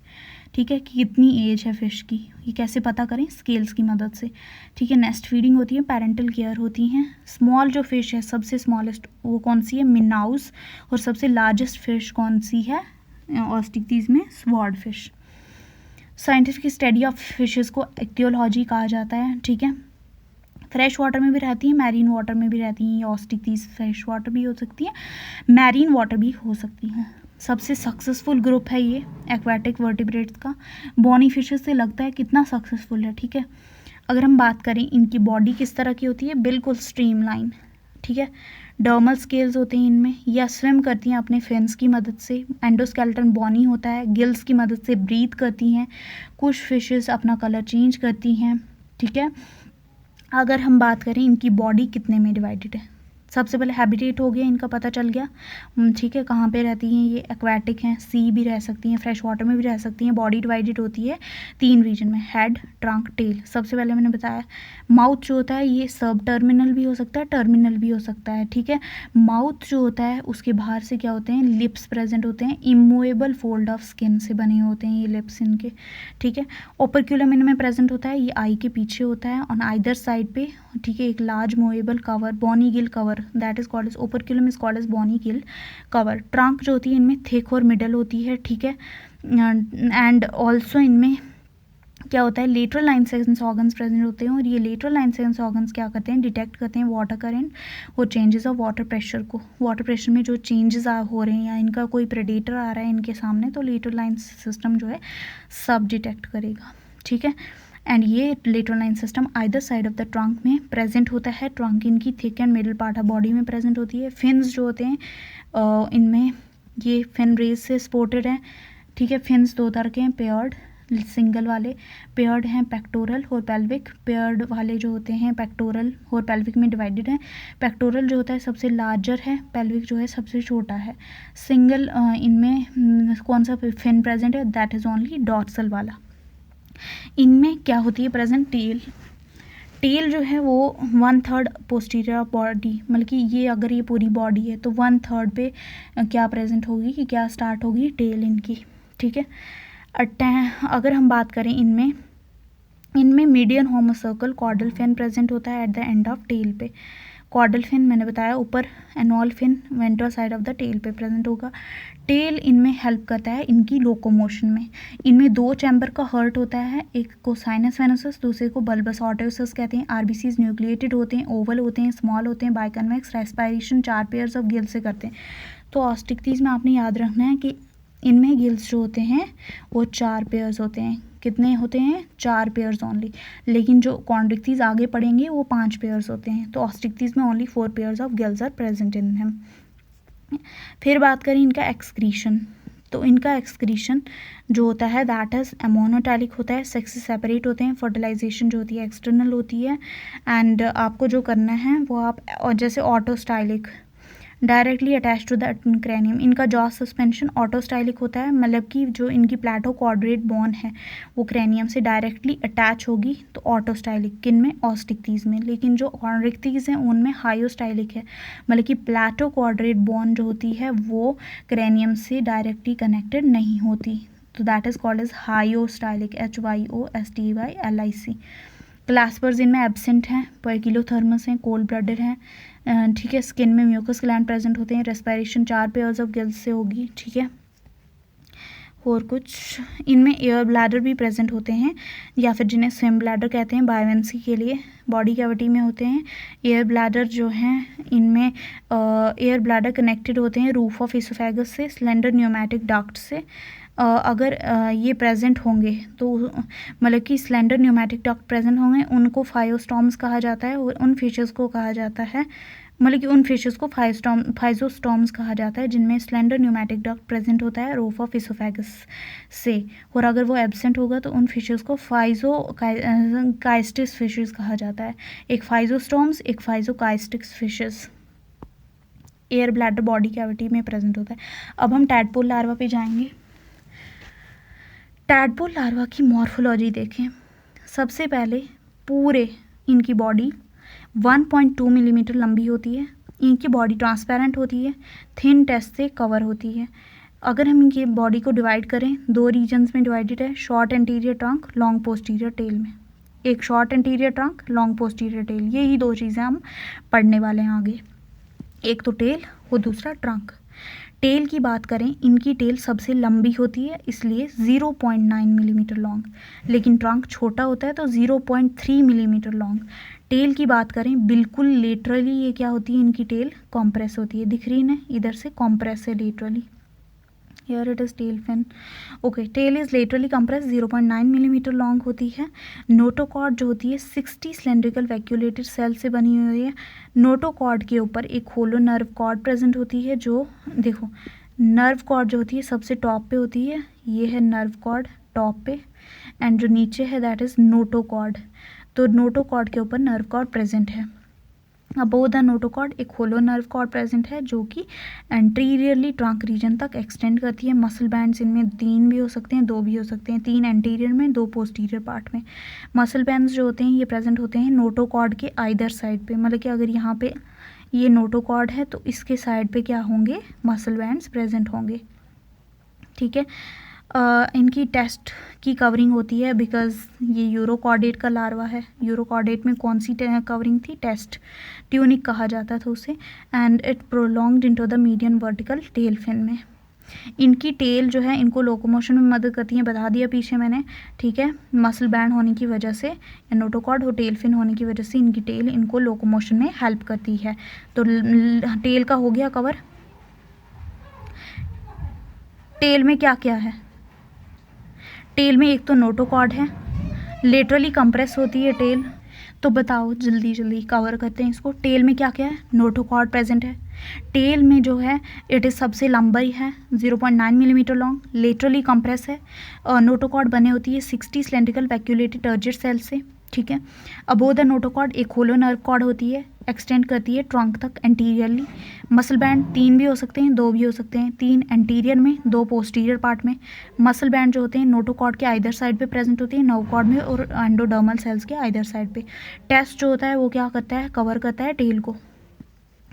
ठीक है, कि कितनी एज है फिश की। ये कैसे पता करें, स्केल्स की मदद से, ठीक है। नेस्ट फीडिंग होती है, पेरेंटल केयर होती हैं। स्मॉल जो फिश है सबसे स्मॉलेस्ट वो कौन सी है, मिनाउस, और सबसे लार्जेस्ट फिश कौन सी है ऑस्टिक्थिस में, sword fish. Scientific study of fishes को एक्टियोलॉजी कहा जाता है, ठीक है। फ्रेश वाटर में भी रहती हैं, मैरीन वाटर में भी रहती हैं। ऑस्टिक्थिस फ्रेश वाटर भी हो सकती है, मैरीन वाटर भी हो सकती हैं। सबसे सक्सेसफुल ग्रुप है ये एक्वाटिक वर्टिब्रेट्स का। बॉनी फिशेस से लगता है कितना सक्सेसफुल है, ठीक है। अगर हम बात करें इनकी बॉडी किस तरह की होती है, बिल्कुल स्ट्रीम लाइन, ठीक है। डर्मल स्केल्स होते हैं इनमें, या स्विम करती हैं अपने फिन्स की मदद से। एंडोस्केलेटन बॉनी होता है, गिल्स की मदद से ब्रीथ करती हैं। कुछ फिशेस अपना कलर चेंज करती हैं, ठीक है। अगर हम बात करें इनकी बॉडी कितने में डिवाइडेड है, सबसे पहले हैबिटेट हो गया, इनका पता चल गया, ठीक है, कहाँ पे रहती हैं ये। एक्वाटिक हैं, सी भी रह सकती हैं, फ्रेश वाटर में भी रह सकती हैं। बॉडी डिवाइडेड होती है 3 रीजन में, हेड, ट्रंक, टेल। सबसे पहले मैंने बताया माउथ जो होता है ये सब टर्मिनल भी हो सकता है, टर्मिनल भी हो सकता है, ठीक है। माउथ जो होता है उसके बाहर से क्या होते हैं, लिप्स प्रेजेंट होते हैं, इमूवेबल फोल्ड ऑफ स्किन से बने होते हैं ये लिप्स इनके, ठीक है। ओपर्क्यूलम इनमें प्रेजेंट होता है, ये आई के पीछे होता है ऑन आइदर साइड पे, ठीक है। एक large movable cover, bony gill cover, that is called as operculum is called as bony gill cover. Trunk जो होती है इनमें थिक और मिडल होती है, ठीक है। एंड ऑल्सो इनमें क्या होता है, lateral line sense organs present होते हैं, और ये लेटरल लाइन सेंस ऑर्गन्स क्या करते हैं, डिटेक्ट करते हैं वाटर करंट और चेंजेस ऑफ वाटर प्रेशर को। वाटर प्रेशर में जो चेंजेस हो रहे हैं या इनका कोई प्रेडेटर आ रहा है इनके सामने, तो लेटरल लाइन सिस्टम जो है सब डिटेक्ट करेगा, ठीक है। एंड ये lateral line system either side of the trunk में प्रेजेंट होता है। ट्रंक इनकी thick and middle part of body में प्रेजेंट होती है। फिन्स जो होते हैं इनमें ये फिन रेज से सपोर्टेड है, ठीक है। फिन्स 2 तरह के हैं, पेयर्ड, सिंगल वाले। पेयर्ड हैं पेक्टोरल और पेल्विक। पेयर्ड वाले जो होते हैं पेक्टोरल और पेल्विक में डिवाइडेड हैं। पेक्टोरल जो होता है सबसे लार्जर है, पेल्विक जो है सबसे छोटा है। सिंगल इनमें कौन सा फिन प्रेजेंट है, दैट इज ओनली डॉर्सल वाला। इनमें क्या होती है प्रेजेंट, टेल। टेल जो है वो 1/3 पोस्टीरियर ऑफ बॉडी, मतलब कि ये अगर ये पूरी बॉडी है तो 1/3 पे क्या प्रेजेंट होगी, कि क्या स्टार्ट होगी, टेल इनकी, ठीक है। अगर हम बात करें इनमें median homocercal caudal fin present होता है at the end of tail पे। कॉर्डल फिन मैंने बताया ऊपर, anal fin ventral side of the tail पे प्रेजेंट होगा। टेल इनमें हेल्प करता है इनकी लोकोमोशन में। इनमें 2 चैम्बर का हर्ट होता है, एक को साइनस वेनोसस, दूसरे को बल्बस ऑर्टियोसस कहते हैं। आरबीसीज न्यूक्लिएटेड होते हैं, ओवल होते हैं, स्मॉल होते हैं, बाइकन्वेक्स। रेस्पायरेशन 4 पेयर्स ऑफ गिल्स से करते हैं। तो ऑस्टिक्टीज में आपने याद रखना है कि इनमें गिल्स जो होते हैं वो 4 पेयर्स होते हैं। कितने होते हैं, 4 पेयर्स ओनली। लेकिन जो कॉन्ड्रिक्टीज आगे पढ़ेंगे वो 5 पेयर्स होते हैं। तो ऑस्टिक्टीज में only 4 pairs of gills are present in him. फिर बात करें इनका एक्सक्रीशन, तो इनका एक्सक्रीशन जो होता है दैट इज एमोनोटैलिक होता है, सेक्स से सेपरेट होते हैं। फर्टिलाइजेशन जो होती है एक्सटर्नल होती है। एंड आपको जो करना है वो आप जैसे autostylic, directly attach to the cranium. इनका जॉ सस्पेंशन ऑटोस्टाइलिक होता है, मतलब कि जो इनकी प्लेटो क्वाड्रेट बोन है वो क्रेनियम से डायरेक्टली अटैच होगी, तो ऑटोस्टाइलिक। किन में, ऑस्टिक्टीज में। लेकिन जो कॉन्ड्रिक्टीज हैं उनमें हाइयोस्टाइलिक है, मतलब कि प्लेटो क्वाड्रेट बोन जो होती है वो क्रेनियम से डायरेक्टली कनेक्टेड नहीं होती, तो that is called as hyostylic, HYOSTYLIC। Claspers इनमें एब्सेंट हैं, पैकिलोथर्मस हैं, कोल्ड ब्लडेड हैं, ठीक है। स्किन में म्यूकस ग्लैंड प्रेजेंट होते हैं। रेस्पायरेशन 4 पेयर्स ऑफ गिल्स से होगी, ठीक है। और कुछ इनमें एयर ब्लैडर भी प्रेजेंट होते हैं, या फिर जिन्हें स्विम ब्लैडर कहते हैं बायोवेंसी के लिए, बॉडी कैविटी में होते हैं। एयर ब्लैडर जो हैं इनमें एयर ब्लैडर कनेक्टेड होते हैं रूफ ऑफ इसोफेगस से, स्लेंडर न्यूमैटिक डक्ट से। अगर ये प्रेजेंट होंगे तो मतलब कि स्लेंडर न्यूमैटिक डक्ट प्रेजेंट होंगे, उनको फाइजोस्टॉम्स कहा जाता है। और उन फिशेस को कहा जाता है, मतलब कि उन फिशेस को फाइजोस्टॉम्स कहा जाता है जिनमें स्लेंडर न्यूमैटिक डक्ट प्रेजेंट होता है रूफ ऑफ इसोफेगस से। और अगर वो एब्सेंट होगा तो उन फिशेस को काइस्टिस फिशेस कहा जाता है। एक फाइजोस्टॉम्स, एक physoclistous fishes. Air bladder body cavity में प्रेजेंट होता है। अब हम टैडपोल लार्वा पे जाएंगे। टैडपोल लार्वा की मॉर्फोलॉजी देखें। सबसे पहले पूरे इनकी बॉडी 1.2 मिलीमीटर लंबी होती है। इनकी बॉडी ट्रांसपेरेंट होती है, थिन टेस्ट से कवर होती है। अगर हम इनकी बॉडी को डिवाइड करें, 2 रीजन्स में डिवाइडेड है, short anterior trunk, long posterior tail में। एक short anterior trunk, long posterior tail, यही 2 चीज़ें हम पढ़ने वाले हैं आगे। एक तो टेल और दूसरा ट्रंक। टेल की बात करें, इनकी टेल सबसे लंबी होती है इसलिए 0.9 मिलीमीटर लॉन्ग, लेकिन ट्रंक छोटा होता है तो 0.3 मिलीमीटर लॉन्ग। टेल की बात करें, बिल्कुल लेटरली ये क्या होती है, इनकी टेल कॉम्प्रेस होती है, दिख रही है ना इधर से, कॉम्प्रेस है laterally, Here it is tail fin. Okay, tail is laterally compressed, 0.9 millimetre long होती है. नोटोकॉर्ड जो होती है 60 सिलेंड्रिकल वैक्यूलेटेड सेल से बनी हुई है. नोटोकॉर्ड के ऊपर एक होलो नर्व कॉर्ड प्रेजेंट होती है. जो देखो नर्व कॉर्ड जो होती है सबसे टॉप पे होती है. ये है नर्व कॉर्ड टॉप पे, एंड जो नीचे है दैट इज़ नोटोकॉर्ड. तो नोटोकॉर्ड के ऊपर नर्व कॉर्ड प्रेजेंट है. अबोव द नोटोकॉर्ड एक होलो नर्व कॉर्ड प्रेजेंट है जो कि एंटीरियरली ट्रंक रीजन तक एक्सटेंड करती है. मसल बैंड्स इनमें 3 भी हो सकते हैं, 2 भी हो सकते हैं. 3 एंटीरियर में, 2 पोस्टीरियर पार्ट में. मसल बैंड्स जो होते हैं ये प्रेजेंट होते हैं नोटोकॉर्ड के आइदर साइड पे. मतलब कि अगर यहाँ पे ये नोटोकॉर्ड है तो इसके साइड पे क्या होंगे, मसल बैंड्स प्रेजेंट होंगे. ठीक है. इनकी टेस्ट की कवरिंग होती है बिकॉज ये यूरोकॉर्डेट का लार्वा है. यूरोकॉर्डेट में कौन सी कवरिंग थी, टेस्ट ट्यूनिक कहा जाता था उसे. And it prolonged into the median vertical tail fin में. इनकी टेल जो है इनको लोकोमोशन में मदद करती है, बता दिया पीछे मैंने. ठीक है, मसल बैंड होने की वजह से, नोटोकॉर्ड और टेल फिन होने की वजह से इनकी टेल इनको लोकोमोशन में हेल्प करती है. तो टेल का हो गया कवर. टेल में क्या क्या है, टेल में एक तो नोटोकॉर्ड है, लेटरली कंप्रेस होती है टेल. तो बताओ जल्दी जल्दी कवर करते हैं इसको. टेल में क्या क्या है, नोटोकॉर्ड प्रेजेंट है. टेल में जो है इट इज़ सबसे लंबाई है, 0.9 मिलीमीटर लॉन्ग, लेटरली कंप्रेस है. नोटोकॉर्ड बने होती है 60 सिलेंड्रिकल वैक्यूलेटेड टर्जिट सेल से. ठीक है. अबोव द नोटोकॉर्ड एक होलो नर्व कॉर्ड होती है, एक्सटेंड करती है ट्रंक तक एंटीरियरली. मसल बैंड 3 भी हो सकते हैं, 2 भी हो सकते हैं. 3 एंटीरियर में, 2 पोस्टीरियर पार्ट में. मसल बैंड जो होते हैं नोटोकॉर्ड के आइदर साइड पे प्रेजेंट होती है, नर्व कॉर्ड में और एंडोडर्मल सेल्स के आइदर साइड पे. टेस्ट जो होता है वो क्या करता है, कवर करता है टेल को.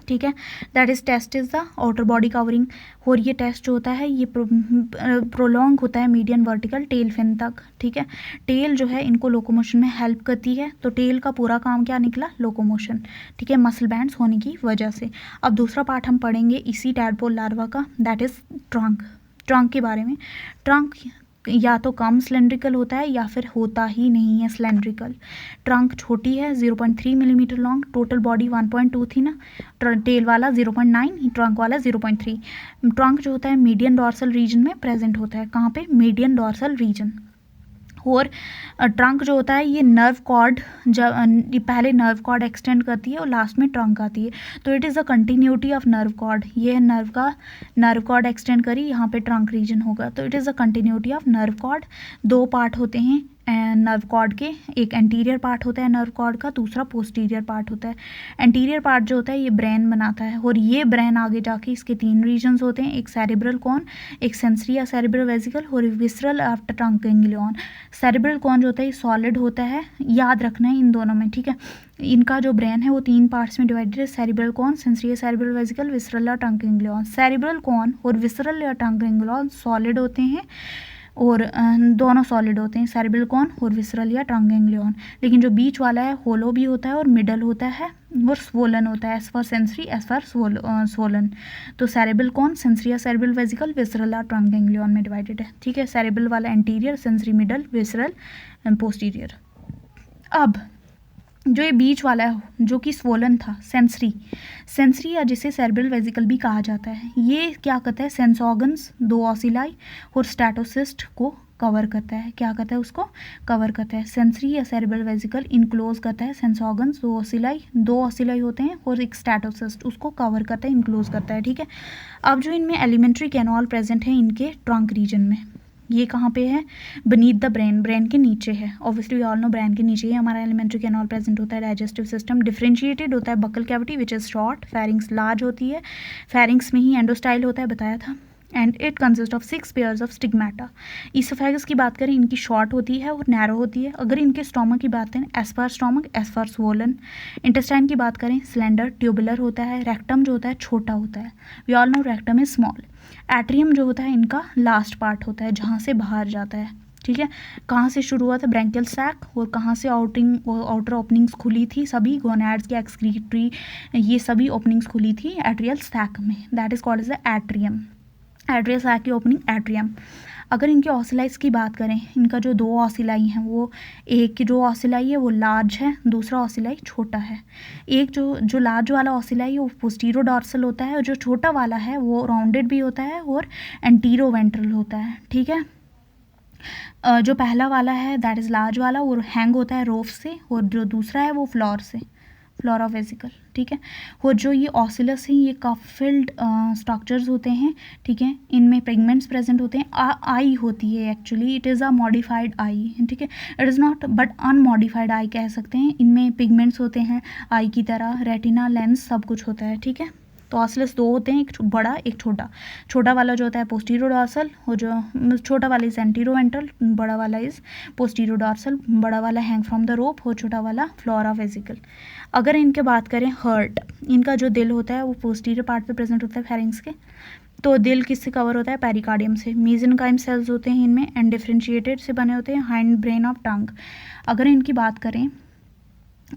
ठीक है. That is test is the outer body covering. और ये टेस्ट जो होता है ये प्रोलॉन्ग होता है मीडियन वर्टिकल टेल फिन तक. ठीक है. टेल जो है इनको लोकोमोशन में हेल्प करती है. तो टेल का पूरा काम क्या निकला, लोकोमोशन. ठीक है, मसल बैंड्स होने की वजह से. अब दूसरा पार्ट हम पढ़ेंगे इसी टैडपोल लार्वा का, दैट इज ट्रंक. ट्रंक के बारे में. ट्रंक या तो कम सिलेंड्रिकल होता है या फिर होता ही नहीं है सिलेंड्रिकल. ट्रंक छोटी है, 0.3 मिलीमीटर लॉन्ग. टोटल बॉडी 1.2 थी ना, टेल वाला 0.9, ट्रंक वाला 0.3. ट्रंक जो होता है मीडियन डॉर्सल रीजन में प्रेजेंट होता है. कहाँ पे, मीडियन डॉर्सल रीजन. और ट्रंक जो होता है ये नर्व कॉर्ड, जब पहले नर्व कॉर्ड एक्सटेंड करती है और लास्ट में ट्रंक आती है. तो it is a continuity of nerve cord. ये है नर्व कॉर्ड एक्सटेंड करी, यहाँ पे ट्रंक रीजन होगा. तो it is a continuity of nerve cord. 2 part होते हैं नर्व कॉर्ड के. एक एंटीरियर पार्ट होता है नर्व कॉर्ड का, दूसरा पोस्टीरियर पार्ट होता है. एंटीरियर पार्ट जो होता है ये ब्रेन बनाता है, और ये ब्रेन आगे जाके इसके 3 रीजन्स होते हैं. एक सेरिब्रल कॉन, एक सेंसरी या सेरिब्रल वेसिकल, और visceral after trunk ganglion. Cerebral cone जो होता है ये सॉलिड होता है, याद रखना है इन दोनों में. ठीक है. इनका जो ब्रेन है वो 3 पार्ट्स में डिवाइडेड है, सेरिब्रल कॉन, सेंसरी या सेरिब्रल वेसिकल, विसरल या ट्रंक गैंग्लियन. सेरिब्रल कॉन और विसरल या ट्रंक गैंग्लियन सॉलिड होते हैं, और दोनों सॉलिड होते हैं, सेरिब्रल कॉन और विसरल या ट्रंक गैंग्लियन. लेकिन जो बीच वाला है होलो भी होता है और मिडल होता है और स्वोलन होता है. As for sensory, as for swollen. तो सेरिब्रल कॉन, सेंसरी या सेरिब्रल वेसिकल, विसरल या ट्रंक गैंग्लियन में डिवाइडेड है. ठीक है. सेरिब्रल वाला anterior, sensory middle, visceral posterior. अब जो ये बीच वाला है जो कि स्वोलन था, सेंसरी या जिसे सेरिब्रल वेसिकल भी कहा जाता है, ये क्या करता है, सेंस ऑर्गन्स, 2 ऑसिलाई और स्टैटोसिस्ट को कवर करता है. क्या करता है, उसको कवर करता है. सेंसरी या सेरिब्रल वेसिकल इनक्लोज करता है सेंस ऑर्गन्स, 2 ऑसिलाई होते हैं, और एक स्टैटोसिस्ट उसको कवर करता है, इनक्लोज करता है. ठीक है. अब जो इनमें एलिमेंट्री कैनॉल प्रेजेंट है इनके ट्रंक रीजन में, ये कहाँ पे है, बनीथ द ब्रेन, ब्रेन के नीचे है. Obviously we all know brain के नीचे ही हमारा एलिमेंट्री कैनॉल प्रेजेंट होता है. डाइजेस्टिव सिस्टम डिफरेंशिएटेड होता है, buccal cavity which is short, pharynx large होती है, फेरिंग्स में ही एंडोस्टाइल होता है, बताया था. And it consist of 6 pairs of stigmata. Oesophagus की बात करें, इनकी शॉर्ट होती है और नैरो होती है. अगर इनके स्टोमक की बात करें, as per stomach, as per swollen. Intestine की बात करें, सिलेंडर ट्यूबुलर होता है. रेक्टम जो होता है छोटा होता है, we all know rectum is small. Atrium जो होता है इनका लास्ट पार्ट होता है, जहाँ से बाहर जाता है. ठीक है. कहाँ से शुरू हुआ था, ब्रैंकियल सैक, और कहाँ से आउटर ओपनिंग्स खुली थी, सभी गोनैड्स की एक्सक्रीटरी, ये सभी ओपनिंग्स खुली थी एट्रियल सैक में. That is called as the atrium. Atrial sac की ओपनिंग एट्रियम. अगर इनके ऑसिलाइज की बात करें, इनका जो 2 ऑसिलाई हैं वो, एक जो ऑसिलाई है वो लार्ज है, दूसरा ऑसिलाई छोटा है। एक जो लार्ज वाला ऑसिलाई है वो पोस्टीरो डॉर्सल होता है, और जो छोटा वाला है वो राउंडेड भी होता है और एंटीरो वेंट्रल होता है। ठीक है, जो पहला वाला है दैट इज़ लार्ज वाला, वो हैंग होता है रोफ से, और जो दूसरा है वो फ्लोर से, फ्लोरा वेसिकल। ठीक है, और जो ये ऑसिलस हैं ये कफ फिल्ड स्ट्रक्चर्स होते हैं। ठीक है, इनमें पिगमेंट्स प्रेजेंट होते हैं। आई होती है actually, it is a modified eye. ठीक है, it is not but unmodified eye कह सकते हैं। इनमें पिगमेंट्स होते हैं आई की तरह, रेटिना, लेंस सब कुछ होता है। ठीक है, तो ऑसिलस 2 होते हैं, एक बड़ा एक छोटा। छोटा वाला जो होता है पोस्टीरो डॉर्सल, और जो छोटा वाला इज एंटीरो वेंट्रल, बड़ा वाला इज पोस्टीरो डॉर्सल। बड़ा वाला हैंग फ्रॉम द रोप, और छोटा वाला फ्लोरा वेसिकल। अगर इनके बात करें हर्ट, इनका जो दिल होता है वो पोस्टीरियर पार्ट पे प्रेजेंट होता है फेरिंग्स के। तो दिल किससे कवर होता है? पेरिकार्डियम से। मेसेनकाइम सेल्स होते हैं इनमें, एंड डिफरेंशिएटेड से बने होते हैं, हाइंड ब्रेन ऑफ टंग। अगर इनकी बात करें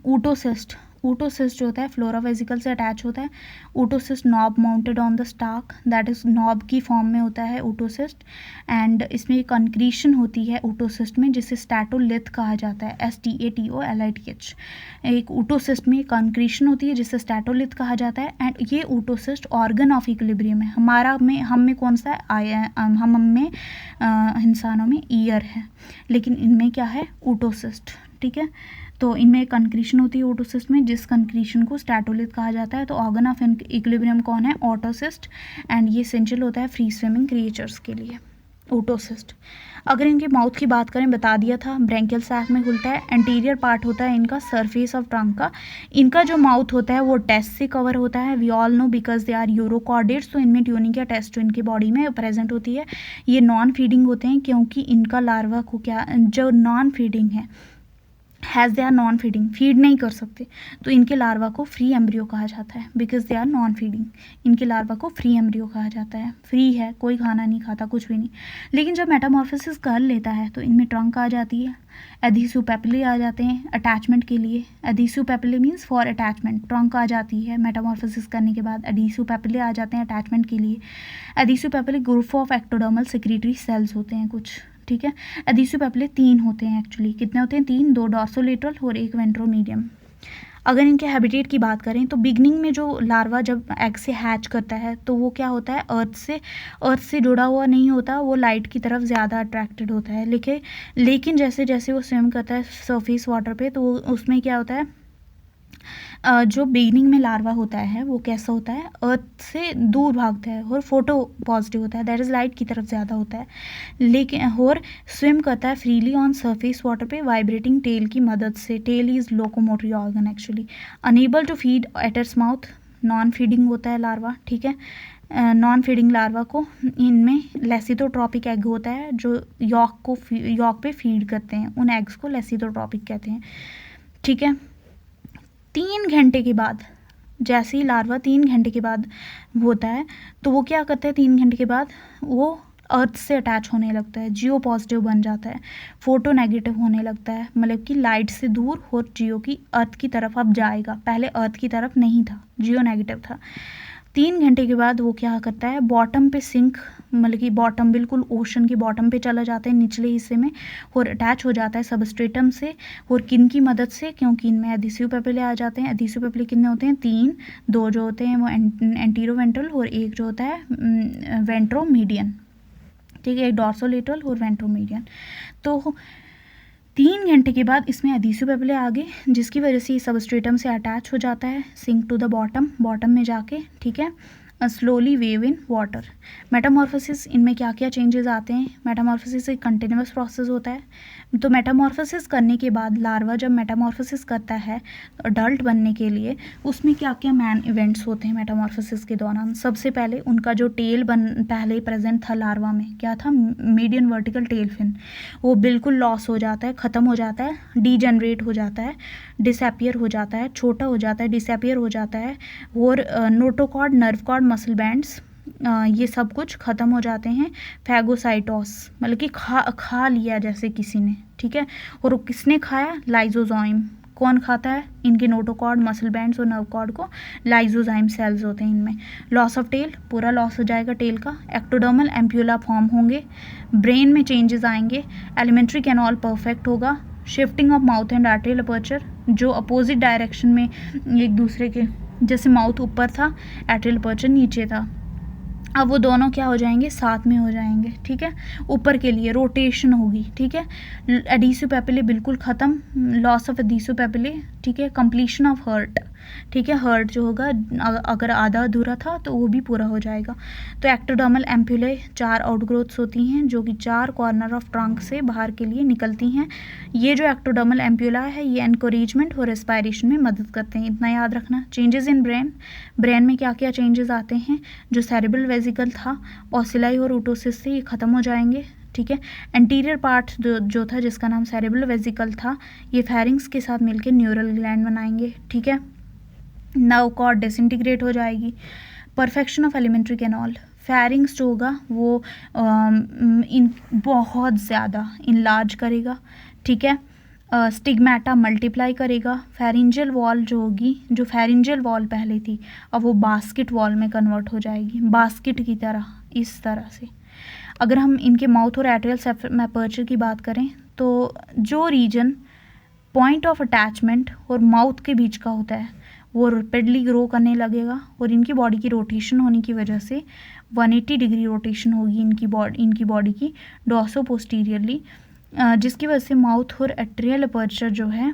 ऊटोसिस्ट, ऊटोसिस्ट जो होता है फ्लोरा वेसिकल से अटैच होता है। Oocyst knob mounted on the stalk, that is knob की फॉर्म में होता है ऊटोसिस्ट। एंड इसमें एक कंक्रीशन होती है ऊटोसिस्ट में जिसे स्टैटोलिथ कहा जाता है, STATOLITH। एक ऊटोसिस्ट में कंक्रीशन होती है जिसे स्टैटोलिथ कहा जाता है। एंड ये ऊटोसिस्ट ऑर्गन ऑफ इक्विलिब्रियम है। हम में कौन सा है? हम में इंसानों में ईयर है, लेकिन इनमें क्या है? ऊटोसिस्ट। ठीक है, तो इनमें एक कंक्रीशन होती है ओटोसिस्ट में, जिस कंक्रीशन को स्टैटोलिथ कहा जाता है। तो ऑर्गन ऑफ इक्विलिब्रियम कौन है? ओटोसिस्ट। एंड ये एसेंशियल होता है फ्री स्विमिंग क्रिएचर्स के लिए, ओटोसिस्ट। अगर इनके माउथ की बात करें, बता दिया था ब्रैंकियल सैक में खुलता है। एंटीरियर पार्ट होता है इनका सरफेस ऑफ ट्रंक का। इनका जो माउथ होता है वो टेस्ट से कवर होता है। We all know because they are urochordates, तो इनमें ट्यूनिंग या टेस्ट जो इनकी बॉडी में प्रेजेंट होती है। ये नॉन फीडिंग होते हैं क्योंकि इनका लार्वा को क्या, जो नॉन फीडिंग है, has they are non feeding, feed नहीं कर सकते, तो इनके लार्वा को फ्री एम्ब्रियो कहा जाता है। Because they are non feeding, इनके लार्वा को फ्री एम्ब्रियो कहा जाता है। फ्री है, कोई खाना नहीं खाता, कुछ भी नहीं। लेकिन जब मेटामॉर्फोसिस कर लेता है तो इनमें ट्रंक आ जाती है, एडहेसिव पेपिले आ जाते हैं अटैचमेंट के लिए। Adhesive papillae means for attachment. Trunk आ जाती है मेटामॉर्फोसिस करने के बाद, एडहेसिव पेपिले आ जाते हैं अटैचमेंट के लिए। Adhesive papillae group of ectodermal secretory cells होते हैं कुछ। ठीक है, एडहेसिव पेपिले 3 होते हैं एक्चुअली। कितने होते हैं? 3, 2 डॉर्सोलेटरल और 1 वेंट्रोमीडियम। अगर इनके हैबिटेट की बात करें तो बिगनिंग में जो लार्वा जब एग से हैच करता है तो वो क्या होता है? अर्थ से जुड़ा हुआ नहीं होता, वो लाइट की तरफ ज़्यादा अट्रैक्टेड होता है। लेकिन जैसे जैसे वो स्विम करता है सरफेस वाटर पे, तो उसमें क्या होता है, जो बिगनिंग में लार्वा होता है वो कैसा होता है? अर्थ से दूर भागता है और फोटो पॉजिटिव होता है, दैट इज़ लाइट की तरफ ज़्यादा होता है। लेकिन और स्विम करता है फ्रीली ऑन सरफेस वाटर पे वाइब्रेटिंग टेल की मदद से। Tail is locomotory organ actually. Unable to feed at its mouth, non feeding होता है लार्वा। ठीक है, नॉन फीडिंग लार्वा को इनमें लेसिथोट्रॉपिक एग होता है जो यॉक पे फीड करते हैं। उन एग्स को लेसिथोट्रॉपिक कहते हैं। ठीक है, 3 घंटे के बाद, जैसे ही लार्वा 3 घंटे के बाद होता है तो वो क्या करता है? 3 घंटे के बाद वो अर्थ से अटैच होने लगता है, जियो पॉजिटिव बन जाता है, फोटो नेगेटिव होने लगता है, मतलब कि लाइट से दूर और जियो की अर्थ की तरफ अब जाएगा। पहले अर्थ की तरफ नहीं था, जियो नेगेटिव था। 3 घंटे के बाद वो क्या करता है? बॉटम पे सिंक, मतलब कि बॉटम बिल्कुल ओशन की बॉटम पे चला जाता है, निचले हिस्से में, और अटैच हो जाता है सबस्ट्रेटम से। और किन की मदद से? क्योंकि इनमें एडहेसिव पेपिले आ जाते हैं। एडहेसिव पेपिले कितने होते हैं? 3, 2 जो होते हैं वो एंटीरोवेंट्रल और 1 जो होता है वेंट्रोमीडियन। ठीक है, एक डॉर्सोलेटरल और वेंट्रोमीडियन। तो 3 घंटे के बाद इसमें एडहेसिव पेपिले आ गए, जिसकी वजह से सबस्ट्रेटम से अटैच हो जाता है, सिंक टू द बॉटम में जाके। ठीक है, slowly wave in water. Metamorphosis, इनमें क्या क्या चेंजेस आते हैं? मेटामॉर्फोसिस एक कंटिन्यूस प्रोसेस होता है। तो मेटामॉर्फोसिस करने के बाद लार्वा जब मेटामॉर्फोसिस करता है अडल्ट बनने के लिए, उसमें क्या क्या मैन इवेंट्स होते हैं मेटामॉर्फोसिस के दौरान? सबसे पहले उनका जो टेल पहले प्रेजेंट था लार्वा में, क्या था? मीडियन वर्टिकल टेल फिन, वो बिल्कुल लॉस हो जाता है, ख़त्म हो जाता है, डीजनरेट हो जाता है, डिसअपियर हो जाता है, छोटा हो जाता है, डिसअपियर हो जाता है। और notochord, nerve cord, muscle bands, ये सब कुछ ख़त्म हो जाते हैं। फैगोसाइटोस, मतलब कि खा लिया जैसे किसी ने। ठीक है, और किसने खाया? लाइजोजाइम। कौन खाता है? इनके नोटोकॉर्ड, मसल बैंड्स और नर्व कॉर्ड को लाइजोजाइम सेल्स होते हैं इनमें। लॉस ऑफ टेल, पूरा लॉस हो जाएगा टेल का। एक्टोडर्मल एम्प्यूला फॉर्म होंगे, ब्रेन में चेंजेस आएंगे, एलिमेंट्री कैनॉल परफेक्ट होगा, shifting of mouth and arterial aperture, जो अपोजिट डायरेक्शन में एक दूसरे के, जैसे माउथ ऊपर था, आर्टेरियल अपर्चर नीचे था, अब वो दोनों क्या हो जाएंगे? साथ में हो जाएंगे, ठीक है। ऊपर के लिए रोटेशन होगी, ठीक है। एडिसिव पेपिले बिल्कुल ख़त्म, लॉस ऑफ एडिसिव पेपिले, ठीक है। कंप्लीशन ऑफ हर्ट, ठीक है। हर्ट जो होगा अगर आधा अधूरा था तो वो भी पूरा हो जाएगा। तो एक्टोडर्मल एम्प्यूले 4 आउटग्रोथ्स होती हैं जो कि 4 कॉर्नर ऑफ ट्रंक से बाहर के लिए निकलती हैं। ये जो एक्टोडर्मल एम्प्यूला है ये एनकरेजमेंट और रेस्पायरेशन में मदद करते हैं, इतना याद रखना। चेंजेस इन ब्रेन, ब्रेन में क्या क्या चेंजेस आते हैं? जो सेरेब्रल वेसिकल था, ओसिलाई और ओटोसिस से ये ख़त्म हो जाएंगे, ठीक है। एंटीरियर पार्ट जो था जिसका नाम सेरेब्रल वेसिकल था, ये फेरिंग्स के साथ मिलकर न्यूरल ग्लैंड बनाएंगे, ठीक है। नर्व कॉर्ड डिसइंटीग्रेट हो जाएगी। Perfection of alimentary canal, pharynx जो होगा वो इन बहुत ज़्यादा इनलार्ज करेगा, ठीक है। स्टिग्मेटा मल्टीप्लाई करेगा। फेरिंजियल वॉल जो होगी, जो फेरिंजियल वॉल पहले थी, अब वो बास्केट वॉल में कन्वर्ट हो जाएगी, बास्केट की तरह, इस तरह से। अगर हम इनके माउथ और एट्रियल अपर्चर की बात करें तो जो रीजन पॉइंट ऑफ अटैचमेंट और माउथ के बीच का होता है वो रैपिडली ग्रो करने लगेगा, और इनकी बॉडी की रोटेशन होने की वजह से 180 डिग्री रोटेशन होगी इनकी बॉडी की डॉर्सो पोस्टीरियरली, जिसकी वजह से माउथ और एट्रियल अपर्चर जो है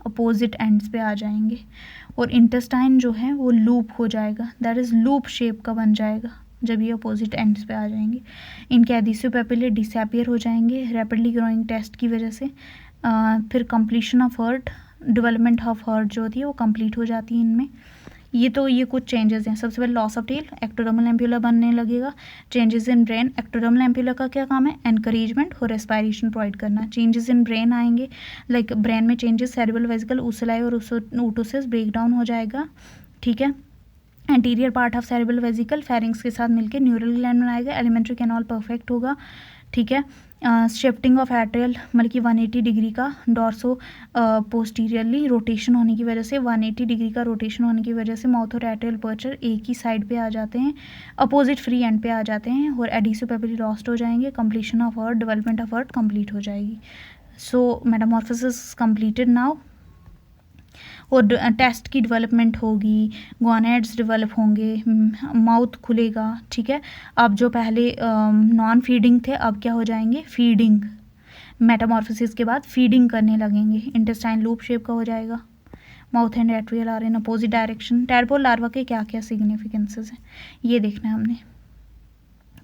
अपोजिट एंड्स पे आ जाएंगे, और इंटेस्टाइन जो है वो लूप हो जाएगा, दैट इज़ लूप शेप का बन जाएगा जब ये अपोजिट एंड्स पे आ जाएंगे। इनके एडिसिव पेपिले डिसअपीयर हो जाएंगे रैपिडली ग्रोइंग टेस्ट की वजह से। फिर completion of heart, development of heart जो होती है वो कंप्लीट हो जाती है इनमें। ये कुछ चेंजेस हैं। सबसे पहले loss of tail, ectodermal ampulla बनने लगेगा। Changes in brain, ectodermal ampulla का क्या काम है? एनकरेजमेंट और रेस्पायरेशन प्रोवाइड करना। चेंजेस इन ब्रेन आएंगे, लाइक ब्रेन में चेंजेस, सेरेब्रल वेसिकल, ओसिलाई और ओटोसिस ब्रेक डाउन हो जाएगा, ठीक है। Anterior part of cerebral vesicle pharynx के साथ मिलकर न्यूरल ग्लैंड बनाएगा, एलिमेंट्री कैनॉल परफेक्ट होगा, ठीक है। शिफ्टिंग ऑफ एट्रियल मतलब कि 180 डिग्री का डॉर्सो पोस्टीरियरली रोटेशन होने की वजह से, 180 डिग्री का रोटेशन होने की वजह से माउथ और एट्रियल अपर्चर एक ही साइड पे आ जाते हैं, अपोजिट फ्री एंड पे आ जाते हैं, और एडिसिव पेपिले लॉस्ट हो जाएंगे। Completion of heart, development of heart complete हो जाएगी। सो मेटामॉर्फोसिस कंप्लीटेड नाउ, और टेस्ट की डेवलपमेंट होगी, गोनेड्स डेवलप होंगे, माउथ खुलेगा, ठीक है। अब जो पहले नॉन फीडिंग थे अब क्या हो जाएंगे? फीडिंग। मेटामॉर्फोसिस के बाद फीडिंग करने लगेंगे। इंटेस्टाइन लूप शेप का हो जाएगा। Mouth and atrial are in opposite direction. Tadpole larva के क्या क्या सिग्निफिकेंसेस हैं ये देखना है हमने,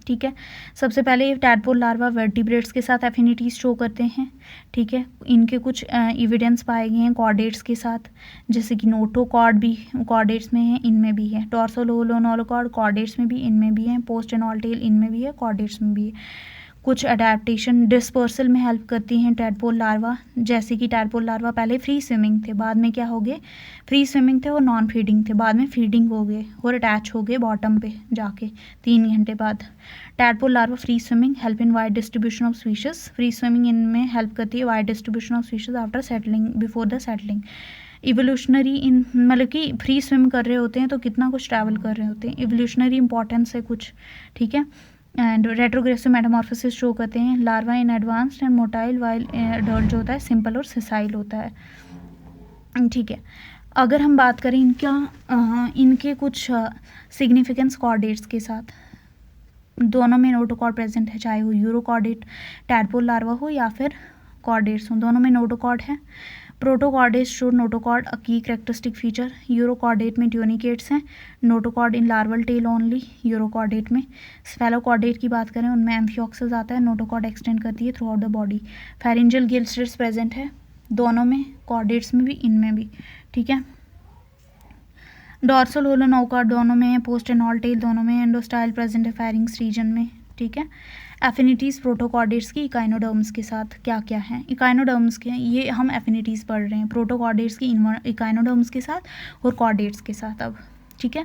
ठीक है। सबसे पहले टैडपोल लार्वा वर्टिब्रेट्स के साथ एफिनिटीज शो करते हैं, ठीक है। इनके कुछ एविडेंस पाए गए हैं कॉर्डेट्स के साथ, जैसे कि नोटोकॉर्ड भी कॉर्डेट्स में है, इनमें भी है। टॉर्सोलोनोलॉकॉर्ड कॉर्डेट्स में भी, इनमें भी है। पोस्ट एनॉल टेल इनमें भी है, कॉर्डेट्स में भी है। कुछ अडेप्टेशन डिस्पर्सल में हेल्प करती हैं टैडपोल लार्वा, जैसे कि टैडपोल लार्वा पहले फ्री स्विमिंग थे, बाद में क्या हो गए? फ्री स्विमिंग थे और नॉन फीडिंग थे, बाद में फीडिंग हो गए और अटैच हो गए बॉटम पे जाके 3 घंटे बाद। Tadpole larva free swimming help in wide distribution of species, free swimming इनमें हेल्प करती है wide distribution of species after settling, before the settling. Evolutionary इन मतलब कि फ्री स्विम कर रहे होते हैं तो कितना कुछ ट्रैवल कर रहे होते हैं, इवोल्यूशनरी इंपॉर्टेंस है कुछ, ठीक है। एंड रेट्रोग्रेसिव मेटामॉर्फोसिस शो करते हैं। Larva in advanced and motile, while adult जो होता है सिंपल और सिसाइल होता है, ठीक है। अगर हम बात करें इनके कुछ सिग्निफिकेंस कॉर्डेट्स के साथ, दोनों में नोटोकॉर्ड प्रेजेंट है, चाहे वो यूरोकॉर्डेट टैडपोल लार्वा हो या फिर कॉर्डेट्स हो, दोनों में नोटोकॉर्ड है। प्रोटोकॉर्डेट्स शो नोटोकॉर्ड अ की कैरेक्टरिस्टिक फीचर, यूरोकॉर्डेट में ट्यूनिकेट्स हैं, नोटोकॉर्ड इन लार्वल टेल ओनली यूरोकॉर्डेट में। स्फेलोकॉर्डेट की बात करें उनमें एम्फियोक्सिस आता है, नोटोकॉर्ड एक्सटेंड करती है through out the body. Pharyngeal gill slits present है दोनों में, कॉर्डेट्स में भी इनमें भी, ठीक है। डॉर्सल होलोनोकॉर्ड दोनों में है, पोस्ट एनॉल टेल दोनों में, एंडोस्टाइल प्रेजेंट है फेरिंग्स रीजन में, ठीक है। एफिनिटीज़ प्रोटोकॉर्डेट्स की इकाइनोडर्म्स के साथ क्या क्या हैं? इकाइनोडर्म्स के ये हम एफिनिटीज़ पढ़ रहे हैं प्रोटोकॉर्डेट्स की इकाइनोडर्म्स के साथ और कॉर्डेट्स के साथ अब, ठीक है।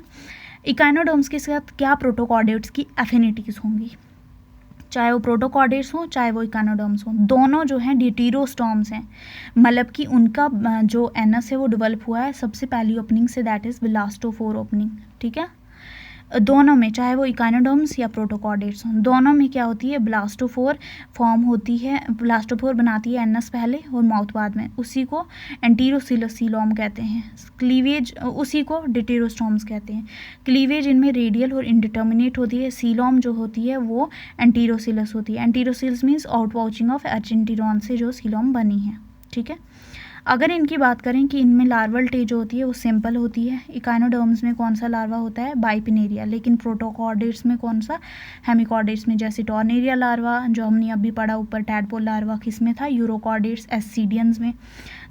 इकाइनोडर्म्स के साथ क्या प्रोटोकॉर्डेट्स की एफिनिटीज़ होंगी? चाहे वो प्रोटोकॉर्डेट्स हों चाहे वो इकानोडर्म्स हों, दोनों जो हैं डिटेरोस्टॉर्म्स हैं, मतलब कि उनका जो एनस है वो डेवलप हुआ है सबसे पहली ओपनिंग से, दैट इज़ ब्लास्टोफोर ओपनिंग। ठीक है, दोनों में चाहे वो इकानोडर्म्स या प्रोटोकॉर्डेट्स हों, दोनों में क्या होती है, ब्लास्टोफोर फॉर्म होती है, ब्लास्टोफोर बनाती है एनस पहले और माउथ बाद में, उसी को एंटीरोसिलस सीलोम कहते हैं। क्लीवेज उसी को डिटेरोस्टॉर्म्स कहते हैं। क्लीवेज इनमें रेडियल और इंडिटर्मिनेट होती है। सीलोम जो होती है वो एंटीरोसिलस होती है। एंटीरोसिलस मीन्स आउटवाउचिंग ऑफ एर्जेंटिरॉन से जो सीलोम बनी है। ठीक है, अगर इनकी बात करें कि इनमें लार्वल स्टेज जो होती है वो सिंपल होती है। इकानोडर्म्स में कौन सा लार्वा होता है, बाइपिनेरिया, लेकिन प्रोटोकॉर्डेट्स में कौन सा, हेमिकॉर्डेट्स में, जैसे टॉर्नेरिया लार्वा जो हमने अभी पढ़ा ऊपर, टैडपोल लार्वा किस में था, यूरोकॉर्डेट्स एस्सीडियंस में।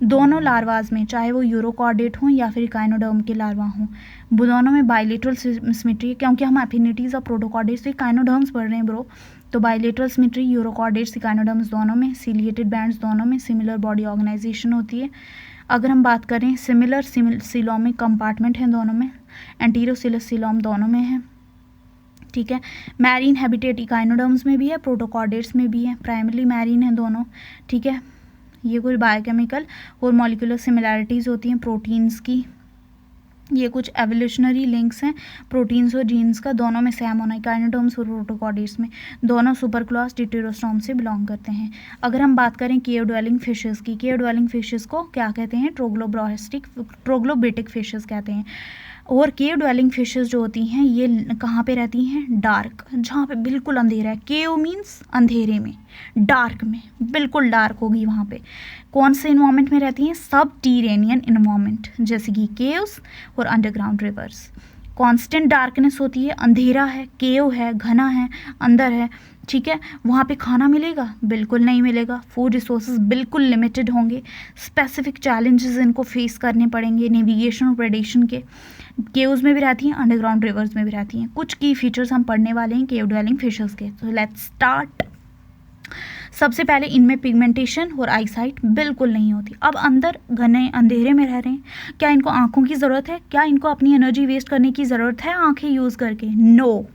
दोनों लार्वाज में चाहे वो यूरोकॉर्डेट हों या फिर इकानोडर्म के लार्वा हों, दोनों में बाइलेटरल सिमेट्री, क्योंकि हम एफिनिटीज़ ऑफ प्रोटोकॉर्डेट्स तो इकानोडर्म्स पढ़ रहे हैं ब्रो, तो बाइलेटरल सिमेट्री यूरोकॉर्डेट्स इकानोडर्म्स दोनों में, सिलिएटेड बैंड्स दोनों में, सिमिलर बॉडी ऑर्गेनाइजेशन होती है। अगर हम बात करें सिमिलर सीलोमिक कंपार्टमेंट हैं दोनों में, एंटीरोसिलस सीलोम दोनों में है। ठीक है, मैरीन हैबिटेट इकानोडर्म्स में भी है, प्रोटोकॉर्डेट्स में भी है, प्राइमरली मैरीन है दोनों। ठीक है, ये कुछ बायोकेमिकल और मॉलिक्यूलर सिमिलैरिटीज़ होती हैं प्रोटीन्स की, ये कुछ एवोल्यूशनरी लिंक्स हैं प्रोटीन्स और जीन्स का, दोनों में सेम होना है। इकानोडर्म्स और प्रोटोकॉर्डेट्स में दोनों सुपर क्लास डिटेरोस्टॉर्म से बिलोंग करते हैं। अगर हम बात करें केव ड्वेलिंग फिशेस की, केव ड्वेलिंग फिशेस को क्या कहते हैं, ट्रोग्लोबेटिक फिशेस कहते हैं। और केव ड्वेलिंग फिशेस जो होती हैं ये कहाँ पे रहती हैं, डार्क, जहाँ पे बिल्कुल अंधेरा है। केव मीन्स अंधेरे में, डार्क में, बिल्कुल डार्क होगी वहाँ पे। कौन से इन्वायरमेंट में रहती हैं, सब टीरेनियन इन्वायरमेंट, जैसे कि केव्स और अंडरग्राउंड रिवर्स। कांस्टेंट डार्कनेस होती है, अंधेरा है, केव है, घना है, अंदर है। ठीक है, वहाँ पे खाना मिलेगा, बिल्कुल नहीं मिलेगा, फूड रिसोर्सेज बिल्कुल लिमिटेड होंगे, स्पेसिफिक चैलेंजेस इनको फेस करने पड़ेंगे नेविगेशन और प्रेडेशन के। केव्स में भी रहती हैं, अंडरग्राउंड रिवर्स में भी रहती हैं। कुछ की फीचर्स हम पढ़ने वाले हैं केव ड्वेलिंग फिशेस के, तो लेट्स स्टार्ट। सबसे पहले इनमें पिगमेंटेशन और आईसाइट बिल्कुल नहीं होती। अब अंदर घने अंधेरे में रह रहे हैं, क्या इनको आंखों की ज़रूरत है, क्या इनको अपनी एनर्जी वेस्ट करने की ज़रूरत है आंखें यूज़ करके, no.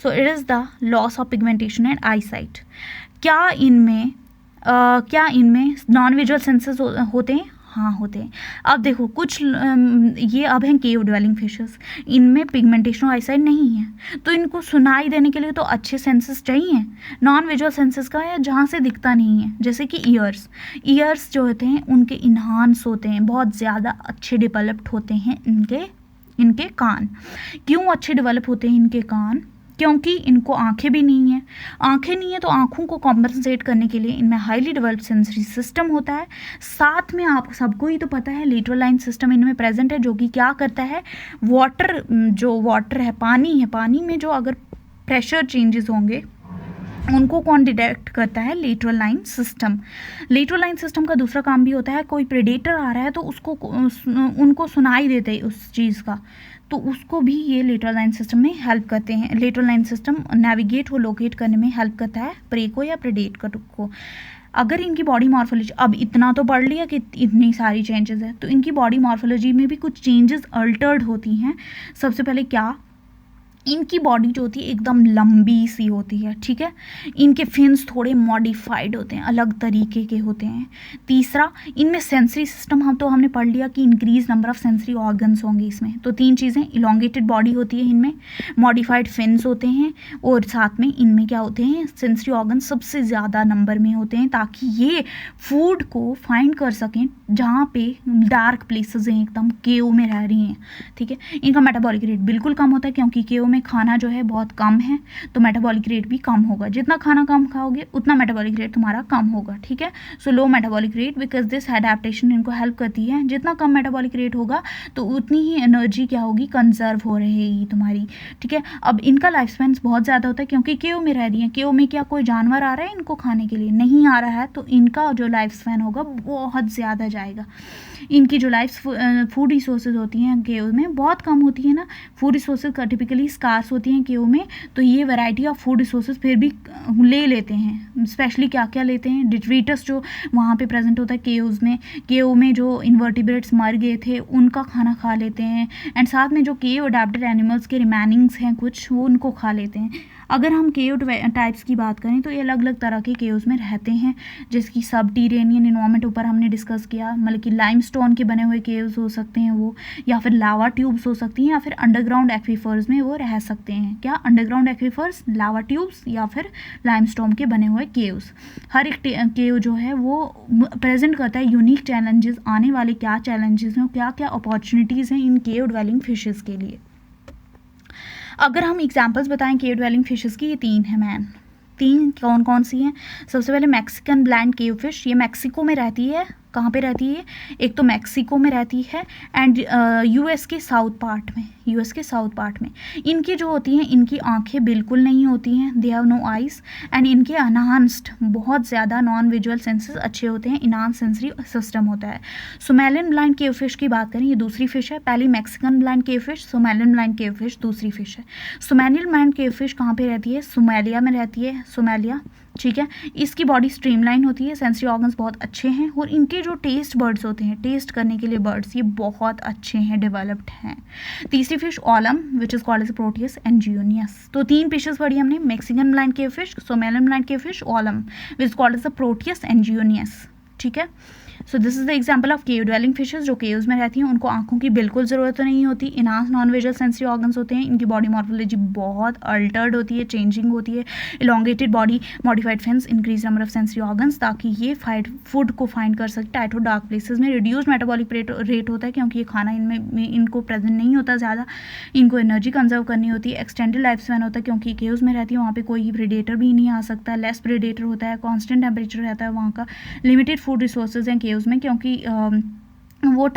So it is the loss of pigmentation and eyesight. क्या इनमें नॉन विजुअल सेंसेस होते हैं, हाँ होते हैं। अब देखो कुछ ये अब हैं केव ड्वेलिंग फिशेस, इनमें पिगमेंटेशन और आईसाइट नहीं है, तो इनको सुनाई देने के लिए तो अच्छे सेंसेस चाहिए, नॉन विजुअल सेंसेस का है जहाँ से दिखता नहीं है, जैसे कि ईयर्स जो होते हैं उनके इन्हांस होते हैं, बहुत ज़्यादा अच्छे डेवलप्ड होते हैं इनके कान। क्यों अच्छे डेवलप होते हैं इनके कान, क्योंकि इनको आंखें भी नहीं है। आंखें नहीं है तो आंखों को कॉम्पनसेट करने के लिए इनमें हाईली डेवलप्ड सेंसरी सिस्टम होता है। साथ में आप सबको ही तो पता है लेटरल लाइन सिस्टम इनमें प्रेजेंट है, जो कि क्या करता है, वाटर है, पानी में जो अगर प्रेशर चेंजेस होंगे उनको कौन डिटेक्ट करता है, lateral line system. Lateral line system का दूसरा काम भी होता है, कोई प्रेडेटर आ रहा है तो उनको सुनाई देते है उस चीज़ का, तो उसको भी ये लेटरल लाइन सिस्टम में हेल्प करते हैं। लेटरल लाइन सिस्टम नेविगेट और लोकेट करने में हेल्प करता है प्रे को या प्रेडेटर को। अगर इनकी बॉडी मॉर्फोलॉजी, अब इतना तो पढ़ लिया कि इतनी सारी चेंजेस है, तो इनकी बॉडी मॉर्फोलॉजी में भी कुछ चेंजेस अल्टर्ड होती हैं। सबसे पहले क्या, इनकी बॉडी जो होती है एकदम लंबी सी होती है। ठीक है, इनके फिन्स थोड़े मॉडिफाइड होते हैं, अलग तरीके के होते हैं। तीसरा, इनमें सेंसरी सिस्टम हमने पढ़ लिया कि increase number of sensory organs होंगे इसमें। तो तीन चीज़ें, इलोंगेटेड बॉडी होती है इनमें, मॉडिफाइड फिन्स होते हैं, और साथ में इनमें क्या होते हैं, सेंसरी ऑर्गन्स सबसे ज़्यादा नंबर में होते हैं, ताकि ये फूड को फाइंड कर सकें जहाँ पे डार्क प्लेसेस हैं, एकदम केव में रह रही हैं। ठीक है, इनका मेटाबॉलिक रेट बिल्कुल कम होता है, क्योंकि केव में खाना जो है बहुत कम है, तो मेटाबॉलिक रेट भी कम होगा। जितना खाना कम खाओगे उतना मेटाबॉलिक रेट तुम्हारा कम होगा। ठीक है, so low metabolic rate, because this adaptation इनको हेल्प करती है। जितना कम मेटाबॉलिक रेट होगा तो उतनी ही एनर्जी क्या होगी, कंजर्व हो रहेगी तुम्हारी। ठीक है, अब इनका लाइफ स्पैन बहुत ज़्यादा होता है, क्योंकि केव में रह रही है। केव में क्या कोई जानवर आ रहा है इनको खाने के लिए, नहीं आ रहा है, तो इनका जो लाइफ स्पैन होगा बहुत ज़्यादा जाएगा। इनकी जो लाइफ फूड रिसोर्सेज होती हैं केव में बहुत कम होती है ना, फूड रिसोर्सेज टिपिकली स्कार्स होती हैं केव में, तो ये वैरायटी ऑफ फूड रिसोर्सेज फिर भी ले लेते हैं। स्पेशली क्या क्या लेते हैं, डिट्रीटस जो वहाँ पे प्रेजेंट होता है केव में जो इन्वर्टिब्रेट्स मर गए थे उनका खाना खा लेते हैं, एंड साथ में जो केव अडेप्टेड एनिमल्स के रिमेनिंग्स हैं कुछ, वो उनको खा लेते हैं। अगर हम केव टाइप्स की बात करें तो ये अलग अलग तरह के केव्स में रहते हैं, जिसकी सबटीरेनियन इन्वायरमेंट ऊपर हमने डिस्कस किया, मतलब कि लाइमस्टोन के बने हुए केव्स हो सकते हैं वो, या फिर लावा ट्यूब्स हो सकती हैं, या फिर अंडरग्राउंड एक्वीफर्स में वो रह सकते हैं। क्या, अंडरग्राउंड एक्वीफर्स, लावा ट्यूब्स या फिर लाइमस्टोन के बने हुए केव्स। हर एक केव जो है वो प्रेजेंट करता है यूनिक चैलेंजेस, आने वाले क्या चैलेंजेस हैं, क्या क्या अपॉर्चुनिटीज़ हैं इन केव ड्वेलिंग फिशेस के लिए। अगर हम एग्जांपल्स बताएं केव ड्वेलिंग फिशेस की, ये 3 हैं मैन। 3 कौन कौन सी हैं? सबसे पहले मैक्सिकन ब्लैंड केव फिश, ये मैक्सिको में रहती है। कहाँ पे रहती है? एक तो मैक्सिको में रहती है एंड यूएस के साउथ पार्ट में। इनकी जो होती हैं, इनकी आंखें बिल्कुल नहीं होती हैं, they have no eyes, and इनके अनहांस्ड बहुत ज़्यादा नॉन विजुअल सेंसेस अच्छे होते हैं, इनहांस सेंसरी सिस्टम होता है। सोमालियन ब्लाइंड केव फिश की बात करें, ये दूसरी फिश है। पहली Mexican blind cave fish, Somalian blind cave fish दूसरी फिश है। सोमालियन ब्लाइंड केव फिश कहाँ पे रहती है? सोमालिया में रहती है, सोमालिया, ठीक है। इसकी बॉडी स्ट्रीमलाइन होती है, सेंसरी ऑर्गन्स बहुत अच्छे हैं, और इनके जो टेस्ट बर्ड्स होते हैं, टेस्ट करने के लिए बर्ड्स, ये बहुत अच्छे हैं, डेवलप्ड हैं। तीसरी fish olm, which is called as Proteus and जियोनियस। तो 3 फिशेस पढ़ी हमने, Mexican blind cave fish, Somalian blind cave fish, olm, which is called as Proteus and जियोनियस, ठीक है। So this is the example of cave dwelling fishes जो केव्स में रहती हैं। उनको आंखों की बिल्कुल ज़रूरत नहीं होती, enhance non visual sensory organs होते हैं। इनकी बॉडी मॉर्फोलॉजी बहुत अल्टर्ड होती है, चेंजिंग होती है। Elongated body, modified fins, increase number of sensory organs, ताकि ये फूड को फाइंड कर सके टाइट और डार्क प्लेसेस में। रिड्यूस्ड मेटाबॉलिक रेट होता है, क्योंकि ये खाना इनमें इनको प्रेजेंट नहीं होता ज़्यादा, इनको एनर्जी कंजर्व करनी होती है। एक्सटेंडेड लाइफ स्पैन होता है, क्योंकि केव्स में रहती है, वहाँ पे कोई प्रेडेटर भी नहीं आ सकता। लेस प्रेडेटर होता है, कॉन्स्टेंट टेम्परेचर रहता है वहाँ का। लिमिटेड फूड रिसोर्सेज हैं केव्स में, क्योंकि वो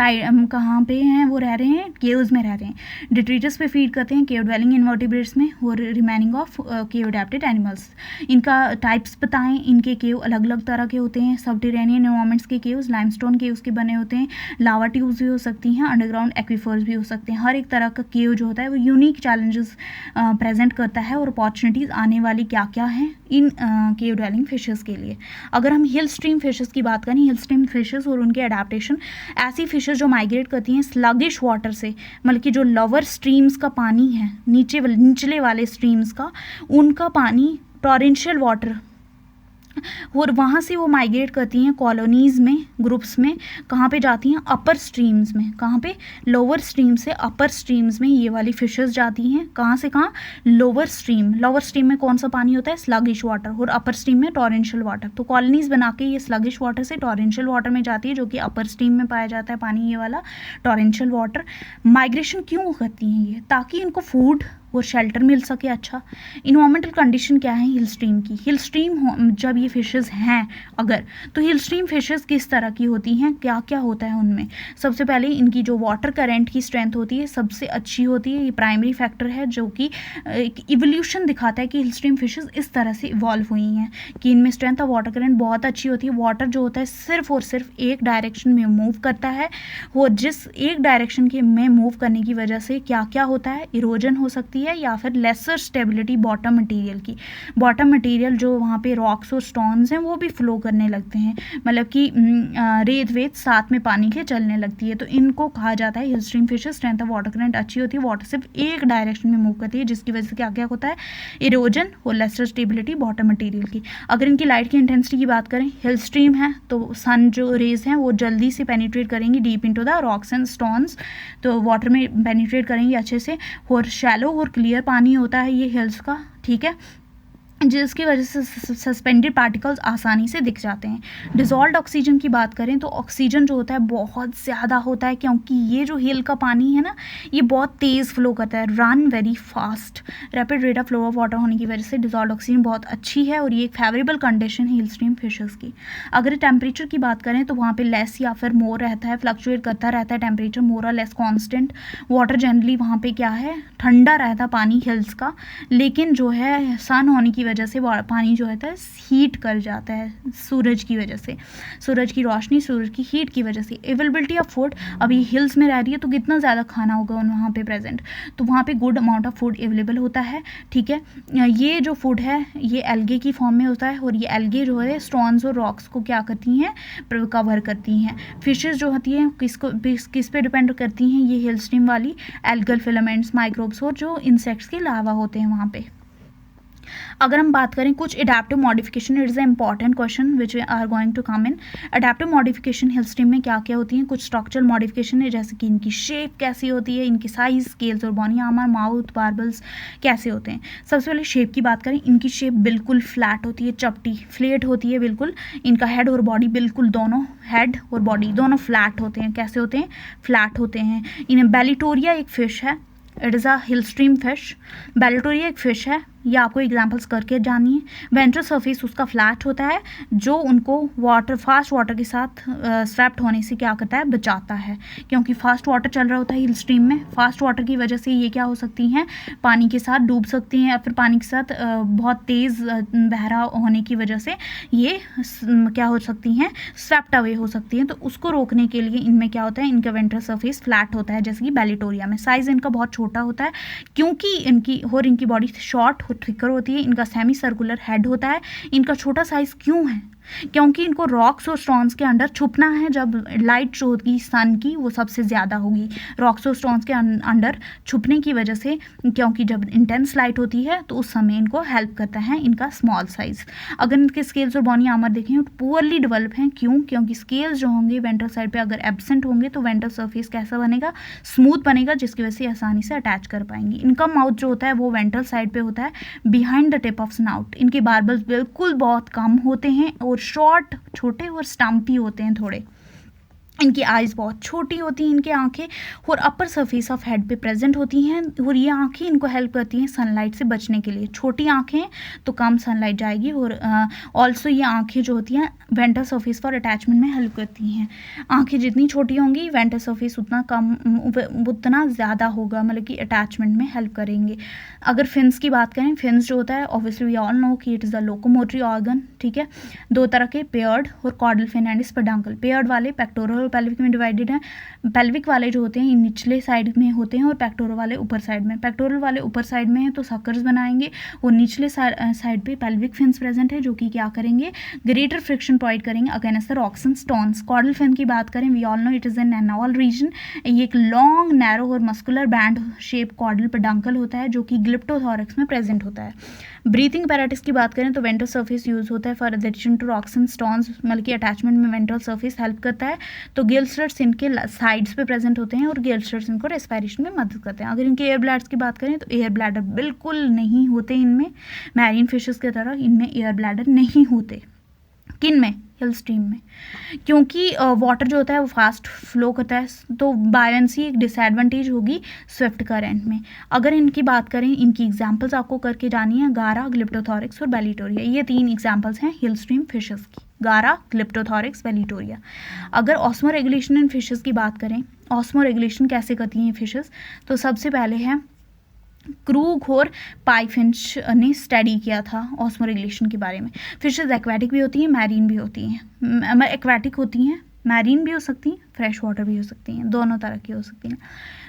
कहाँ पे हैं, वो रह रहे हैं केव्स में रह रहे हैं। डिट्रीटस पे फीड करते हैं, केव ड्वेलिंग इन्वर्टिब्रेट्स में, और remaining of cave adapted animals. इनका टाइप्स बताएं, इनके केव अलग अलग तरह के होते हैं। सबटेरेनियन एनवायरमेंट्स के केव्स, लाइमस्टोन केव्स के बने होते हैं, लावा ट्यूब्स भी हो सकती हैं, अंडरग्राउंड एक्वीफर्स भी हो सकते हैं। हर एक तरह का केव जो होता है वो यूनिक चैलेंजेस प्रेजेंट करता है, और अपॉर्चुनिटीज़ आने वाली क्या क्या हैं इन केव ड्वेलिंग फिशेस के लिए। अगर हम हिल स्ट्रीम फिशेस की बात करें, हिल स्ट्रीम फिशेस और उनके अडेप्टेशन, ऐसी फिशेस जो माइग्रेट करती हैं स्लगिश वाटर से, मतलब कि जो लोअर स्ट्रीम्स का पानी है, निचले वाले स्ट्रीम्स का, उनका पानी टॉरेंशियल वाटर, और वहाँ से वो माइग्रेट करती हैं कॉलोनीज़ में, ग्रुप्स में। कहाँ पे जाती हैं? अपर स्ट्रीम्स में। कहाँ पे? लोअर स्ट्रीम से अपर स्ट्रीम्स में ये वाली फिशेस जाती हैं। कहाँ से कहाँ? लोअर स्ट्रीम में कौन सा पानी होता है? स्लगिश वाटर, और अपर स्ट्रीम में टॉरेंशियल वाटर। तो कॉलोनीज़ बना के ये स्लगिश वाटर से टॉरेंशियल वाटर में जाती है, जो कि अपर स्ट्रीम में पाया जाता है पानी, ये वाला टॉरेंशियल वाटर। माइग्रेशन क्यों करती हैं ये? ताकि इनको फूड और शेल्टर मिल सके। अच्छा, इन्वायरमेंटल कंडीशन क्या है हिल स्ट्रीम की? हिल स्ट्रीम जब ये फिशेस हैं अगर, तो हिल स्ट्रीम फिशेस किस तरह की होती हैं, क्या क्या होता है उनमें? सबसे पहले इनकी जो वाटर करंट की स्ट्रेंथ होती है सबसे अच्छी होती है। ये प्राइमरी फैक्टर है जो कि इवोल्यूशन दिखाता है कि हिल स्ट्रीम फिशेस इस तरह से इवॉल्व हुई हैं कि इनमें स्ट्रेंथ ऑफ वाटर करंट बहुत अच्छी होती है। वाटर जो होता है सिर्फ और सिर्फ एक डायरेक्शन में मूव करता है, और जिस एक डायरेक्शन के में मूव करने की वजह से क्या क्या होता है? इरोजन हो सकती है, या फिर लेसर स्टेबिलिटी बॉटम मटेरियल की। बॉटम मटेरियल जो वहाँ पे रॉक्स और स्टोन्स हैं वो भी फ्लो करने लगते हैं, मतलब कि रेत वेत साथ में पानी के चलने लगती है। तो इनको कहा जाता है hill stream fishes. Strength of water current अच्छी होती है, वाटर सिर्फ एक डायरेक्शन में मूव करती है, जिसकी वजह से क्या क्या होता है? इरोजन और लेसर स्टेबिलिटी बॉटम मटेरियल की। अगर इनकी लाइट की इंटेंसिटी की बात करें, हिल स्ट्रीम है तो सन जो रेज हैं वो जल्दी से पेनिट्रेट करेंगी deep into the rocks and stones, तो वाटर में पेनिट्रेट करेंगी अच्छे से। और शैलो और क्लियर पानी होता है ये हिल्स का, ठीक है, जिसकी वजह से सस्पेंडेड पार्टिकल्स आसानी से दिख जाते हैं। डिजॉल्व्ड ऑक्सीजन की बात करें तो ऑक्सीजन जो होता है बहुत ज़्यादा होता है, क्योंकि ये जो हिल का पानी है ना ये बहुत तेज़ फ्लो करता है, run very fast. Rapid rate of flow of water होने की वजह से डिजॉल्व्ड ऑक्सीजन बहुत अच्छी है, और ये एक फेवरेबल कंडीशन है हिल स्ट्रीम फिशेस की। अगर टेम्परेचर की बात करें तो वहाँ पे लेस या फिर मोर रहता है, फ्लक्चुएट करता रहता है टेम्परेचर, मोर और लेस कॉन्स्टेंट। वाटर जनरली वहाँ पे क्या है? ठंडा रहता पानी हिल्स का, लेकिन जो है सन होने की वजह से पानी जो होता है हीट कर जाता है, सूरज की वजह से, सूरज की रोशनी, सूरज की हीट की वजह से। अवेलेबिलिटी ऑफ फूड, अभी हिल्स में रह रही है तो कितना ज़्यादा खाना होगा वहाँ पे प्रेजेंट, तो वहाँ पे good amount of food available होता है, ठीक है। ये जो फूड है ये एल्गे की फॉर्म में होता है, और ये एल्गे जो है स्टोन्स और रॉक्स को क्या करती हैं, कवर करती हैं। फिशेस जो होती हैं किस पे डिपेंड करती हैं, ये हिल स्ट्रीम वाली एल्गल फिलामेंट्स, माइक्रोब्स और जो इंसेक्ट्स के लार्वा होते हैं वहाँ पे। अगर हम बात करें कुछ adaptive modification, it is a important question which are going to come in. Adaptive modification hill stream में क्या क्या होती हैं, कुछ स्ट्रक्चरल मॉडिफिकेशन है, जैसे कि इनकी शेप कैसी होती है, इनकी साइज, स्केल्स और बोनी आर्मर, माउथ, बार्बल्स कैसे होते हैं। सबसे पहले शेप की बात करें, इनकी शेप बिल्कुल फ्लैट होती है, चपटी फ्लेट होती है बिल्कुल। इनका हेड और बॉडी बिल्कुल, दोनों हेड और बॉडी दोनों फ्लैट होते हैं। कैसे होते हैं, फ्लैट होते हैं। इन्हें बेलिटोरिया एक फिश है, it is a hill stream fish. Balitora एक फिश है, ये आपको एग्जांपल्स करके जानिए। वेंट्रल सरफेस उसका फ्लैट होता है, जो उनको फास्ट वाटर के साथ स्वेप्ट होने से क्या करता है, बचाता है, क्योंकि फास्ट वाटर चल रहा होता है हिल स्ट्रीम में। फास्ट वाटर की वजह से ये क्या हो सकती हैं, पानी के साथ डूब सकती हैं, या फिर पानी के साथ बहुत तेज़ बहरा होने की वजह से ये क्या हो सकती हैं, स्वेप्ट अवे हो सकती हैं। तो उसको रोकने के लिए इनमें क्या होता है, इनका वेंट्रल सरफेस फ्लैट होता है, जैसे कि बेलिटोरिया में। साइज़ इनका बहुत छोटा होता है, क्योंकि इनकी बॉडी शॉर्ट थिकर होती है। इनका सेमी सर्कुलर हेड होता है। इनका छोटा साइज क्यों है, क्योंकि इनको रॉक्स और स्टोन्स के अंडर छुपना है। जब लाइट जो होगी सन की वो सबसे ज़्यादा होगी रॉक्स और स्टोन्स के अंडर छुपने की वजह से, क्योंकि जब इंटेंस लाइट होती है तो उस समय इनको हेल्प करता है इनका स्मॉल साइज। अगर इनके स्केल्स और बोनी आर्मर देखें तो पुअरली डेवलप हैं। क्यों, क्योंकि स्केल्स जो होंगे वेंट्रल साइड पे अगर एब्सेंट होंगे तो वेंट्रल सरफेस कैसा बनेगा, स्मूथ बनेगा, जिसकी वजह से आसानी से अटैच कर पाएंगे। इनका माउथ जो होता है वो वेंट्रल साइड पे होता है, behind the tip of snout. इनके बार्बल्स बिल्कुल बहुत कम होते हैं और शॉर्ट, छोटे और स्टम्पी होते हैं थोड़े। इनकी आइज़ बहुत छोटी होती हैं, इनकी आंखें, और अपर सरफेस ऑफ हेड पे प्रेजेंट होती हैं, और ये आंखें इनको हेल्प करती हैं सनलाइट से बचने के लिए। छोटी आंखें तो कम सनलाइट जाएगी, और ऑल्सो ये आंखें जो होती हैं वेंट्रल सरफेस फॉर अटैचमेंट में हेल्प करती हैं। आंखें जितनी छोटी होंगी वेंट्रल सरफेस उतना ज़्यादा होगा, मतलब कि अटैचमेंट में हेल्प करेंगे। अगर फिन्स की बात करें, फिन्स जो होता है ऑब्वियसली वी ऑल नो कि it is a locomotory organ, ठीक है। दो तरह के, पेयर्ड और कॉर्डल फिन एंड स्पेडांकल। पेयर्ड वाले पेक्टोरल और पेल्विक में डिवाइडेड है। पेल्विक वाले जो होते हैं ये निचले साइड में होते हैं, और पेक्टोरल वाले ऊपर साइड में। पेक्टोरल वाले ऊपर साइड में है तो सकर्स बनाएंगे, और निचले साइड पे पेल्विक फिन्स प्रेजेंट है, जो कि क्या करेंगे, ग्रेटर फ्रिक्शन प्रोवाइड करेंगे against the rocks and stones. Caudal fin की बात करें, we all know it is an anal region. ये एक लॉन्ग, नैरो और muscular band shape caudal peduncle होता है, जो कि ग्लिप्टोथोरैक्स में प्रेजेंट होता है। ब्रीथिंग अपैरेटस की बात करें तो वेंट्रल सरफेस यूज होता है for addition to rocks and stones, मतलब कि अटैचमेंट में वेंट्रल सरफेस हेल्प करता है। तो गिल स्लट्स इनके साइड्स पे प्रेजेंट होते हैं, और गिल स्लट्स इनको रेस्पिरेशन में मदद करते हैं। अगर इनके एयर ब्लैडर्स की बात करें तो एयर ब्लैडर बिल्कुल नहीं होते इनमें, मैरीन फिशेस की तरह इनमें एयर ब्लैडर नहीं होते। किन में, हिल स्ट्रीम में, क्योंकि वाटर जो होता है वो फास्ट फ्लो करता है, तो बायंसी एक डिसएडवांटेज होगी स्विफ्ट करंट में। अगर इनकी बात करें, इनकी एग्जांपल्स आपको करके जानी है, गारा, ग्लिप्टोथोरैक्स और बेलिटोरिया। ये 3 एग्जांपल्स हैं हिल स्ट्रीम फिशेस की, गारा, ग्लिप्टोथोरैक्स, बेलिटोरिया। अगर ऑस्मो रेगुलेशन इन फिशेस की बात करें, ऑस्मो रेगुलेशन कैसे करती हैं फिशेस, तो सबसे पहले है क्रूग और पाइफिंच ने स्टडी किया था ऑस्मो रेगुलेशन के बारे में। फिशेज एक्वेटिक भी होती हैं, मैरीन भी होती हैं। एक्वेटिक होती हैं, मैरीन भी हो सकती हैं, फ्रेश वाटर भी हो सकती हैं, दोनों तरह की हो सकती हैं।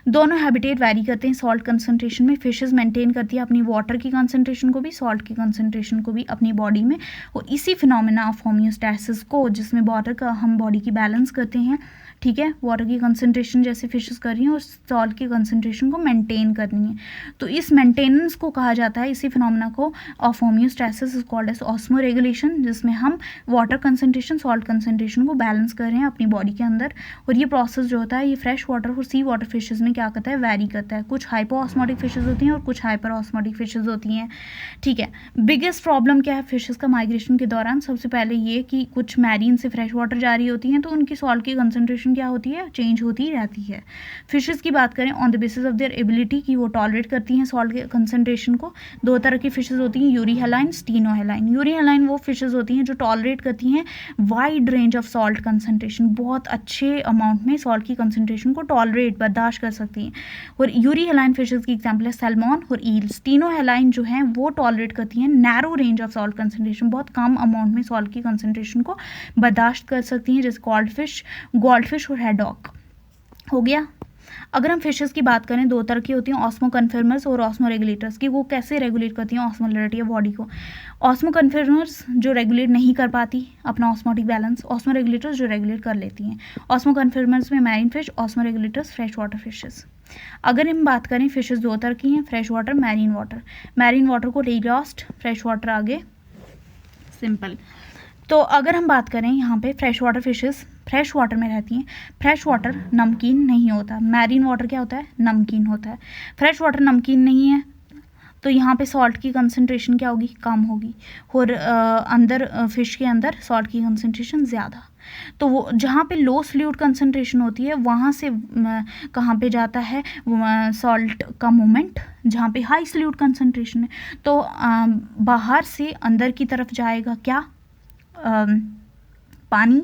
दोनों हैबिटेट वैरी करते हैं सॉल्ट कंसंट्रेशन में। फिशेज मेंटेन करती है अपनी वाटर की कंसंट्रेशन को भी, सॉल्ट की कंसंट्रेशन को भी अपनी बॉडी में, और इसी फिनोमेना ऑफ होम्योस्टैसिस को, जिसमें वाटर का हम बॉडी की बैलेंस करते हैं, ठीक है, वाटर की कंसंट्रेशन जैसे फिशेस कर रही हैं और सॉल्ट की कंसंट्रेशन को मेंटेन करनी है, तो इस मेंटेनेंस को कहा जाता है, इसी फिनोमेना को of homeostasis is called as osmoregulation, जिसमें हम वाटर कंसंट्रेशन, सॉल्ट कंसंट्रेशन को बैलेंस कर रहे हैं अपनी बॉडी के अंदर। और ये प्रोसेस जो होता है ये फ्रेश वाटर और सी वाटर फिशेज में क्या करता है, वेरी करता है। कुछ हाइपो ऑस्मोटिक फिशेज होती हैं और कुछ हाइपर ऑस्मोटिक फिशेज होती हैं, ठीक है। बिगेस्ट प्रॉब्लम क्या है फिशेज का माइग्रेशन के दौरान, सबसे पहले ये कि कुछ मैरीन से फ्रेश वाटर जा रही होती हैं, तो उनकी सॉल्ट की कंसंट्रेशन कंसंट्रेशन क्या होती है, चेंज होती रहती है। फिशेस की बात करें on the basis of their ability कि वो टॉलरेट करती हैं सॉल्ट के कंसंट्रेशन को, दो तरह की फिशेस होती हैं, यूरी हेलाइन, स्टीनो हेलाइन। यूरी हेलाइन वो फिशेस होती हैं जो टॉलरेट करती हैं wide range of salt concentration, बहुत अच्छे अमाउंट में सॉल्ट की कंसंट्रेशन को टॉलरेट बर्दाश्त कर सकती हैं। और यूरी हेलाइन फिशेस की एग्जाम्पल है सैल्मन और ईल। स्टीनो हेलाइन जो हैं वो टॉलरेट करती हैं narrow range of salt concentration, बहुत कम अमाउंट में सॉल्ट की कंसंट्रेशन को बर्दाश्त कर सकती हैं, जैसे गोल्ड फिश और हैडॉक हो गया। अगर हम फिशेस की बात करें, दो तरह की होती हैं, ऑस्मो कन्फर्मर्स और ऑस्मो रेगुलेटर्स की। वो कैसे रेगुलेट करती हैं ऑस्मोलरिटी ऑफ बॉडी को? ऑस्मो कन्फर्मर्स जो रेगुलेट नहीं कर पाती अपना ऑस्मोटिक बैलेंस, ऑस्मो रेगुलेटर्स जो रेगुलेट कर लेती हैं। ऑस्मो कन्फर्मर्स में marine fish, osmo regulators fresh water fishes. अगर हम बात करें, फिशेस दो तरह की हैं, fresh water, marine water. Marine water को लास्ट, फ्रेश वाटर आगे, सिंपल। तो अगर हम बात करें यहाँ पे fresh water fishes fresh water में रहती हैं। फ्रेश वाटर नमकीन नहीं होता, मैरीन वाटर क्या होता है, नमकीन होता है। फ्रेश वाटर नमकीन नहीं है तो यहाँ पे सॉल्ट की कंसंट्रेशन क्या होगी, कम होगी, और अंदर फिश के अंदर सॉल्ट की कंसंट्रेशन ज़्यादा। तो वो जहाँ पे लो सॉल्यूट कंसंट्रेशन होती है वहाँ से कहाँ पे जाता है सॉल्ट का मूवमेंट, जहाँ पे हाई सॉल्यूट कंसंट्रेशन है तो बाहर से अंदर की तरफ जाएगा क्या, पानी।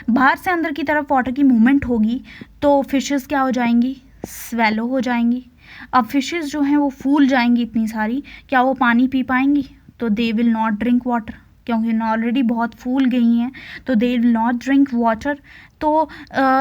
बाहर से अंदर की तरफ वाटर की मूवमेंट होगी तो फिशेस क्या हो जाएंगी, स्वेलो हो जाएंगी। अब फिशेस जो हैं वो फूल जाएंगी इतनी सारी, क्या वो पानी पी पाएंगी? तो they will not drink water, क्योंकि ऑलरेडी बहुत फूल गई हैं तो they will not drink water. तो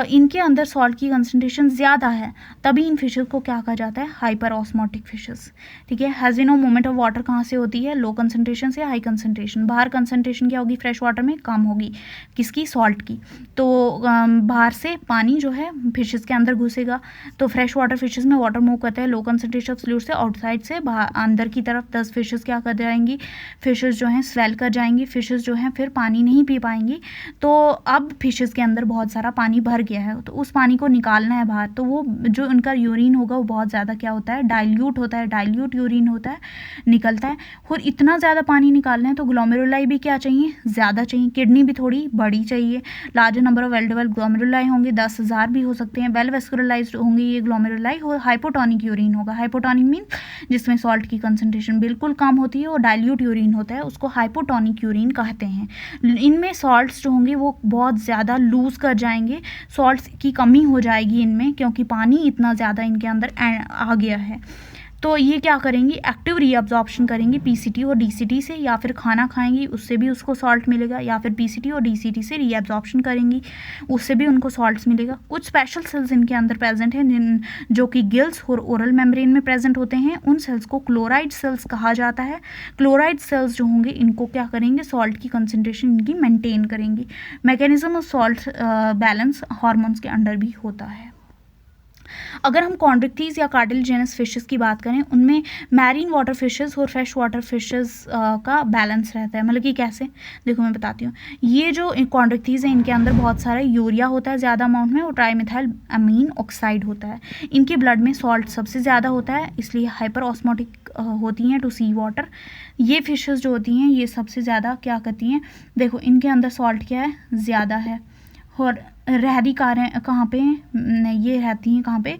इनके अंदर सॉल्ट की कंसंट्रेशन ज़्यादा है, तभी इन फिशेस को क्या कहा जाता है, हाइपर ऑस्मोटिक फिशेस। ठीक है, has no movement of water कहाँ से होती है, लो कंसंट्रेशन से हाई कंसंट्रेशन। बाहर कंसंट्रेशन क्या होगी फ्रेश वाटर में, कम होगी, किसकी, सॉल्ट की। तो बाहर से पानी जो है फिशेस के अंदर घुसेगा, तो फ्रेश वाटर फिशेस में वाटर मूव करता है लो कंसंट्रेशन ऑफ सॉल्यूट से आउटसाइड से बाहर अंदर की तरफ। 10 फिशेस क्या कर जाएंगी, फिशेस जो हैं स्वेल कर जाएंगी, फिशेस जो हैं फिर पानी नहीं पी पाएंगी। तो अब फिशेस के अंदर बहुत सारा पानी भर गया है तो उस पानी को निकालना है बाहर, तो वो जो उनका यूरिन होगा वो बहुत ज़्यादा क्या होता है, डाइल्यूट होता है, डाइल्यूट यूरिन होता है, निकलता है। और इतना ज़्यादा पानी निकालना है तो ग्लोमेरुलाई भी क्या चाहिए, ज़्यादा चाहिए, किडनी भी थोड़ी बड़ी चाहिए। Larger number of well developed glomeruli होंगे, 10,000 भी हो सकते हैं, वेल वेस्कुलराइज्ड होंगे ये ग्लोमेरुलाई। और हाइपोटोनिक यूरिन होगा, हाइपोटोनिक मीन जिसमें सॉल्ट की कंसंट्रेशन बिल्कुल कम होती है, और डाइल्यूट यूरिन होता है, उसको हाइपोटोनिक यूरिन कहते हैं। इनमें सॉल्ट्स जो होंगे वो बहुत ज़्यादा लूज कर जाएंगे, सॉल्ट्स की कमी हो जाएगी इनमें, क्योंकि पानी इतना ज़्यादा इनके अंदर आ गया है। तो ये क्या करेंगी, एक्टिव रीअब्जॉर्प्शन करेंगी पीसीटी और डीसीटी से, या फिर खाना खाएंगी उससे भी उसको सॉल्ट मिलेगा, या फिर पीसीटी और डीसीटी से रीअब्जॉर्प्शन करेंगी उससे भी उनको सॉल्ट्स मिलेगा। कुछ स्पेशल सेल्स इनके अंदर प्रेजेंट हैं जो कि गिल्स और ओरल मेम्ब्रेन में प्रेजेंट होते हैं, उन सेल्स को क्लोराइड सेल्स कहा जाता है। क्लोराइड सेल्स जो होंगे इनको क्या करेंगे, सॉल्ट की कंसंट्रेशन इनकी मेंटेन करेंगी। Mechanism of salt balance hormones के अंडर भी होता है। अगर हम कॉन्ड्रिक्टीज या कार्टिलेजिनस फिशेस की बात करें, उनमें मैरीन वाटर फिशेस और फ्रेश वाटर फिशेस का बैलेंस रहता है। मतलब कि कैसे, देखो मैं बताती हूँ। ये जो कॉन्ड्रिक्टीज हैं इनके अंदर बहुत सारा यूरिया होता है ज़्यादा अमाउंट में, और ट्राईमिथाइल अमीन ऑक्साइड होता है। इनके ब्लड में सॉल्ट सबसे ज़्यादा होता है, इसलिए हाइपर ऑस्मोटिक होती हैं टू सी वाटर। ये फिशेस जो होती हैं ये सबसे ज़्यादा क्या करती हैं, देखो इनके अंदर सॉल्ट क्या है, ज़्यादा है। और रहती कहाँ पे, ये रहती हैं कहाँ पे,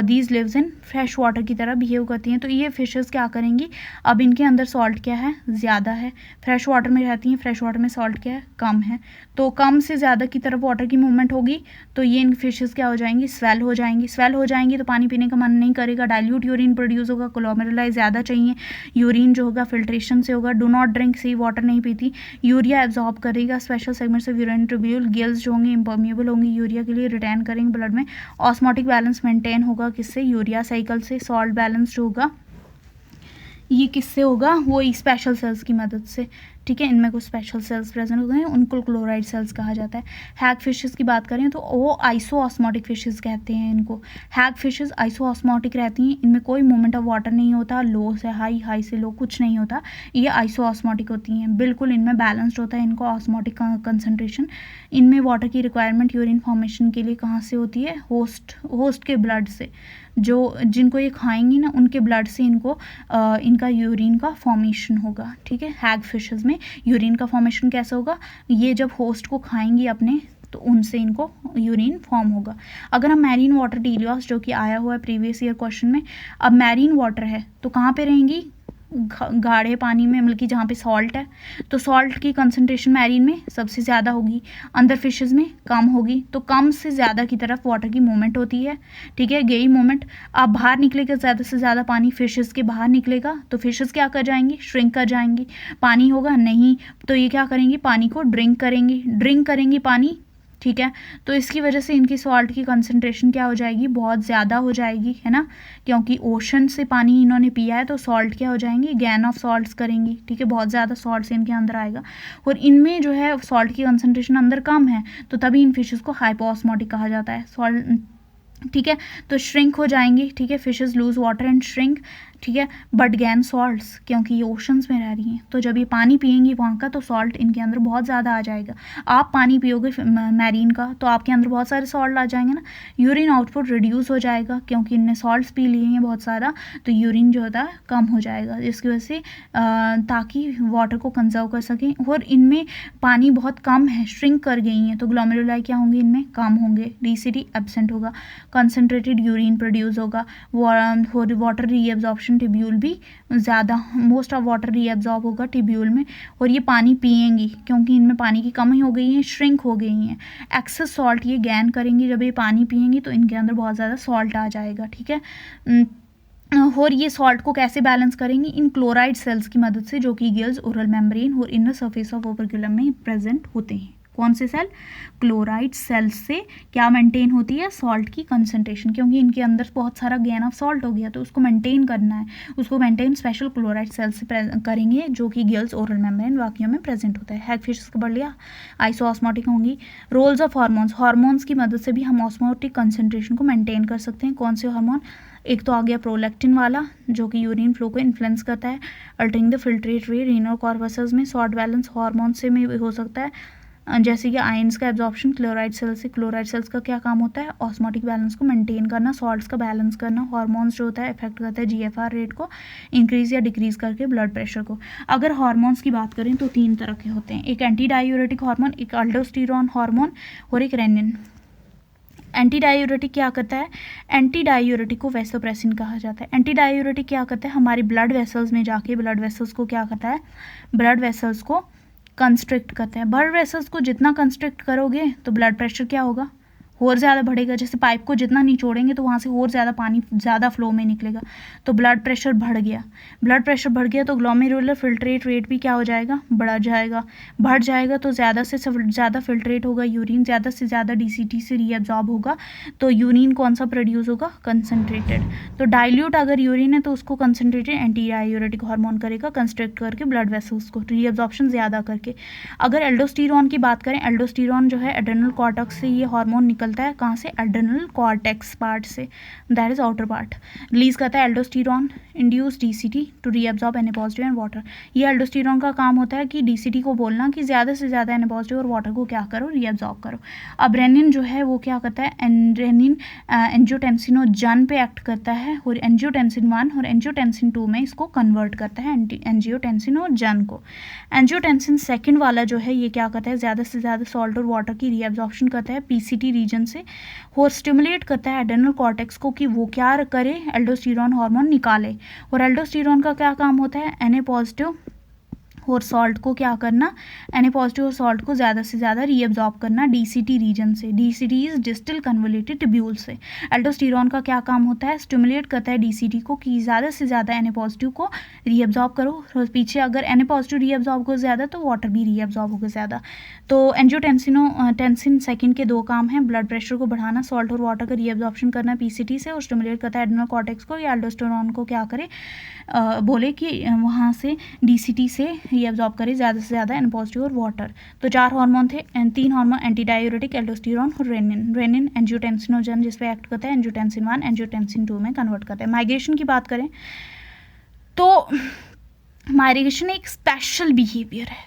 these lives in fresh water की तरह बिहेव करती हैं। तो ये फिशेस क्या करेंगी, अब इनके अंदर सॉल्ट क्या है, ज़्यादा है, फ्रेश वाटर में रहती हैं, फ्रेश वाटर में सॉल्ट क्या है, कम है। तो कम से ज़्यादा की तरफ वाटर की मूवमेंट होगी तो ये इन फिशेस क्या हो जाएंगी, स्वेल हो जाएंगी। स्वेल हो जाएंगी तो पानी पीने का मन नहीं करेगा, डाइल्यूट यूरिन प्रोड्यूस होगा, ग्लोमेरुलाई ज़्यादा चाहिए, यूरिन जो होगा फिल्ट्रेशन से होगा। Do not drink, sea water नहीं पीती, यूरिया एब्जॉर्ब करेगा, special segments of urine tubule, gills जो होंगे इम्पर्मिएबल होंगी, यूरिया के लिए रिटेन करेंगे ब्लड में। ऑस्मोटिक बैलेंस मेंटेन होगा किससे, यूरिया साइकिल से। सॉल्ट बैलेंस जो होगा ये किससे होगा, वो स्पेशल सेल्स की मदद से। ठीक है, इनमें कुछ स्पेशल सेल्स प्रेजेंट होते हैं, उनको क्लोराइड सेल्स कहा जाता है। हैग फिशेस की बात करें तो वो आइसोऑस्मोटिक फिशेस कहते हैं इनको। हैग फिशेस आइसोऑस्मोटिक रहती हैं, इनमें कोई मूवमेंट ऑफ वाटर नहीं होता, लो से हाई, हाई से लो कुछ नहीं होता, ये आइसोऑस्मोटिक होती हैं। बिल्कुल इनमें बैलेंस्ड होता है इनको ऑस्मोटिक कंसनट्रेशन। इनमें वाटर की रिक्वायरमेंट यूरिन फॉर्मेशन के लिए कहाँ से होती है, होस्ट के ब्लड से। जो जिनको ये खाएंगी ना उनके ब्लड से इनको इनका यूरिन का फॉर्मेशन होगा। ठीक है, हैग फिशेस में यूरिन का फॉर्मेशन कैसे होगा, ये जब होस्ट को खाएंगी अपने तो उनसे इनको यूरिन फॉर्म होगा। अगर हम मैरीन वाटर टीलियस जो कि आया हुआ है प्रीवियस ईयर क्वेश्चन में, अब मैरीन वाटर है तो कहाँ पे रहेंगी, गाढ़े पानी में, मतलब कि जहाँ पे सॉल्ट है, तो सॉल्ट की कंसंट्रेशन मैरीन में सबसे ज़्यादा होगी, अंदर फिशेस में कम होगी, तो कम से ज़्यादा की तरफ वाटर की मूवमेंट होती है, ठीक है, गेई मूवमेंट। अब बाहर निकलेगा ज़्यादा से ज़्यादा पानी, फिशेस के बाहर निकलेगा तो फिशेस क्या कर जाएंगी, श्रिंक कर जाएंगी। पानी होगा नहीं तो ये क्या करेंगी, पानी को ड्रिंक करेंगी पानी, ठीक है। तो इसकी वजह से इनकी सॉल्ट की कंसंट्रेशन क्या हो जाएगी, बहुत ज़्यादा हो जाएगी, है ना, क्योंकि ओशन से पानी इन्होंने पिया है तो सॉल्ट क्या हो जाएंगी, गैन ऑफ सॉल्ट्स करेंगी, ठीक है, बहुत ज़्यादा सॉल्ट इनके अंदर आएगा। और इनमें जो है सॉल्ट की कंसंट्रेशन अंदर कम है तो तभी इन फिशेस को हाइपोऑस्मोटिक कहा जाता है, सॉल्ट, ठीक है। तो श्रिंक हो जाएंगी, ठीक है, fishes loose water and shrink, ठीक है, बट गैन सॉल्ट्स, क्योंकि ये ओशंस में रह रही हैं तो जब ये पानी पियेंगी वहाँ का तो सॉल्ट इनके अंदर बहुत ज़्यादा आ जाएगा। आप पानी पियोगे मैरीन का तो आपके अंदर बहुत सारे सॉल्ट आ जाएंगे ना, यूरिन आउटपुट रिड्यूस हो जाएगा क्योंकि इनने सॉल्ट्स पी लिए हैं बहुत सारा, तो यूरिन जो होता है कम हो जाएगा, जिसकी वजह से ताकि वाटर को कंजर्व कर सकें। और इनमें पानी बहुत कम है, श्रिंक कर गई हैं, तो ग्लोमेरुलाई क्या होंगे, इनमें कम होंगे, डीसीटी एब्सेंट होगा, कंसनट्रेटेड यूरिन प्रोड्यूस होगा, वाटर रीएब्जॉर्प्शन टिब्यूल भी ज़्यादा, मोस्ट ऑफ वाटर रीएब्जॉर्ब होगा टिब्यूल में, और ये पानी पिएंगी क्योंकि इनमें पानी की कमी हो गई है, श्रिंक हो गई हैं, एक्सेस सॉल्ट ये गैन करेंगी, जब ये पानी पिएंगी तो इनके अंदर बहुत ज़्यादा सॉल्ट आ जाएगा, ठीक है। और ये सॉल्ट को कैसे बैलेंस करेंगी, इन क्लोराइड सेल्स की मदद से जो कि गिल्स, ओरल मेम्ब्रेन और इनर सरफेस ऑफ ओपर्कुलम में प्रेजेंट होते हैं। कौन से सेल, क्लोराइड सेल्स से क्या मेंटेन होती है, सॉल्ट की कंसंट्रेशन, क्योंकि इनके अंदर बहुत सारा गेन ऑफ सॉल्ट हो गया तो उसको मेंटेन करना है, उसको मेंटेन स्पेशल क्लोराइड सेल्स से करेंगे जो कि गिल्स, ओरल मेम्ब्रेन बाकियों में प्रेजेंट होता है। हैगफिशेस का बढ़ लिया, आइसोऑस्मोटिक होंगी। रोल्स ऑफ हार्मोन्स की मदद से भी हम ऑस्मोटिक कंसंट्रेशन को मेंटेन कर सकते हैं। कौन से हार्मोन, एक तो आ गया प्रोलैक्टिन वाला जो कि यूरिन फ्लो को इन्फ्लुएंस करता है, अल्टरिंग द फिल्ट्रेट रे, रीनल कॉर्पसस में सॉल्ट बैलेंस हार्मोन से में हो सकता है, जैसे कि आयंस का एब्जॉर्प्शन क्लोराइड सेल्स से, क्लोराइड सेल्स का क्या काम होता है, ऑस्मोटिक बैलेंस को मेंटेन करना, सॉल्ट्स का बैलेंस करना, हार्मोन्स जो होता है इफेक्ट करता है जीएफआर रेट को इंक्रीज या डिक्रीज करके ब्लड प्रेशर को। अगर हार्मोन्स की बात करें तो 3 तरह के होते हैं, एक एंटी डायूरेटिक हार्मोन, एक अल्डोस्टेरॉन हार्मोन और एक रेनिन। एंटी डायूरेटिक क्या करता है, एंटी डायूरेटिक को वैसोप्रेसिन कहा जाता है। एंटी डायूरेटिक क्या करता है, हमारे ब्लड वेसल्स में जाके ब्लड वेसल्स को क्या करता है, ब्लड वेसल्स को कंस्ट्रिक्ट करते हैं। ब्लड वेसल्स को जितना कंस्ट्रिक्ट करोगे तो ब्लड प्रेशर क्या होगा, और ज़्यादा बढ़ेगा, जैसे पाइप को जितना निचोड़ेंगे तो वहाँ से और ज़्यादा पानी ज़्यादा फ्लो में निकलेगा, तो ब्लड प्रेशर बढ़ गया तो ग्लोमेरुलर फिल्ट्रेट रेट भी क्या हो जाएगा, बढ़ जाएगा तो ज़्यादा से ज़्यादा फिल्ट्रेट होगा यूरिन, ज़्यादा से ज़्यादा डीसीटी से रीअब्जॉर्ब होगा, तो यूरिन कौन सा प्रोड्यूस होगा, कंसनट्रेटेड। तो डाइल्यूट अगर यूरिन है तो उसको कंसनट्रेटेड एंटी डायूरेटिक हार्मोन करेगा, कंस्ट्रिक्ट करके ब्लड वेसल्स को, रीअब्जॉर्प्शन ज़्यादा करके। अगर एल्डोस्टेरॉन की बात करें, एल्डोस्टेरॉन जो है एड्रेनल कॉर्टेक्स से ये हार्मोन निकलता है, कहाँ से, एड्रेनल कॉर्टेक्स पार्ट से, that is outer part, release करता है aldosterone, induce DCT to reabsorb an positive and water. ये एल्डोस्टेरॉन का काम होता है कि डीसीटी को बोलना कि ज़्यादा से ज़्यादा एन पॉजिटिव और वाटर को क्या करो, रीअब्जॉर्ब करो। अब रेनिन जो है वो क्या करता है, रेनिन एंजियोटेंसिनोजन पे एक्ट करता है और एंजियोटेंसिन 1 और एंजियोटेंसिन 2 में इसको कन्वर्ट करता है एंजियोटेंसिनोजन को। एंजियोटेंसिन सेकंड वाला जो है ये क्या करता है, ज़्यादा से ज़्यादा सॉल्ट और वाटर की रीअब्जॉर्प्शन करता है पीसीटी रीजन से, और स्टिमुलेट करता है एड्रेनल कॉर्टेक्स को कि वो क्या करे, एल्डोस्टेरॉन हार्मोन निकाले। और एल्डोस्टेरॉन का क्या काम होता है, Na पॉजिटिव और सॉल्ट को क्या करना, Na पॉजिटिव और सॉल्ट को ज़्यादा से ज़्यादा रीअब्जॉर्ब करना डीसीटी रीजन से, DCT is distal convoluted tubule से। एल्डोस्टेरॉन का क्या काम होता है, स्टिमुलेट करता है डीसीटी को कि ज़्यादा से ज़्यादा Na पॉजिटिव को रीअब्जॉर्ब करो, और पीछे अगर Na पॉजिटिव रीअब्जॉर्ब हो ज़्यादा तो वाटर भी रीअब्जॉर्ब होगा ज़्यादा। तो एंजियोटेंसिन सेकंड के 2 काम हैं, ब्लड प्रेशर को बढ़ाना, सॉल्ट और वाटर का रीअब्जॉर्प्शन करना पीसीटी से, और स्टिमुलेट करता है एड्रेनल कॉर्टेक्स को या एल्डोस्टेरॉन को क्या करे, बोले कि वहाँ से डीसीटी से रीअब्जॉर्ब करे ज़्यादा से ज़्यादा एन पॉजिटिव और वाटर। तो 4 हार्मोन थे, 3 हार्मोन एंटी डायूरेटिक, एल्डोस्टेरॉन और रेनिन एंजियोटेंसिनोजन जिस पे एक्ट करता है, एंजियोटेंसिन 1 एंजियोटेंसिन 2 में कन्वर्ट करता है। माइग्रेशन की बात करें तो माइग्रेशन एक स्पेशल बिहेवियर है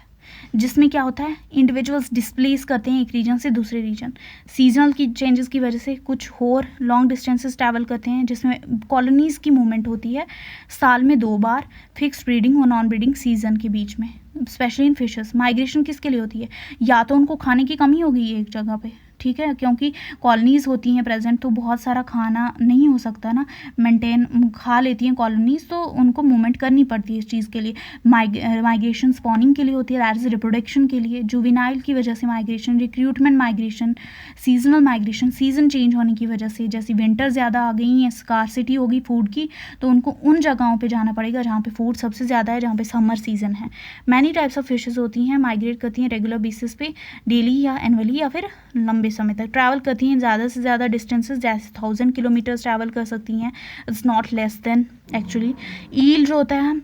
जिसमें क्या होता है, इंडिविजुअल्स डिस्प्लेस करते हैं एक रीजन से दूसरे रीजन, सीजनल की चेंजेस की वजह से कुछ और लॉन्ग डिस्टेंसेस ट्रैवल करते हैं, जिसमें कॉलोनीज़ की मूवमेंट होती है साल में 2 बार, फिक्स ब्रीडिंग और नॉन ब्रीडिंग सीजन के बीच में। Specially in fishes. माइग्रेशन किसके लिए होती है? या तो उनको खाने की कमी होगी एक जगह पे, ठीक है, क्योंकि कॉलोनीज़ होती हैं प्रेजेंट, तो बहुत सारा खाना नहीं हो सकता ना, मेंटेन खा लेती हैं कॉलोनीज़, तो उनको मूवमेंट करनी पड़ती है इस चीज़ के लिए। माइग्रेशन स्पॉनिंग के लिए होती है, दैट इज़ रिप्रोडक्शन के लिए। जुवेनाइल की वजह से migration, recruitment migration, seasonal migration, season change होने की वजह से, जैसे विंटर ज़्यादा आ गई हैं, स्कार्सिटी होगी फूड की, तो उनको उन जगहों पर जाना पड़ेगा जहाँ पर फूड सबसे ज़्यादा है, जहाँ पर समर सीज़न है। मैनी टाइप्स ऑफ फिशेज़ होती हैं, माइग्रेट करती हैं रेगुलर बेसिस पे, डेली या एनुअली या फिर लंबे समय तक ट्रैवल करती हैं, ज़्यादा से ज़्यादा डिस्टेंसेस, जैसे 1000 किलोमीटर्स ट्रैवल कर सकती हैं, it's not less than actually. Eel जो होता है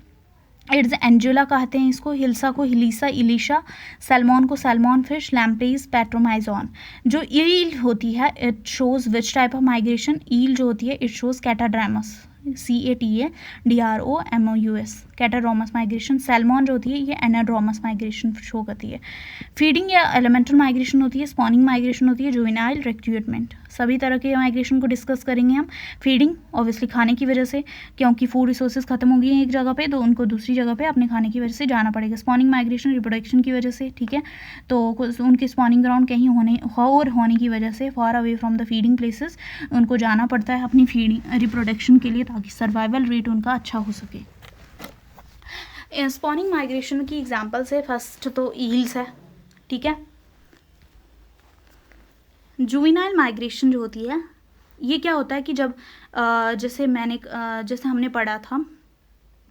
इट्स एंजुला कहते हैं इसको, हिल्सा को हिलीसा, इलिशा, सैल्मोन को सैल्मोन फिश, लैम्प्रेस, पैट्रोमाइजोन। जो ईल होती है it shows which type of migration? Eel जो होती है it shows catadromous, CATADROMOUS, catadromous migration. Salmon जो होती है ये एनाड्रोमस माइग्रेशन शो करती है। फीडिंग या एलिमेंटल माइग्रेशन होती है, स्पॉनिंग माइग्रेशन होती है, जुवेनाइल, रिक्रूटमेंट। सभी तरह के माइग्रेशन को डिस्कस करेंगे हम। फीडिंग ऑब्वियसली खाने की वजह से, क्योंकि फूड रिसोर्सेज खत्म हो गई हैं एक जगह पे, तो उनको दूसरी जगह पे अपने खाने की वजह से जाना पड़ेगा। स्पॉनिंग माइग्रेशन रिप्रोडक्शन की वजह से, ठीक है, तो उनके स्पॉनिंग ग्राउंड कहीं होने की वजह से, far away from the feeding places, उनको जाना पड़ता है अपनी फीडिंग रिप्रोडक्शन के लिए, ताकि सर्वाइवल रेट उनका अच्छा हो सके। स्पॉनिंग माइग्रेशन की एग्जांपल्स है, फर्स्ट तो ईल्स है, ठीक है। जुवेनाइल माइग्रेशन जो होती है ये क्या होता है कि जब जैसे हमने पढ़ा था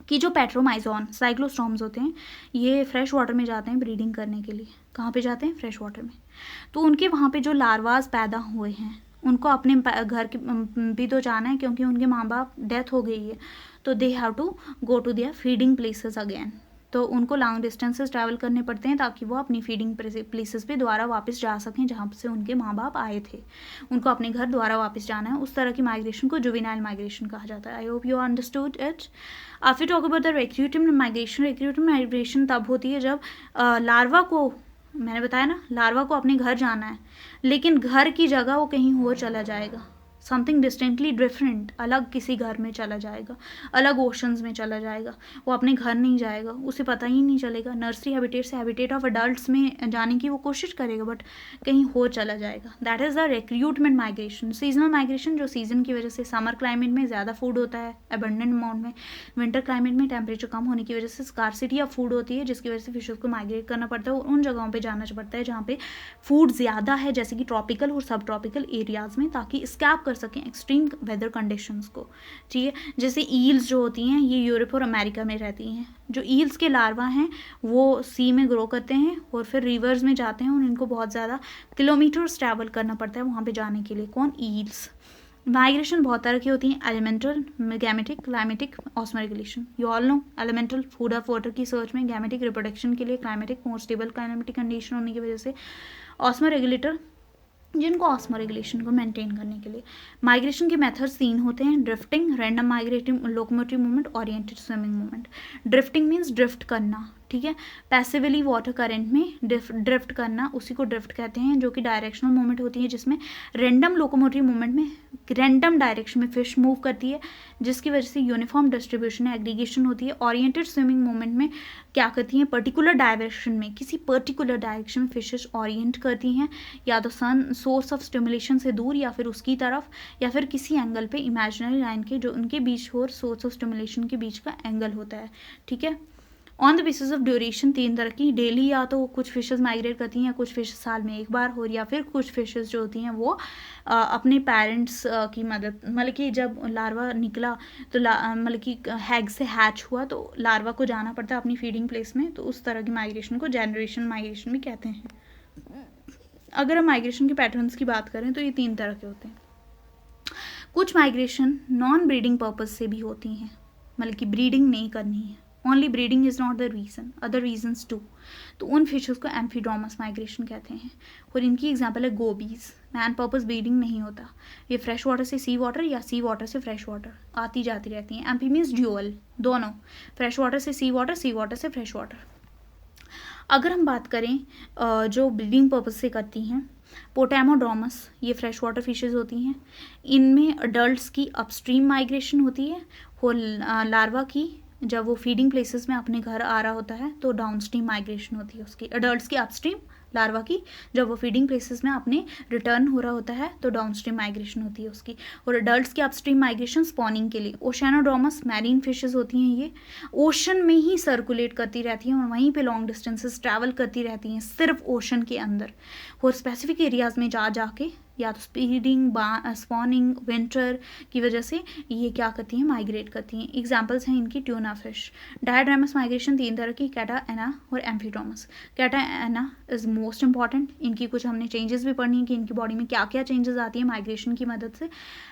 कि जो पैट्रोमाइजोन साइक्लोस्टॉर्म्स होते हैं ये फ्रेश वाटर में जाते हैं ब्रीडिंग करने के लिए। कहाँ पे जाते हैं? फ्रेश वाटर में। तो उनके वहाँ पे जो लार्वास पैदा हुए हैं उनको अपने घर के भी तो जाना है, क्योंकि उनके माँ बाप डेथ हो गई है, तो they have to go to their feeding places again. तो उनको लॉन्ग डिस्टेंसेस ट्रैवल करने पड़ते हैं ताकि वो अपनी फीडिंग प्लेसेस पे दोबारा वापस जा सकें जहाँ से उनके माँ बाप आए थे। उनको अपने घर दोबारा वापस जाना है। उस तरह की माइग्रेशन को जुवेनाइल माइग्रेशन कहा जाता है। आई hope you understood it. After talk about the recruitment migration, recruitment migration तब होती है जब लार्वा को, मैंने बताया ना, लार्वा को अपने घर जाना है, लेकिन घर की जगह वो कहीं और चला जाएगा, समथिंग डिस्टिंक्टली डिफरेंट, अलग किसी घर में चला जाएगा, अलग ओशंस में चला जाएगा, वो अपने घर नहीं जाएगा, उसे पता ही नहीं चलेगा। नर्सरी हैबिटेट से हैबिटेट ऑफ अडल्ट्स में जाने की वो कोशिश करेगा, बट कहीं और चला जाएगा। That is the recruitment migration. Seasonal migration, जो सीजन की वजह से समर क्लाइमेट में ज़्यादा फूड होता है अबंडेंट अमाउंट में, विंटर क्लाइमेट में टेम्परेचर कम होने की वजह से स्कार्सिटी ऑफ फूड होती है, जिसकी वजह से फिशेस को माइग्रेट करना पड़ता है और उन जगहों पर जाना पड़ता है जहाँ पे फूड ज़्यादा है, जैसे कि ट्रॉपिकल और सब ट्रॉपिकल एरियाज़ में, ताकि स्कैप कर सकें एक्सट्रीम वेदर कंडीशंस को। ठीक है, जैसे ईल्स जो होती हैं ये यूरोप और अमेरिका में रहती हैं। जो ईल्स के लार्वा हैं वो सी में ग्रो करते हैं और फिर रिवर्स में जाते हैं और इनको बहुत ज़्यादा किलोमीटर्स ट्रैवल करना पड़ता है वहाँ पे जाने के लिए। कौन? ईल्स। माइग्रेशन बहुत तरह की होती हैं, elemental, gametic, climatic, osmoregulation. You all know elemental food of water की सर्च में, गैमेटिक रिप्रोडक्शन के लिए, climatic more stable climatic condition होने की वजह से, ऑस्मोरेगुलेटर जिनको ऑस्मोरेगुलेशन को मेंटेन करने के लिए। माइग्रेशन के मेथड्स 3 होते हैं, drifting, random migrative locomotive movement, oriented swimming movement. Drifting means drift करना, ठीक है, पैसिवली वाटर करंट में ड्रिफ्ट करना, उसी को ड्रिफ्ट कहते हैं, जो कि डायरेक्शनल मूवमेंट होती है, जिसमें रैंडम लोकोमोटिव मूवमेंट में रैंडम डायरेक्शन में फिश मूव करती है, जिसकी वजह से यूनिफॉर्म डिस्ट्रीब्यूशन एग्रीगेशन होती है। ओरिएंटेड स्विमिंग मूवमेंट में क्या करती हैं? पर्टिकुलर डायरेक्शन में, किसी पर्टिकुलर डायरेक्शन में फिशेस ओरिएंट करती हैं, या तो सन सोर्स ऑफ स्टिमुलेशन से दूर या फिर उसकी तरफ, या फिर किसी एंगल पे इमेजिनरी लाइन के जो उनके बीच और सोर्स ऑफ स्टिमुलेशन के बीच का एंगल होता है। ठीक है, on the basis of duration 3 तरह की, डेली या तो कुछ फिशेस माइग्रेट करती हैं, या कुछ फिशेस साल में एक बार हो, या फिर कुछ फिशेस जो होती हैं वो अपने पेरेंट्स की मदद, मतलब कि जब लार्वा निकला तो मतलब कि हैग से हैच हुआ तो लार्वा को जाना पड़ता है अपनी फीडिंग प्लेस में, तो उस तरह की माइग्रेशन को जनरेशन माइग्रेशन भी कहते हैं। अगर हम माइग्रेशन के पैटर्न्स की बात करें तो ये 3 तरह के होते हैं। कुछ माइग्रेशन नॉन ब्रीडिंग पर्पज से भी होती हैं, मतलब कि ब्रीडिंग नहीं करनी है, only breeding is not the reason, other reasons too, तो उन फिशेस को एम्फीड्रोमस माइग्रेशन कहते हैं। और इनकी एग्जांपल है गोबीज। मैन पर्पस ब्रीडिंग नहीं होता, ये फ्रेश वाटर से सी वाटर या सी वाटर से फ्रेश वाटर आती जाती रहती हैं। एम्फी मीन्स ड्यूअल, दोनों, फ्रेश वाटर से सी वाटर से फ्रेश वाटर। अगर हम बात करें जो ब्रीडिंग पर्पस से करती हैं, पोटामोड्रोमस, ये फ्रेश वाटर फिशेज होती हैं, इनमें अडल्ट्स की अपस्ट्रीम माइग्रेशन होती है और लार्वा की जब वो फीडिंग प्लेसेस में अपने घर आ रहा होता है तो डाउन स्ट्रीम माइग्रेशन होती है उसकी, एडल्ट्स की अपस्ट्रीम, लार्वा की जब वो फीडिंग प्लेसेस में अपने रिटर्न हो रहा होता है तो डाउन स्ट्रीम माइग्रेशन होती है उसकी। और एडल्ट्स की अपस्ट्रीम माइग्रेशन स्पॉनिंग के लिए। ओशियानोड्रोमस मैरीन फिशेस होती हैं, ये ओशन में ही सर्कुलेट करती रहती हैं और वहीं पे लॉन्ग डिस्टेंसेस ट्रैवल करती रहती हैं सिर्फ ओशन के अंदर, और स्पेसिफिक एरियाज़ में जा जाके या तो स्पीडिंग, स्पॉनिंग, विंटर की वजह से ये क्या करती हैं, माइग्रेट करती हैं। एग्जांपल्स हैं इनकी ट्यूना फिश। डायड्रामस माइग्रेशन 3 तरह की, कैटा, एना और एम्फीड्रोमस। कैटा एना इज़ मोस्ट इंपॉर्टेंट, इनकी कुछ हमने चेंजेस भी पढ़नी है कि इनकी बॉडी में क्या क्या चेंजेस आती है माइग्रेशन की मदद से।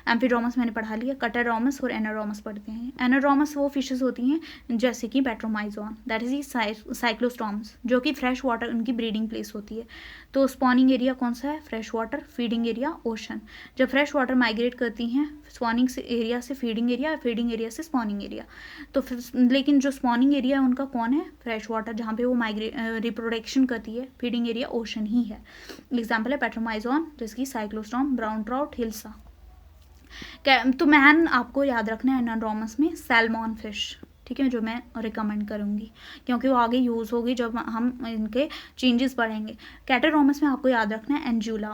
एम्फीड्रोमस मैंने पढ़ा लिया। कटाड्रोमस और एनाड्रोमस पढ़ते हैं। एनाड्रोमस वो फिशेस होती हैं जैसे कि बैट्रोमाइजोन, दैट इज साइक्लोस्टॉर्म्स, जो कि फ्रेश वाटर उनकी ब्रीडिंग प्लेस होती है। तो स्पॉनिंग एरिया कौन सा है, fresh water, feeding area ocean. जब फ्रेश वाटर माइग्रेट करती हैं स्पॉनिंग से एरिया से फीडिंग एरिया, फीडिंग एरिया से स्पॉनिंग एरिया, तो लेकिन जो स्पॉनिंग एरिया है उनका कौन है, फ्रेश वाटर, जहाँ पे वो रिप्रोडक्शन करती है। फीडिंग एरिया ओशन ही है। एग्जाम्पल है पैट्रोमाइजोन, जिसकी साइक्लोस्टॉर्म, ब्राउन ट्राउट, हिल्सा। तो मैन आपको याद रखना है एनाड्रोमस में सैल्मॉन फिश, ठीक है, जो मैं रिकमेंड करूँगी क्योंकि वो आगे यूज़ होगी जब हम इनके चेंजेस पढ़ेंगे। कैटाड्रोमस में आपको याद रखना है एंजुला,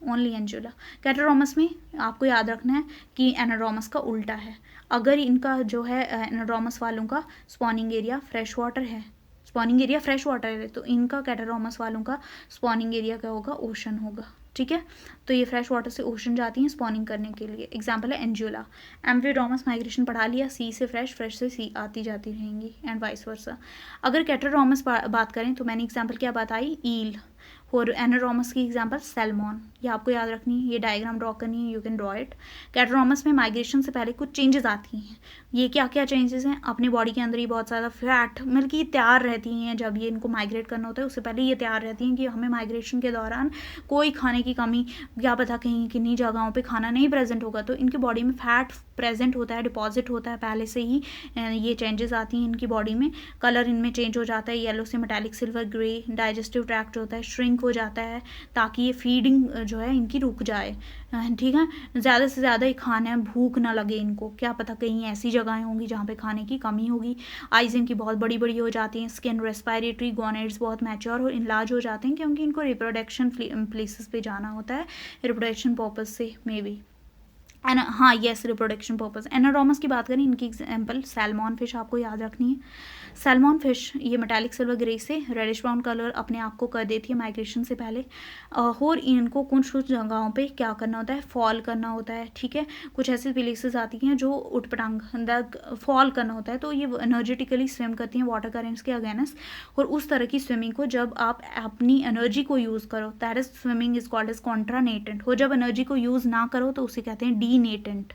ओनली एंजुला। कैटाड्रोमस में आपको याद रखना है कि एनाड्रोमस का उल्टा है। अगर इनका जो है एनाड्रोमस वालों का स्पॉनिंग एरिया फ्रेश वाटर है, स्पॉनिंग एरिया फ्रेश वाटर है, तो इनका कैटाड्रोमस वालों का स्पॉनिंग एरिया क्या होगा, ओशन होगा, ठीक है। तो ये फ्रेश वाटर से ओशन जाती हैं स्पॉनिंग करने के लिए। एग्जाम्पल है एंजुला। एम्फीड्रोमस माइग्रेशन पढ़ा लिया, सी से फ्रेश, फ्रेश से सी आती जाती रहेंगी एंड वाइस वर्सा। अगर कैटाड्रोमस बात करें तो मैंने एग्जाम्पल क्या बताई, ईल, और एनाड्रोमस की एग्जाम्पल सैल्मॉन। ये आपको याद रखनी है, ये डायग्राम ड्रॉ करनी है, यू कैन ड्रॉ इट। कैटाड्रोमस में माइग्रेशन से पहले कुछ चेंजेस आती हैं। ये क्या क्या चेंजेस हैं, अपनी बॉडी के अंदर ही बहुत ज़्यादा फैट मतलब कि तैयार रहती हैं जब ये इनको माइग्रेट करना होता है, उससे पहले ये तैयार रहती हैं कि हमें माइग्रेशन के दौरान कोई खाने की कमी, क्या पता कहीं किन्हीं जगहों पे खाना नहीं प्रेजेंट होगा, तो इनकी बॉडी में फैट प्रेजेंट होता है, डिपॉजिट होता है पहले से ही। ये चेंजेस आती हैं इनकी बॉडी में, कलर इनमें चेंज हो जाता है, येलो से metallic silver grey. Digestive tract होता है, श्रिंक हो जाता है ताकि ये फीडिंग जो है इनकी रुक जाए, ठीक है। ज़्यादा से ज़्यादा ही खाना है, भूख ना लगे इनको, क्या पता कहीं ऐसी जगहें होंगी जहाँ पे खाने की कमी होगी। आइज़ इनकी बहुत बड़ी बड़ी हो जाती हैं। स्किन, रेस्पिरेटरी, गोनेड्स बहुत मैच्योर और इनलार्ज हो जाते हैं क्योंकि इनको रिप्रोडक्शन प्लेसेस पे जाना होता है, रिप्रोडक्शन पर्पज से मे बी। हाँ यस, रिप्रोडक्शन पर्पज। एनाड्रोमस की बात करें, इनकी एग्जाम्पल सैल्मॉन फिश आपको याद रखनी है। सैल्मॉन फिश ये मेटालिक सिल्वर ग्रे से रेडिश ब्राउन कलर अपने आप को कर देती है माइग्रेशन से पहले, और इनको कुछ जगहों पे क्या करना होता है, फॉल करना होता है, ठीक है। कुछ ऐसी प्लेसेस आती हैं जो उठपटांग फॉल करना होता है, तो ये एनर्जेटिकली स्विम करती हैं वाटर करेंट्स के अगेंस्ट। और उस तरह की स्विमिंग को जब आप अपनी एनर्जी को यूज़ करो, that is swimming is called as contranatant. हो जब एनर्जी को यूज़ ना करो तो उसे कहते हैं डीनेटेंट।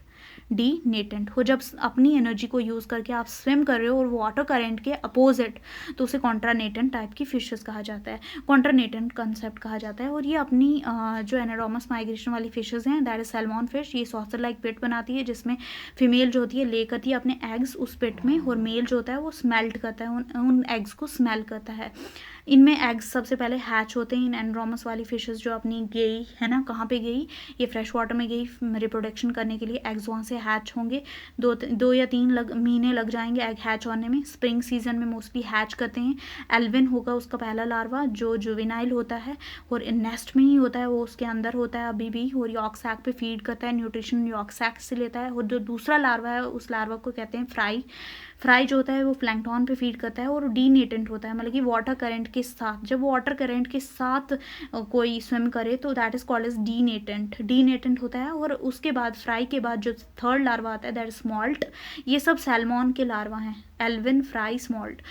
हो जब अपनी एनर्जी को यूज़ करके आप स्विम कर रहे हो और वाटर करंट के अपोजिट, तो उसे कॉन्ट्रानेटेंट टाइप की फिशेस कहा जाता है, कॉन्ट्रानेटेंट कंसेप्ट कहा जाता है। और ये अपनी जो एनाड्रोमस माइग्रेशन वाली फिशेस हैं, दैट इज सैल्मॉन फिश, ये सॉसर लाइक पिट बनाती है जिसमें फीमेल जो होती है ले करती है अपने एग्स उस पिट में, और मेल जो होता है वो स्मेल्ट करता है, उन एग्स को स्मेल करता है। इनमें एग्स सबसे पहले हैच होते हैं। इन एनाड्रोमस वाली फिशेस जो अपनी गई है ना, कहाँ पे गई, ये फ्रेश वाटर में गई रिप्रोडक्शन करने के लिए, एग्स वहाँ से हैच होंगे। 2 या 3 महीने लग जाएंगे एग हैच होने में। स्प्रिंग सीजन में मोस्टली हैच करते हैं। एल्विन होगा उसका पहला लार्वा जो जुवेनाइल होता है और नेस्ट में ही होता है, वो उसके अंदर होता है अभी भी, और यॉर्क सैक पे फीड करता है, न्यूट्रिशन यॉर्क सैक से लेता है। और जो दूसरा लार्वा है उस लार्वा को कहते हैं फ्राई जो होता है वो प्लैंक्टन पे फीड करता है और डीनेटेंट होता है, मतलब कि वाटर करंट के साथ, जब वाटर करंट के साथ कोई स्विम करे तो दैट इज कॉल्ड एज डीनेटेंट होता है। और उसके बाद फ्राई के बाद जो थर्ड लार्वा आता है दैट इज स्मॉल्ट। ये सब सैल्मॉन के लार्वा हैं, एल्विन, फ्राई, स्मॉल्ट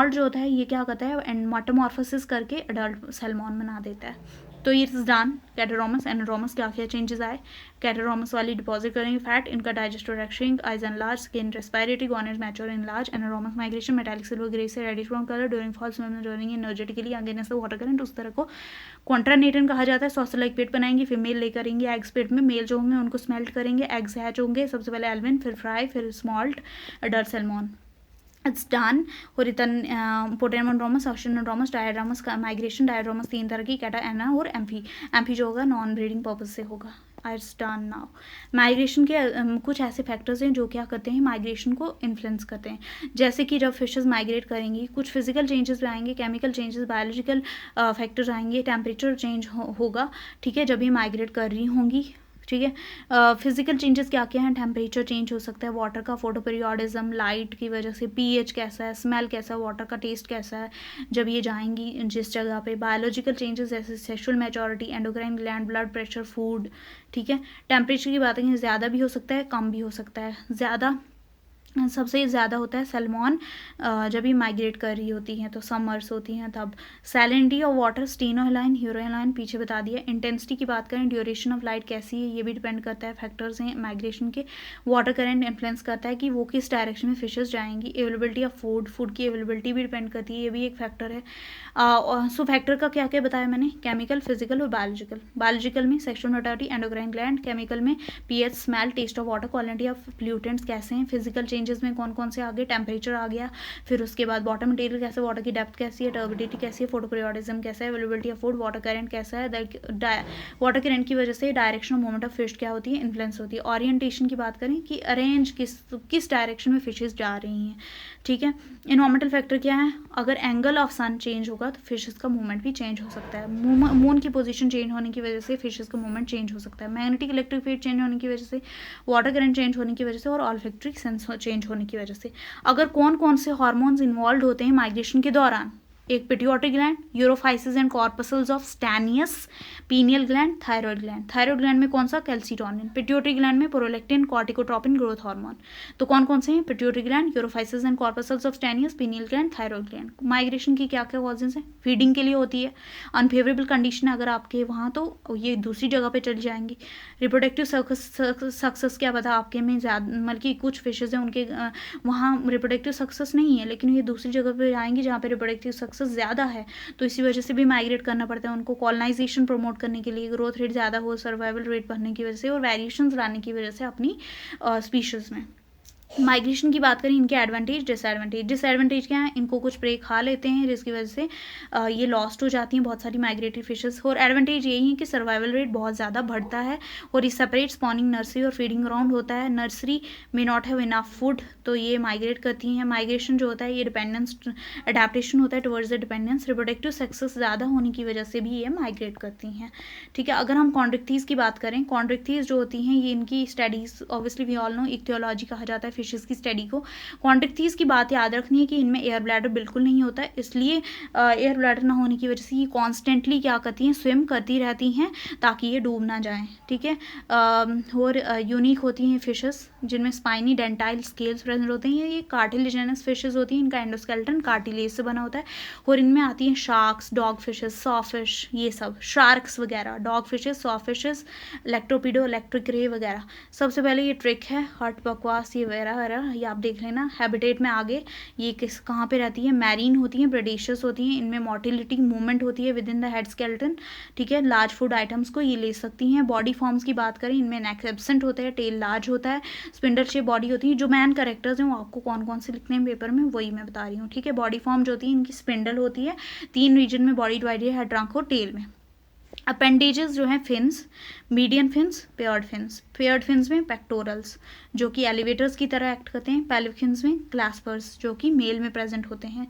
जो होता है ये क्या करता है, एंड मेटामॉर्फोसिस करके अडल्ट सैल्मॉन बना देता है। तो ये डन। कैटाड्रोमस, एनाड्रोमस क्या क्या चेंजेस आए। कैटाड्रोमस वाली डिपॉजिट करेंगे फैट, इनका digestive tract shrink, eyes and large, skin, respiratory, gonads mature in large. Anadromous migration metallic silver grey से reddish brown colour during fall swimming during energetically against the water current, उस तरह को कॉन्ट्रानेटेंट कहा जाता है। सॉसर लाइक पेट बनाएंगे, फीमेल ले करेंगे एग्स पेट में, मेल जो होंगे उनको स्मेल्ट करेंगे, एग्स हैच होंगे, सबसे पहले एल्विन, फिर फ्राई, फिर smolt, adult salmon. It's done. और इतन पोटेमोड्रोमस, ऑस्टिनोड्रोमस, डायड्रोमस का माइग्रेशन। डायड्रोमस 3 तरह की, कैटा, एना और एम्फी जो होगा नॉन ब्रीडिंग पर्पज से होगा। It's done now. माइग्रेशन के कुछ ऐसे फैक्टर्स हैं जो क्या करते हैं, माइग्रेशन को इन्फ्लुएंस करते हैं। जैसे कि जब फिशेस माइग्रेट करेंगी, कुछ फिजिकल चेंजेस भी आएंगे, केमिकल चेंजेस, बायोलॉजिकल फैक्टर्स आएंगे, टेम्परेचर चेंज होगा, ठीक है, जब ये माइग्रेट कर रही होंगी, ठीक है। फिजिकल चेंजेस क्या क्या हैं, टेम्परेचर चेंज हो सकता है, वाटर का फोटो पीरियोडिज्म, लाइट की वजह से, पीएच कैसा है, स्मेल कैसा है, वाटर का टेस्ट कैसा है जब ये जाएंगी जिस जगह पे। बायोलॉजिकल चेंजेस जैसे sexual maturity, endocrine gland, blood pressure, food, ठीक है। टेम्परेचर की बात करें, ज़्यादा भी हो सकता है, कम भी हो सकता है। ज़्यादा सबसे ज़्यादा होता है सैल्मन जब ये माइग्रेट कर रही होती हैं, तो समर्स होती हैं तब। सैलिनिटी ऑफ वाटर, स्टेनोहेलाइन, ह्यूरोहेलाइन पीछे बता दिया। इंटेंसिटी की बात करें, ड्यूरेशन ऑफ लाइट कैसी है, ये भी डिपेंड करता है, फैक्टर्स हैं माइग्रेशन के। वाटर करंट इन्फ्लुएंस करता है कि वो किस डायरेक्शन में फिशेस जाएंगी। अवेलेबिलिटी ऑफ फूड, फूड की अवेलेबिलिटी भी डिपेंड करती है, ये भी एक फैक्टर है। सो फैक्टर का क्या क्या बताया मैंने, केमिकल, फिजिकल और बायोलॉजिकल। बायोलॉजिकल में sexual maturity, endocrine gland. Chemical में pH, smell, taste of water, quality of pollutants कैसे हैं। फिजिकल चेंजेस में कौन कौन से आ गए, टेम्परेचर आ गया, फिर उसके बाद वाटर मटेरियल कैसे, वाटर की डेप्थ कैसी है, टर्बिडिटी कैसी है, फोटो पीरियोडिज्म कैसा है, availability of food, water current कैसा है। वाटर करंट की वजह से direction of movement of fish क्या होती है, इन्फ्लुएंस होती है। ओरिएंटेशन की बात करें कि अरेंज किस डायरेक्शन में फिशेज जा रही हैं, ठीक है। इन्वायरमेंटल फैक्टर क्या है, अगर एंगल ऑफ सन चेंज होगा तो फिशेस का मूवमेंट भी चेंज हो सकता है। मून की पोजीशन चेंज होने की वजह से फिशेस का मूवमेंट चेंज हो सकता है। मैग्नेटिक इलेक्ट्रिक फील्ड चेंज होने की वजह से, वाटर करंट चेंज होने की वजह से, और ऑल्फैक्टरी सेंस चेंज होने की वजह से। अगर कौन कौन से हार्मोन्स इन्वॉल्व होते हैं माइग्रेशन के दौरान, एक pituitary gland, urophysis and corpuscles of Stannius, pineal gland, thyroid gland. Thyroid gland में कौन सा, कैल्सीटोनिन। पिट्यूटरी ग्लैंड में प्रोलैक्टिन, कॉर्टिकोट्रोपिन, ग्रोथ हार्मोन। तो कौन कौन से हैं, pituitary gland, urophysis and corpuscles of Stannius, pineal gland, thyroid gland. Migration की क्या क्या कॉजेज हैं, फीडिंग के लिए होती है। अनफेवरेबल कंडीशन अगर आपके वहाँ, तो ये दूसरी जगह पे चली जाएंगी। रिप्रोडक्टिव सक्सेस क्या पता आपके में ज़्यादा, मतलब कि कुछ फिशेज हैं उनके वहाँ रिप्रोडक्टिव सक्सेस नहीं है, लेकिन ये दूसरी जगह पे जाएंगी जहाँ पे रिप्रोडक्टिव सक्सेस ज़्यादा है, तो इसी वजह से भी माइग्रेट करना पड़ता है उनको। कॉलोनाइजेशन प्रमोट करने के लिए, ग्रोथ रेट ज़्यादा हो, सर्वाइवल रेट बढ़ने की वजह से, और वेरिएशंस लाने की वजह से अपनी स्पीशीज़ में। माइग्रेशन की बात करें, इनके एडवांटेज, डिसएडवांटेज। डिसएडवांटेज क्या है, इनको कुछ प्रे खा लेते हैं जिसकी वजह से ये लॉस्ट हो जाती हैं बहुत सारी माइग्रेटरी फिशेस। और एडवांटेज यही है कि सर्वाइवल रेट बहुत ज़्यादा बढ़ता है, और ये सेपरेट स्पॉनिंग नर्सरी और फीडिंग ग्राउंड होता है। नर्सरी में नॉट हैव इनफ फूड, तो ये माइग्रेट करती हैं। माइग्रेशन जो होता है ये डिपेंडेंस, अडेप्टेशन होता है towards the dependence. Reproductive success ज़्यादा होने की वजह से भी ये माइग्रेट करती हैं, ठीक है। अगर हम कॉन्ड्रिक्थीज की बात करें, कॉन्ड्रिक्थीज जो होती हैं ये इनकी studies, obviously we all know, ichthyology कहा जाता है फिशेस की स्टडी को। कॉन्ड्रिक्थीज की बात याद रखनी है कि इनमें एयर ब्लैडर बिल्कुल नहीं होता है, इसलिए एयर ब्लैडर ना होने की वजह से ये कॉन्स्टेंटली क्या करती हैं, स्विम करती रहती हैं ताकि ये डूब ना जाएं, ठीक है। और यूनिक होती हैं फिशेस जिनमें स्पाइनी डेंटाइल स्केल्स प्रेजेंट होते हैं। ये कार्टिलेजिनस फिशेस होती हैं, इनका एंडोस्केलेटन कार्टिलेज से बना होता है। और इनमें आती हैं शार्क्स, डॉग फिशेस, सॉफिश, ये सब शार्क्स वगैरह, डॉग फिशेस, सॉफिशेस, इलेक्ट्रोपीडो, इलेक्ट्रिक रे वगैरह। सबसे पहले ये ट्रिक है, हट, बकवास, ये वगैरह वगैरह, ये आप देख लेना। हैबिटेट में आगे ये कहाँ पे रहती है, मैरीन होती हैं, प्रेडेशियस होती हैं, इनमें मोटिलिटी मूवमेंट होती है with in the head skeleton, ठीक है। लार्ज फूड आइटम्स को ये ले सकती हैं। बॉडी फॉर्म्स की बात करें, इनमें नेक एब्सेंट होता है, टेल लार्ज होता है, स्पिंडल शेप बॉडी होती है। जो मैन कैरेक्टर्स हैं वो आपको कौन कौन से लिखने हैं पेपर में, वही मैं बता रही हूँ, ठीक है। बॉडी फॉर्म जो होती है इनकी स्पिंडल होती है, 3 रीजन में बॉडी डिवाइडेड है, हेड, ट्रंक और टेल में। अपेंडेजेस जो हैं, fins, median fins, paired fins. Paired fins में पेक्टोरल्स जो कि एलिवेटर्स की तरह एक्ट करते हैं। पेल्विक फिन्स में क्लैस्पर्स जो कि मेल में प्रेजेंट होते हैं।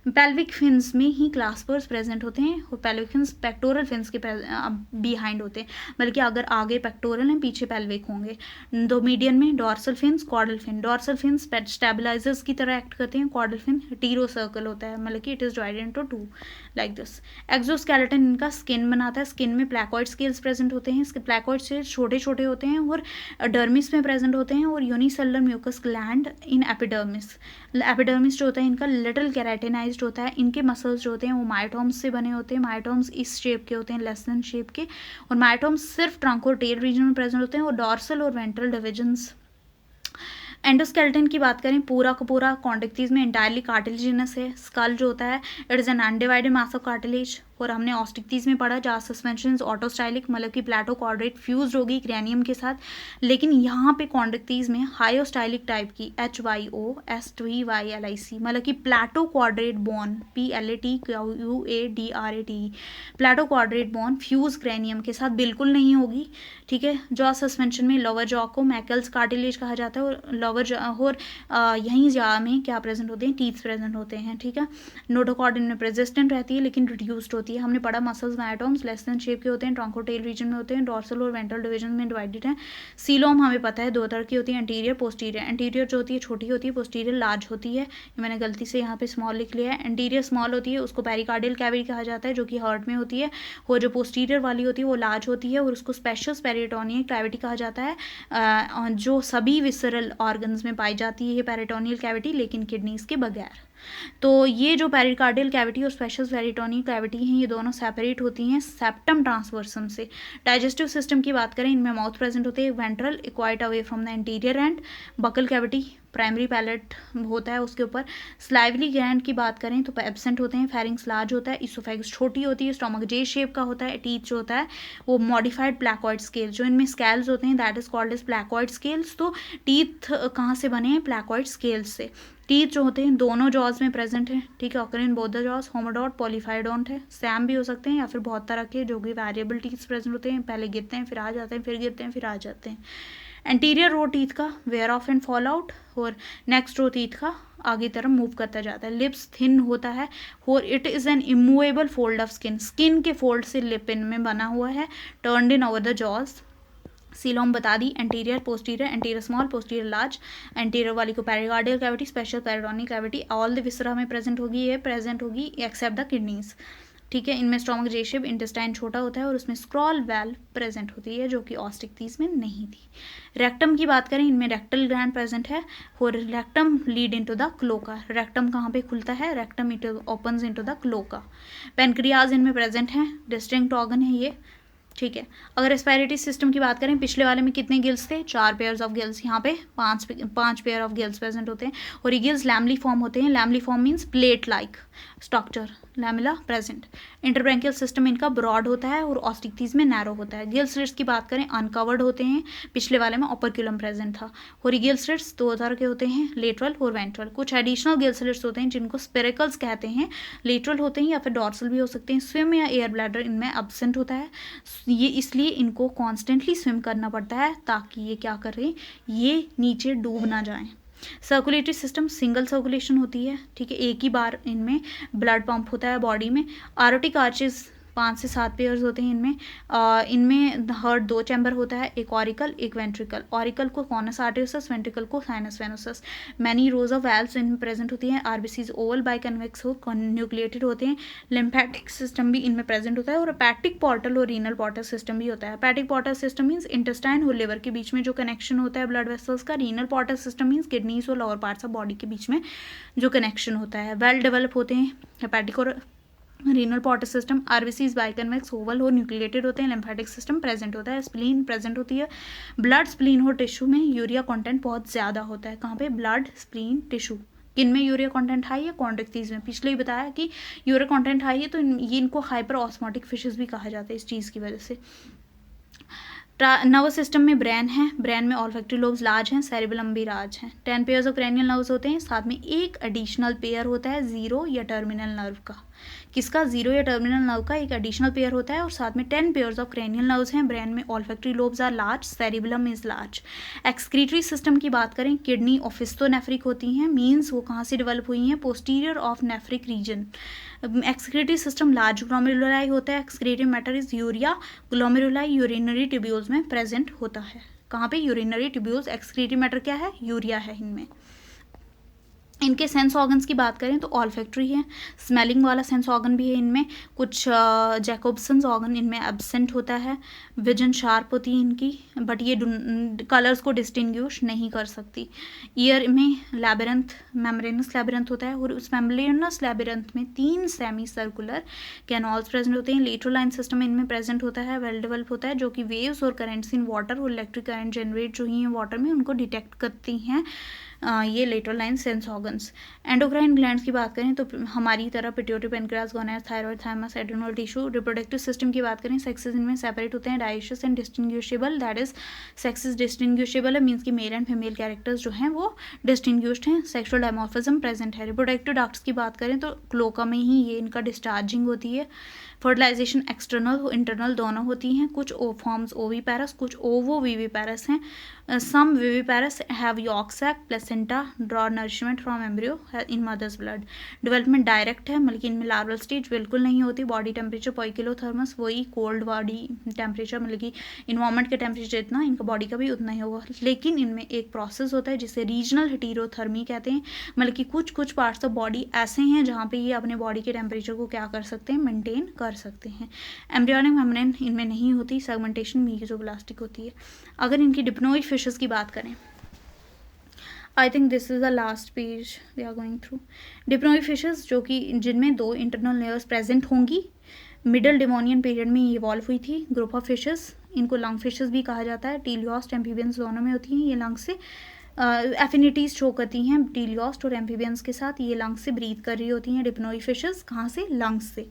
पेल्विक फिन्स में ही क्लैस्पर्स प्रेजेंट होते हैं, और पेल्विक फिन्स पेक्टोरल फिन्स के बिहाइंड होते हैं, बल्कि अगर आगे पेक्टोरल हैं पीछे पेल्विक होंगे। दो मीडियन में dorsal fins, caudal fin. Dorsal fins stabilizers की तरह एक्ट करते हैं, कॉर्डल फिन टीरो सर्कल होता है, मतलब कि it is divided into 2 like this. Exoskeleton इनका स्किन बनाता है, स्किन में प्लैकॉइड स्केल्स प्रेजेंट होते हैं, इसके प्लैकॉइड स्केल्स छोटे छोटे होते हैं और डर्मिस में प्रेजेंट होते हैं, और unicellular mucus gland in epidermis. Epidermis जो होता है इनका लिटिल केराटिनाइज्ड होता है। इनके मसल्स जो होते हैं वो मायोटोम्स से बने होते हैं। मायोटोम्स इस शेप के होते हैं, लेस देन शेप के, और मायोटोम्स सिर्फ ट्रंक और टेल रीजन में प्रेजेंट होते हैं, और डॉर्सल और वेंट्रल डिविजन्स एंडोस्केलेटन की बात करें, पूरा का पूरा कॉन्टेक्टीज में इंटायरली कार्टिलेजिनस है. स्कल जो होता है it is N undivided mass of cartilage. और हमने ऑस्टिक्टीज में पढ़ा जहाँ सस्पेंशन ऑटोस्टाइलिक, मतलब कि प्लेटो क्वाड्रेट फ्यूज होगी क्रैनियम के साथ. लेकिन यहाँ पे कॉन्टेक्टीज में हाइओस्टाइलिक टाइप की HYOSTYLIC, मतलब कि प्लेटो क्वाड्रेट बोन PLATQUADRAT, प्लेटो क्वाड्रेट बोन फ्यूज क्रैनियम के साथ बिल्कुल नहीं होगी. ठीक है. जॉ सस्पेंशन में लोअर जॉ को मैकल्स कार्टिलेज कहा जाता है, और लोअर जॉ और यहीं जॉ में क्या प्रेजेंट होते हैं, टीथ प्रेजेंट होते हैं. ठीक है. नोटोकॉर्ड इनमें प्रेसिस्टेंट रहती है लेकिन रिड्यूस्ड होती है. हमने पढ़ा muscles myotomes less than shape के होते हैं, ट्रंकोटेल रीजन में होते हैं, डॉर्सल और वेंट्रल डिवीजन में डिवाइडेड है. सीलोम हमें पता है दो तरह की होती है, एंटीरियर पोस्टीरियर. एंटीरियर जो होती है छोटी होती है, पोस्टीरियर लार्ज होती है. मैंने गलती से यहाँ पे स्मॉल लिख लिया है. एंटीरियर स्मॉल होती है, उसको पेरिकार्डियल कैविटी कहा जाता है जो कि हार्ट में होती है. और जो पोस्टीरियर वाली होती है वो लार्ज होती है और उसको स्पेशस पेरिटोनियल कैविटी कहा जाता है, जो सभी विसरल ऑर्गन्स में पाई जाती है पेरिटोनियल कैविटी, लेकिन किडनीज के बगैर. तो ये जो पेरिकार्डियल कैविटी और स्पेशस पेरिटोनियल कैविटी हैं, ये दोनों सेपरेट होती हैं सेप्टम ट्रांसवर्सम से. डाइजेस्टिव सिस्टम की बात करें, इनमें माउथ प्रेजेंट होते हैं, ventral quite away from the interior and. Buccal cavity primary palate होता है उसके ऊपर. स्लाइवली ग्लैंड की बात करें तो एब्सेंट होते हैं. फेरिंग्स लार्ज होता है, इसोफेगस छोटी होती है, स्टोमक जे शेप का होता है. टीथ जो होता है वो मॉडिफाइड प्लैकॉइड स्केल, जो इनमें स्केल्स होते हैं that is called as placoid scales. तो टीथ कहाँ से बने हैं, प्लैकॉइड स्केल्स से. टीथ जो होते हैं दोनों जॉज में प्रेजेंट है. ठीक है. Occur in both the jaws. Homodont polyphyodont है, सैम भी हो सकते हैं या फिर बहुत तरह के जो कि वेरिएबल टीथ प्रेजेंट होते हैं, पहले गिरते हैं फिर आ जाते हैं, फिर गिरते हैं फिर आ जाते हैं. एंटीरियर रो टीथ का wear off and fall out, और नेक्स्ट रो टीथ का आगे तरफ मूव करता जाता है. लिप्स थिन होता है और it is an immovable fold of skin. Skin के फोल्ड से लिप इनमें बना हुआ है, turned in over the jaws. Coelom बता दी, anterior posterior, anterior small posterior large. Anterior वाली को pericardial cavity, special peritoneal cavity. All the viscera में प्रेजेंट होगी, ये प्रेजेंट होगी एक्सेप्ट द किडनीज. ठीक है. इनमें स्टोमक जे शेप, इंटेस्टाइन छोटा होता है और उसमें स्क्रॉल वेल्व प्रेजेंट होती है जो कि ऑस्टिक्टीज में नहीं थी. रेक्टम की बात करें, इनमें रेक्टल ग्लैंड प्रेजेंट है और rectum lead into the cloaca. Rectum कहाँ पे खुलता है, rectum it opens into the cloaca. Pancreas इनमें प्रेजेंट है, डिस्टिंक्ट ऑर्गन है ये. ठीक है. अगर रेस्पिरेटरी सिस्टम की बात करें, पिछले वाले में कितने गिल्स थे, 4 पेयर्स ऑफ गिल्स. यहाँ पे 5 पेयर ऑफ गिल्स प्रेजेंट होते हैं और ये गिल्स लैमली फॉर्म होते हैं. Lamelliform means plate like structure, lamella present. Interbranchial system इनका ब्रॉड होता है और ऑस्टिक्टीज में नैरो होता है. गिल स्लिट्स की बात करें अनकवर्ड होते हैं, पिछले वाले में ओपर्क्यूलम प्रेजेंट था. और ये गिल स्लिट्स 2 तरह के होते हैं, लेटरल और वेंट्रल. कुछ एडिशनल गिल स्लिट्स होते हैं जिनको स्पिरिकल्स कहते हैं, लेटरल होते हैं या फिर डॉर्सल भी हो सकते हैं. स्विम या एयर ब्लैडर इनमें एब्सेंट होता है, ये इसलिए इनको कॉन्स्टेंटली स्विम करना पड़ता है ताकि ये क्या करें, ये नीचे डूब ना जाएं. सर्कुलेटरी सिस्टम सिंगल सर्कुलेशन होती है. ठीक है. एक ही बार इनमें ब्लड पंप होता है बॉडी में. आर्टिक आर्चेस 5 से 7 पेयर्स होते हैं इनमें. इनमें हार्ट 2 चैम्बर होता है, एक ऑरिकल एक वेंट्रिकल. ऑरिकल को कॉनस आर्टेरियस, वेंट्रिकल को sinus venosus. Many rose of valves इनमें प्रेजेंट होती हैं. आरबीसीज ओवल बाइकन्वेक्स हो न्यूक्लिएटेड होते हैं. लिम्फेटिक सिस्टम भी इनमें प्रेजेंट होता है और पैटिक पोर्टल और रीनल पोर्टल सिस्टम भी होता है. पैटिक पोर्टल सिस्टम मीन्स इंटेस्टाइन और लिवर के बीच में जो कनेक्शन होता है ब्लड वेसल्स का. Renal portal system means kidneys और लोअर पार्ट्स ऑफ बॉडी के बीच में जो कनेक्शन होता है. वेल डेवलप होते हैं हेपेटिक और renal portal system. RBCs biconvex oval और न्यूक्लिएटेड होते हैं. लिम्फेटिक सिस्टम प्रेजेंट होता है. स्प्लीन प्रेजेंट होती है. ब्लड स्प्लीन और टिश्यू में यूरिया कंटेंट बहुत ज़्यादा होता है. कहाँ पे, ब्लड स्प्लीन टिश्यू. किन में यूरिया कंटेंट हाई है, कॉन्टेक्टीज में. पिछले ही बताया कि यूरिया कंटेंट हाई है तो ये इनको हाइपर ऑस्मोटिक फिशेस भी कहा जाता है इस चीज़ की वजह से. नर्वस सिस्टम में ब्रेन है, ब्रेन में ऑल्फैक्टरी लोब्स लार्ज हैं, सेरिबेलम भी लार्ज हैं. 10 पेयर्स ऑफ क्रेनियल नर्व्स होते हैं, साथ में एक एडिशनल पेयर होता है जीरो या टर्मिनल नर्व का. किसका, जीरो या टर्मिनल नर्व का एक एडिशनल पेयर होता है और साथ में 10 पेयर्स ऑफ क्रेनियल नर्व्स हैं. ब्रेन में olfactory lobes are large, cerebellum is large. Excretory system की बात करें, किडनी ऑफिस्टोनेफ्रिक होती हैं, मीन्स वो कहाँ से डेवलप हुई हैं, posterior of nephric region. Excretory system large glomeruli होता है. Excretive matter is urea. Glomeruli urinary tubules में प्रेजेंट होता है. कहाँ पे, यूरिनरी ट्यूब्यूल्स. एक्सक्रीटिव मैटर क्या है, यूरिया है इनमें. इनके सेंस ऑर्गन्स की बात करें तो ऑल्फैक्टरी है, स्मेलिंग वाला सेंस ऑर्गन भी है इनमें, कुछ जैकोब्सन्स ऑर्गन इनमें एब्सेंट होता है, विजन शार्प होती है इनकी, बट ये कलर्स को डिस्टिंग्विश नहीं कर सकती। ईयर में लैबिरंथ, मेम्ब्रेनस लैबिरंथ होता है, और उस मेम्ब्रेनस लैबिरंथ में 3 सेमी सर्कुलर कैनॉल्स प्रेजेंट होते हैं। लेटरलाइन सिस्टम इनमें प्रेजेंट होता है, वेल डेवलप होता है, जो कि वेव्स और करेंट्स इन वाटर और इलेक्ट्रिक करंट जनरेट जो ही हैं वाटर में उनको डिटेक्ट करती हैं ये lateral line sense organs. Endocrine glands की बात करें तो हमारी तरह pituitary, pancreas, gonads, thyroid, thymus, adrenal tissue. Reproductive system की बात करें, सेक्सेस इनमें सेपरेट होते हैं, dioecious and distinguishable, that is sexes distinguishable है, मीन्स कि मेल एंड फीमेल कैरेक्टर्स जो हैं वो डिस्टिंग्विश्ड हैं, सेक्सुअल डायमॉर्फिज्म प्रेजेंट है। रिप्रोडक्टिव डक्ट्स की बात करें तो क्लोका में ही ये इनका डिस्चार्जिंग होती है। फर्टिलाइजेशन एक्सटर्नल और इंटरनल दोनों होती हैं, कुछ फॉर्म्स ओवीपैरस, कुछ ओवोविविपैरस हैं। Some viviparous have yolk sac, placenta, draw nourishment from embryo in mother's blood. Development direct है, बल्कि इनमें लार्वल स्टेज बिल्कुल नहीं होती। बॉडी टेम्परेचर पोइकिलोथर्मस, वही कोल्ड बॉडी टेम्परेचर, मतलब कि इन्वायरमेंट के टेम्परेचर जितना इनका बॉडी का भी उतना ही होगा। लेकिन इनमें एक प्रोसेस होता है जिसे रीजनल हेटेरोथर्मी कहते हैं, मतलब कि कुछ कुछ पार्ट्स ऑफ बॉडी ऐसे हैं जहाँ पे ये अपने बॉडी के टेम्परेचर को क्या कर सकते हैं, मेंटेन कर सकते हैं। एम्ब्रियोनिक मेम्ब्रेन इनमें नहीं होती, सेगमेंटेशन मीजोब्लास्टिक होती है। अगर इनकी डिप्नोइड फिशेस की बात करें, I think this is the last page we are going through. Dipnoid fishes जो कि जिनमें 2 इंटरनल लेयर्स प्रेजेंट होंगी, मिडल डिवोनियन पीरियड में ये इवॉल्व हुई थी। ग्रुप ऑफ फिशेस, इनको लंग फिशेस भी कहा जाता है, टीलियोस्ट एम्फीबियंस दोनों में होती हैं। ये लंग से एफिनिटीज शो करती हैं टीलियोस्ट और एम्फीबियंस के साथ, ये लंग्स से ब्रीथ कर रही होती हैं। डिप्नोइड फिशेस कहाँ से, लंग्स से।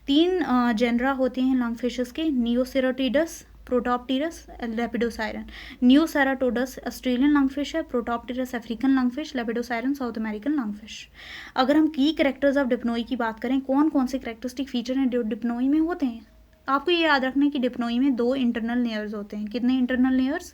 3 जेनरा होते हैं लंग फिशेस के, नियोसेरोटिडस, प्रोटॉप्टेरस, लेपिडोसायरन। नियोसेराटोडस ऑस्ट्रेलियन लंगफिश है, Protopterus African lungfish, Lepidosiren South American lungfish. अगर हम की कैरेक्टर्स ऑफ डिप्नोई की बात करें, कौन कौन से कैरेक्टरिस्टिक फीचर हैं जो डिप्नोई में होते हैं, आपको ये याद रखना है कि डिप्नोई में 2 इंटरनल लेयर्स होते हैं। कितने इंटरनल लेयर्स,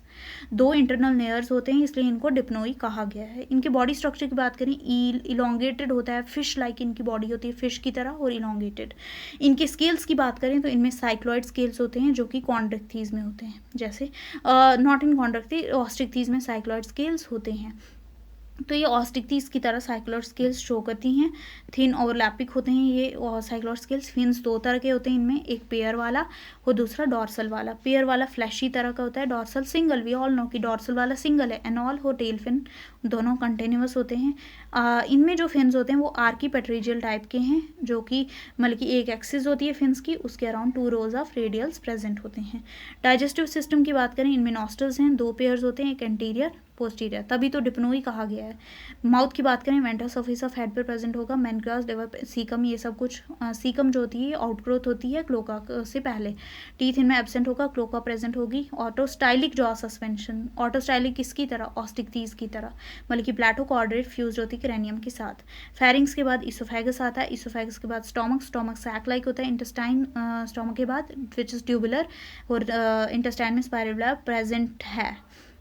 2 इंटरनल लेयर्स होते हैं, इसलिए इनको डिप्नोई कहा गया है। इनके बॉडी स्ट्रक्चर की बात करें, इलोंगेटेड होता है, फिश लाइक इनकी बॉडी होती है, फिश की तरह, और इलोंगेटेड। इनके स्केल्स की बात करें तो इनमें साइक्लॉइड स्केल्स होते हैं जो कि कॉन्ड्रिक्थीज में होते हैं, जैसे नॉट इन कॉन्ड्रिक्थी, ऑस्ट्रिक्थीज में साइक्लॉइड स्केल्स होते हैं। तो ये ऑस्टिक्थीज की तरह साइक्लॉइड स्केल्स शो करती हैं। थिन ओवरलैपिक होते हैं ये साइक्लॉइड स्केल्स। फिन्स 2 तरह के होते हैं इनमें, एक पेयर वाला और दूसरा डॉर्सल वाला। पेयर वाला फ्लैशी तरह का होता है, dorsal single. We all know कि डॉर्सल वाला सिंगल है। एनॉल और टेल फिन दोनों कंटिन्यूअस होते हैं। इनमें जो फिन्स होते हैं वो आर्कीपेट्रिजियल टाइप के हैं, जो कि मतलब कि एक एक्सिस होती है फिन्स की, उसके around 2 rose of radialis present होते हैं। डाइजेस्टिव सिस्टम की बात करें, इनमें नॉस्ट्रल्स हैं, 2 पेयर्स होते हैं, एक एंटीरियर पोस्टीरियर, तभी तो डिप्नोई कहा गया है। माउथ की बात करें, वेंट्रल सरफेस ऑफ हेड पर प्रेजेंट होगा, मेनक्रास, लिवर, सीकम, ये सब कुछ। सीकम जो होती है आउटग्रोथ होती है क्लोका से पहले। टीथ इनमें एब्सेंट होगा, क्लोका प्रेजेंट होगी। ऑटोस्टाइलिक जॉ सस्पेंशन, ऑटोस्टाइलिक किसकी तरह, ऑस्टिक्थीज की तरह, मतलब कि प्लेटो कॉर्डेट फ्यूज होती है क्रेनियम के साथ। फेरिंग्स के बाद इसोफेगस आता है, इसोफेगस के बाद स्टोमक, स्टोमक सैक लाइक होता है। इंटेस्टाइन, स्टोमक के बाद विच इज ट्यूबुलर, और इंटेस्टाइन में स्पाइरल ब्लैब प्रेजेंट है,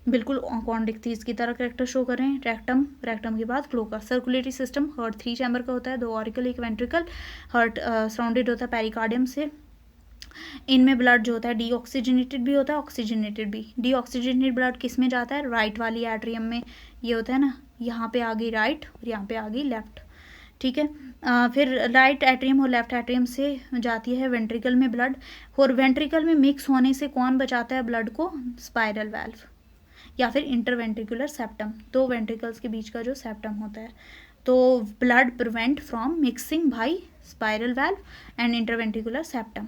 बिल्कुल कॉन्ड्रिक्थीज की तरह कैरेक्टर शो कर रहे हैं। रेक्टम, रेक्टम के बाद cloaca. Circulatory system, heart 3 chamber का होता है, 2 ऑरिकल, 1 वेंट्रिकल। हार्ट सराउंडेड होता है पेरिकार्डियम से। इनमें ब्लड जो होता है डीऑक्सीजनेटेड भी होता है, ऑक्सीजनेटेड भी। डीऑक्सीजनेटेड ब्लड किस में जाता है, राइट वाली एट्रियम में, ये होता है ना, यहाँ पे आ गई राइट और यहाँ पे आ गई लेफ्ट, ठीक है। फिर राइट एट्रियम और लेफ्ट एट्रियम से जाती है वेंट्रिकल में ब्लड, और वेंट्रिकल में मिक्स होने से कौन बचाता है ब्लड को, स्पाइरल वाल्व या फिर इंटरवेंट्रिकुलर सेप्टम, 2 वेंट्रिकल्स के बीच का जो सेप्टम होता है। तो blood prevent from mixing by spiral valve and interventricular septum.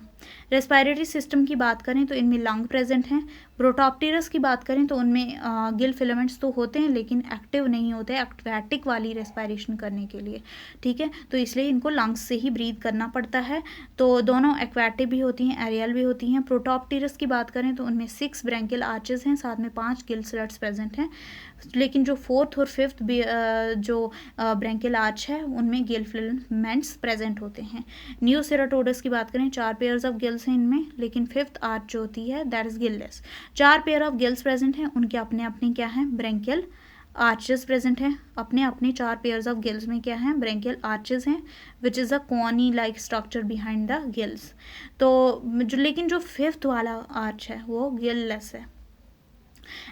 Respiratory system की बात करें तो इनमें लंग प्रेजेंट हैं। प्रोटॉप्टेरस की बात करें तो उनमें गिल फिलामेंट्स तो होते हैं लेकिन एक्टिव नहीं होते, एक्वेटिक वाली रेस्पिरेशन करने के लिए, ठीक है, तो इसलिए इनको लंग्स से ही ब्रीथ करना पड़ता है। तो दोनों एक्वेटिक भी होती हैं, एरियल भी होती हैं। प्रोटॉप्टेरस की बात करें तो उनमें 6 ब्रैंकियल आर्चेस हैं, साथ में 5 गिल स्लट्स प्रेजेंट हैं, लेकिन जो 4th और 5th जो ब्रैंकियल आर्च है उनमें गिल फिलामेंट्स प्रेजेंट होते हैं। नियोसेराटोडस की बात करें, 4 पेयर्स ऑफ गिल्स हैं इनमें, लेकिन 5th आर्च जो होती है that is gill less. 4 pair of gills present हैं, उनके अपने अपने क्या हैं, ब्रैंकियल आर्चेस प्रेजेंट हैं। अपने अपने 4 पेयर्स ऑफ गिल्स में क्या हैं, ब्रैंकियल आर्चेस हैं, which is a Connie like structure behind the gills. तो लेकिन जो 5th वाला आर्च है वो गिललेस है।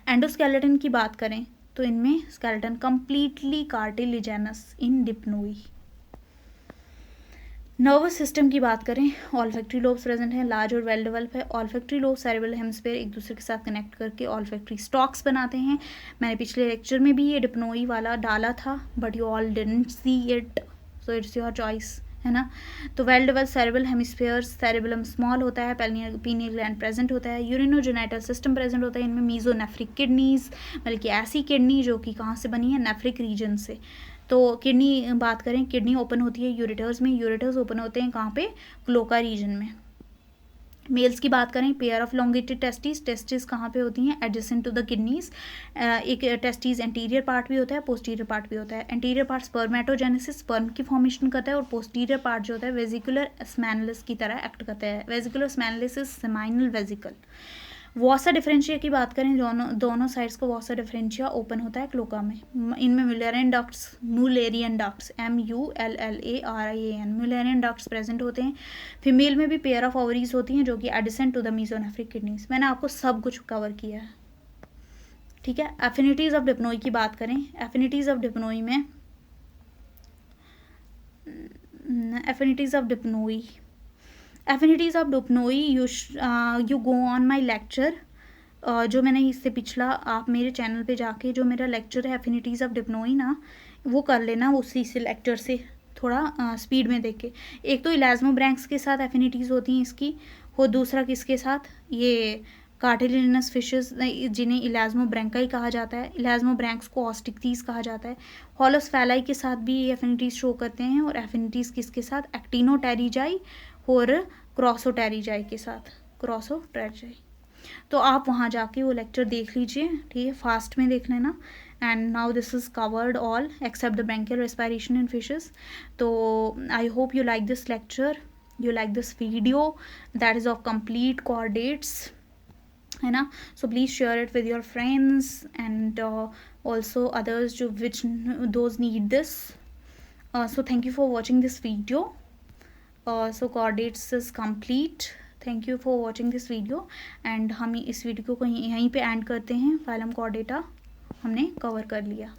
एंडोस्केलेटन की बात करें तो इनमें स्केलेटन कंप्लीटली कार्टिलेजिनस इन डिप्नोई। नर्वस सिस्टम की बात करें, ऑल्फैक्टरी लोब्स प्रेजेंट हैं, लार्ज और वेल डेवलप है। ऑल्फैक्टरी लोब सेरेब्रल हेमिस्फीयर एक दूसरे के साथ कनेक्ट करके ऑल्फैक्टरी स्टॉक्स बनाते हैं। मैंने पिछले लेक्चर में भी ये डिप्नोई वाला डाला था, but you all didn't see it, so it's your choice, है ना। तो well develop cerebral hemisphere, cerebellum small होता है, पीनियल ग्लैंड प्रेजेंट होता है, यूरिनोजेनिटल सिस्टम प्रेजेंट होता है। इनमें मीजोनेफ्रिक किडनीज, बल्कि ऐसी किडनी जो कि कहाँ से बनी है, नेफ्रिक रीजन से। तो किडनी बात करें, किडनी ओपन होती है यूरेटर्स में, यूरेटर्स ओपन होते हैं कहाँ पे, क्लोका रीजन में। मेल्स की बात करें, pair of elongated testis, testis कहाँ पे होती हैं, एडजेसेंट टू द किडनीज। एक टेस्टिस एंटीरियर पार्ट भी होता है, पोस्टीरियर पार्ट भी होता है। एंटीरियर पार्ट स्पर्मेटोजेनेसिस, स्पर्म की फॉर्मेशन करता है, और पोस्टीरियर पार्ट जो होता है वेजिकुलर स्मैनलिस की तरह एक्ट करता है। Vesicular seminalis is seminal vesicle. Vasa deferentia की बात करें, दोनों साइड्स को वॉसा डिफरेंशिया ओपन होता है क्लोका में। इनमें Mullerian ducts, MULLARIAN Mullerian ducts present होते हैं। फीमेल में भी पेयर ऑफ ओवरीज होती हैं जो कि एडिसेंट टू द मीजोनेफ्रिक किडनीज। मैंने आपको सब कुछ कवर किया है, ठीक है। एफिनिटीज ऑफ डिप्नोई की बात करें, एफिनिटीज ऑफ डिप्नोई में affinities of Dipnoi, you go on my lecture, जो मैंने इससे पिछला, आप मेरे चैनल पे जाके जो मेरा लेक्चर है एफिनिटीज़ ऑफ डिप्नोई ना, वो कर लेना उसी से लेक्चर से, थोड़ा स्पीड में देख के। एक तो इलाज्मोब्रैंक्स के साथ एफिनिटीज़ होती हैं इसकी, और दूसरा किसके साथ, ये कार्टिलेजिनस फिशेस जिन्हें इलाज्मोब्रैंकाई कहा जाता है, इलाज्मोब्रैंक्स को ऑस्टिक्टीज कहा जाता है। हॉलोस्फेलाई के साथ भी ये एफिनिटीज़ शो करते हैं, और एफिनिटीज़ किसके साथ, एक्टिनोटेरिजाई और क्रॉसोटेरिजाई के साथ, क्रॉसोटेरिजाई। तो आप वहाँ जाके वो लेक्चर देख लीजिए, ठीक है, फास्ट में देख लेना। And now this is covered all except the branchial respiration in fishes. तो I hope you like this lecture, you like this video that is of complete coordinates, है ना। So please share it with your friends and also others जो which those need this. So thank you for watching this video. So coordinates is complete. Thank you for watching this video. And हम इस वीडियो को यहीं पे एंड करते हैं. फाइलम कोऑर्डिनेटा हमने कवर कर लिया.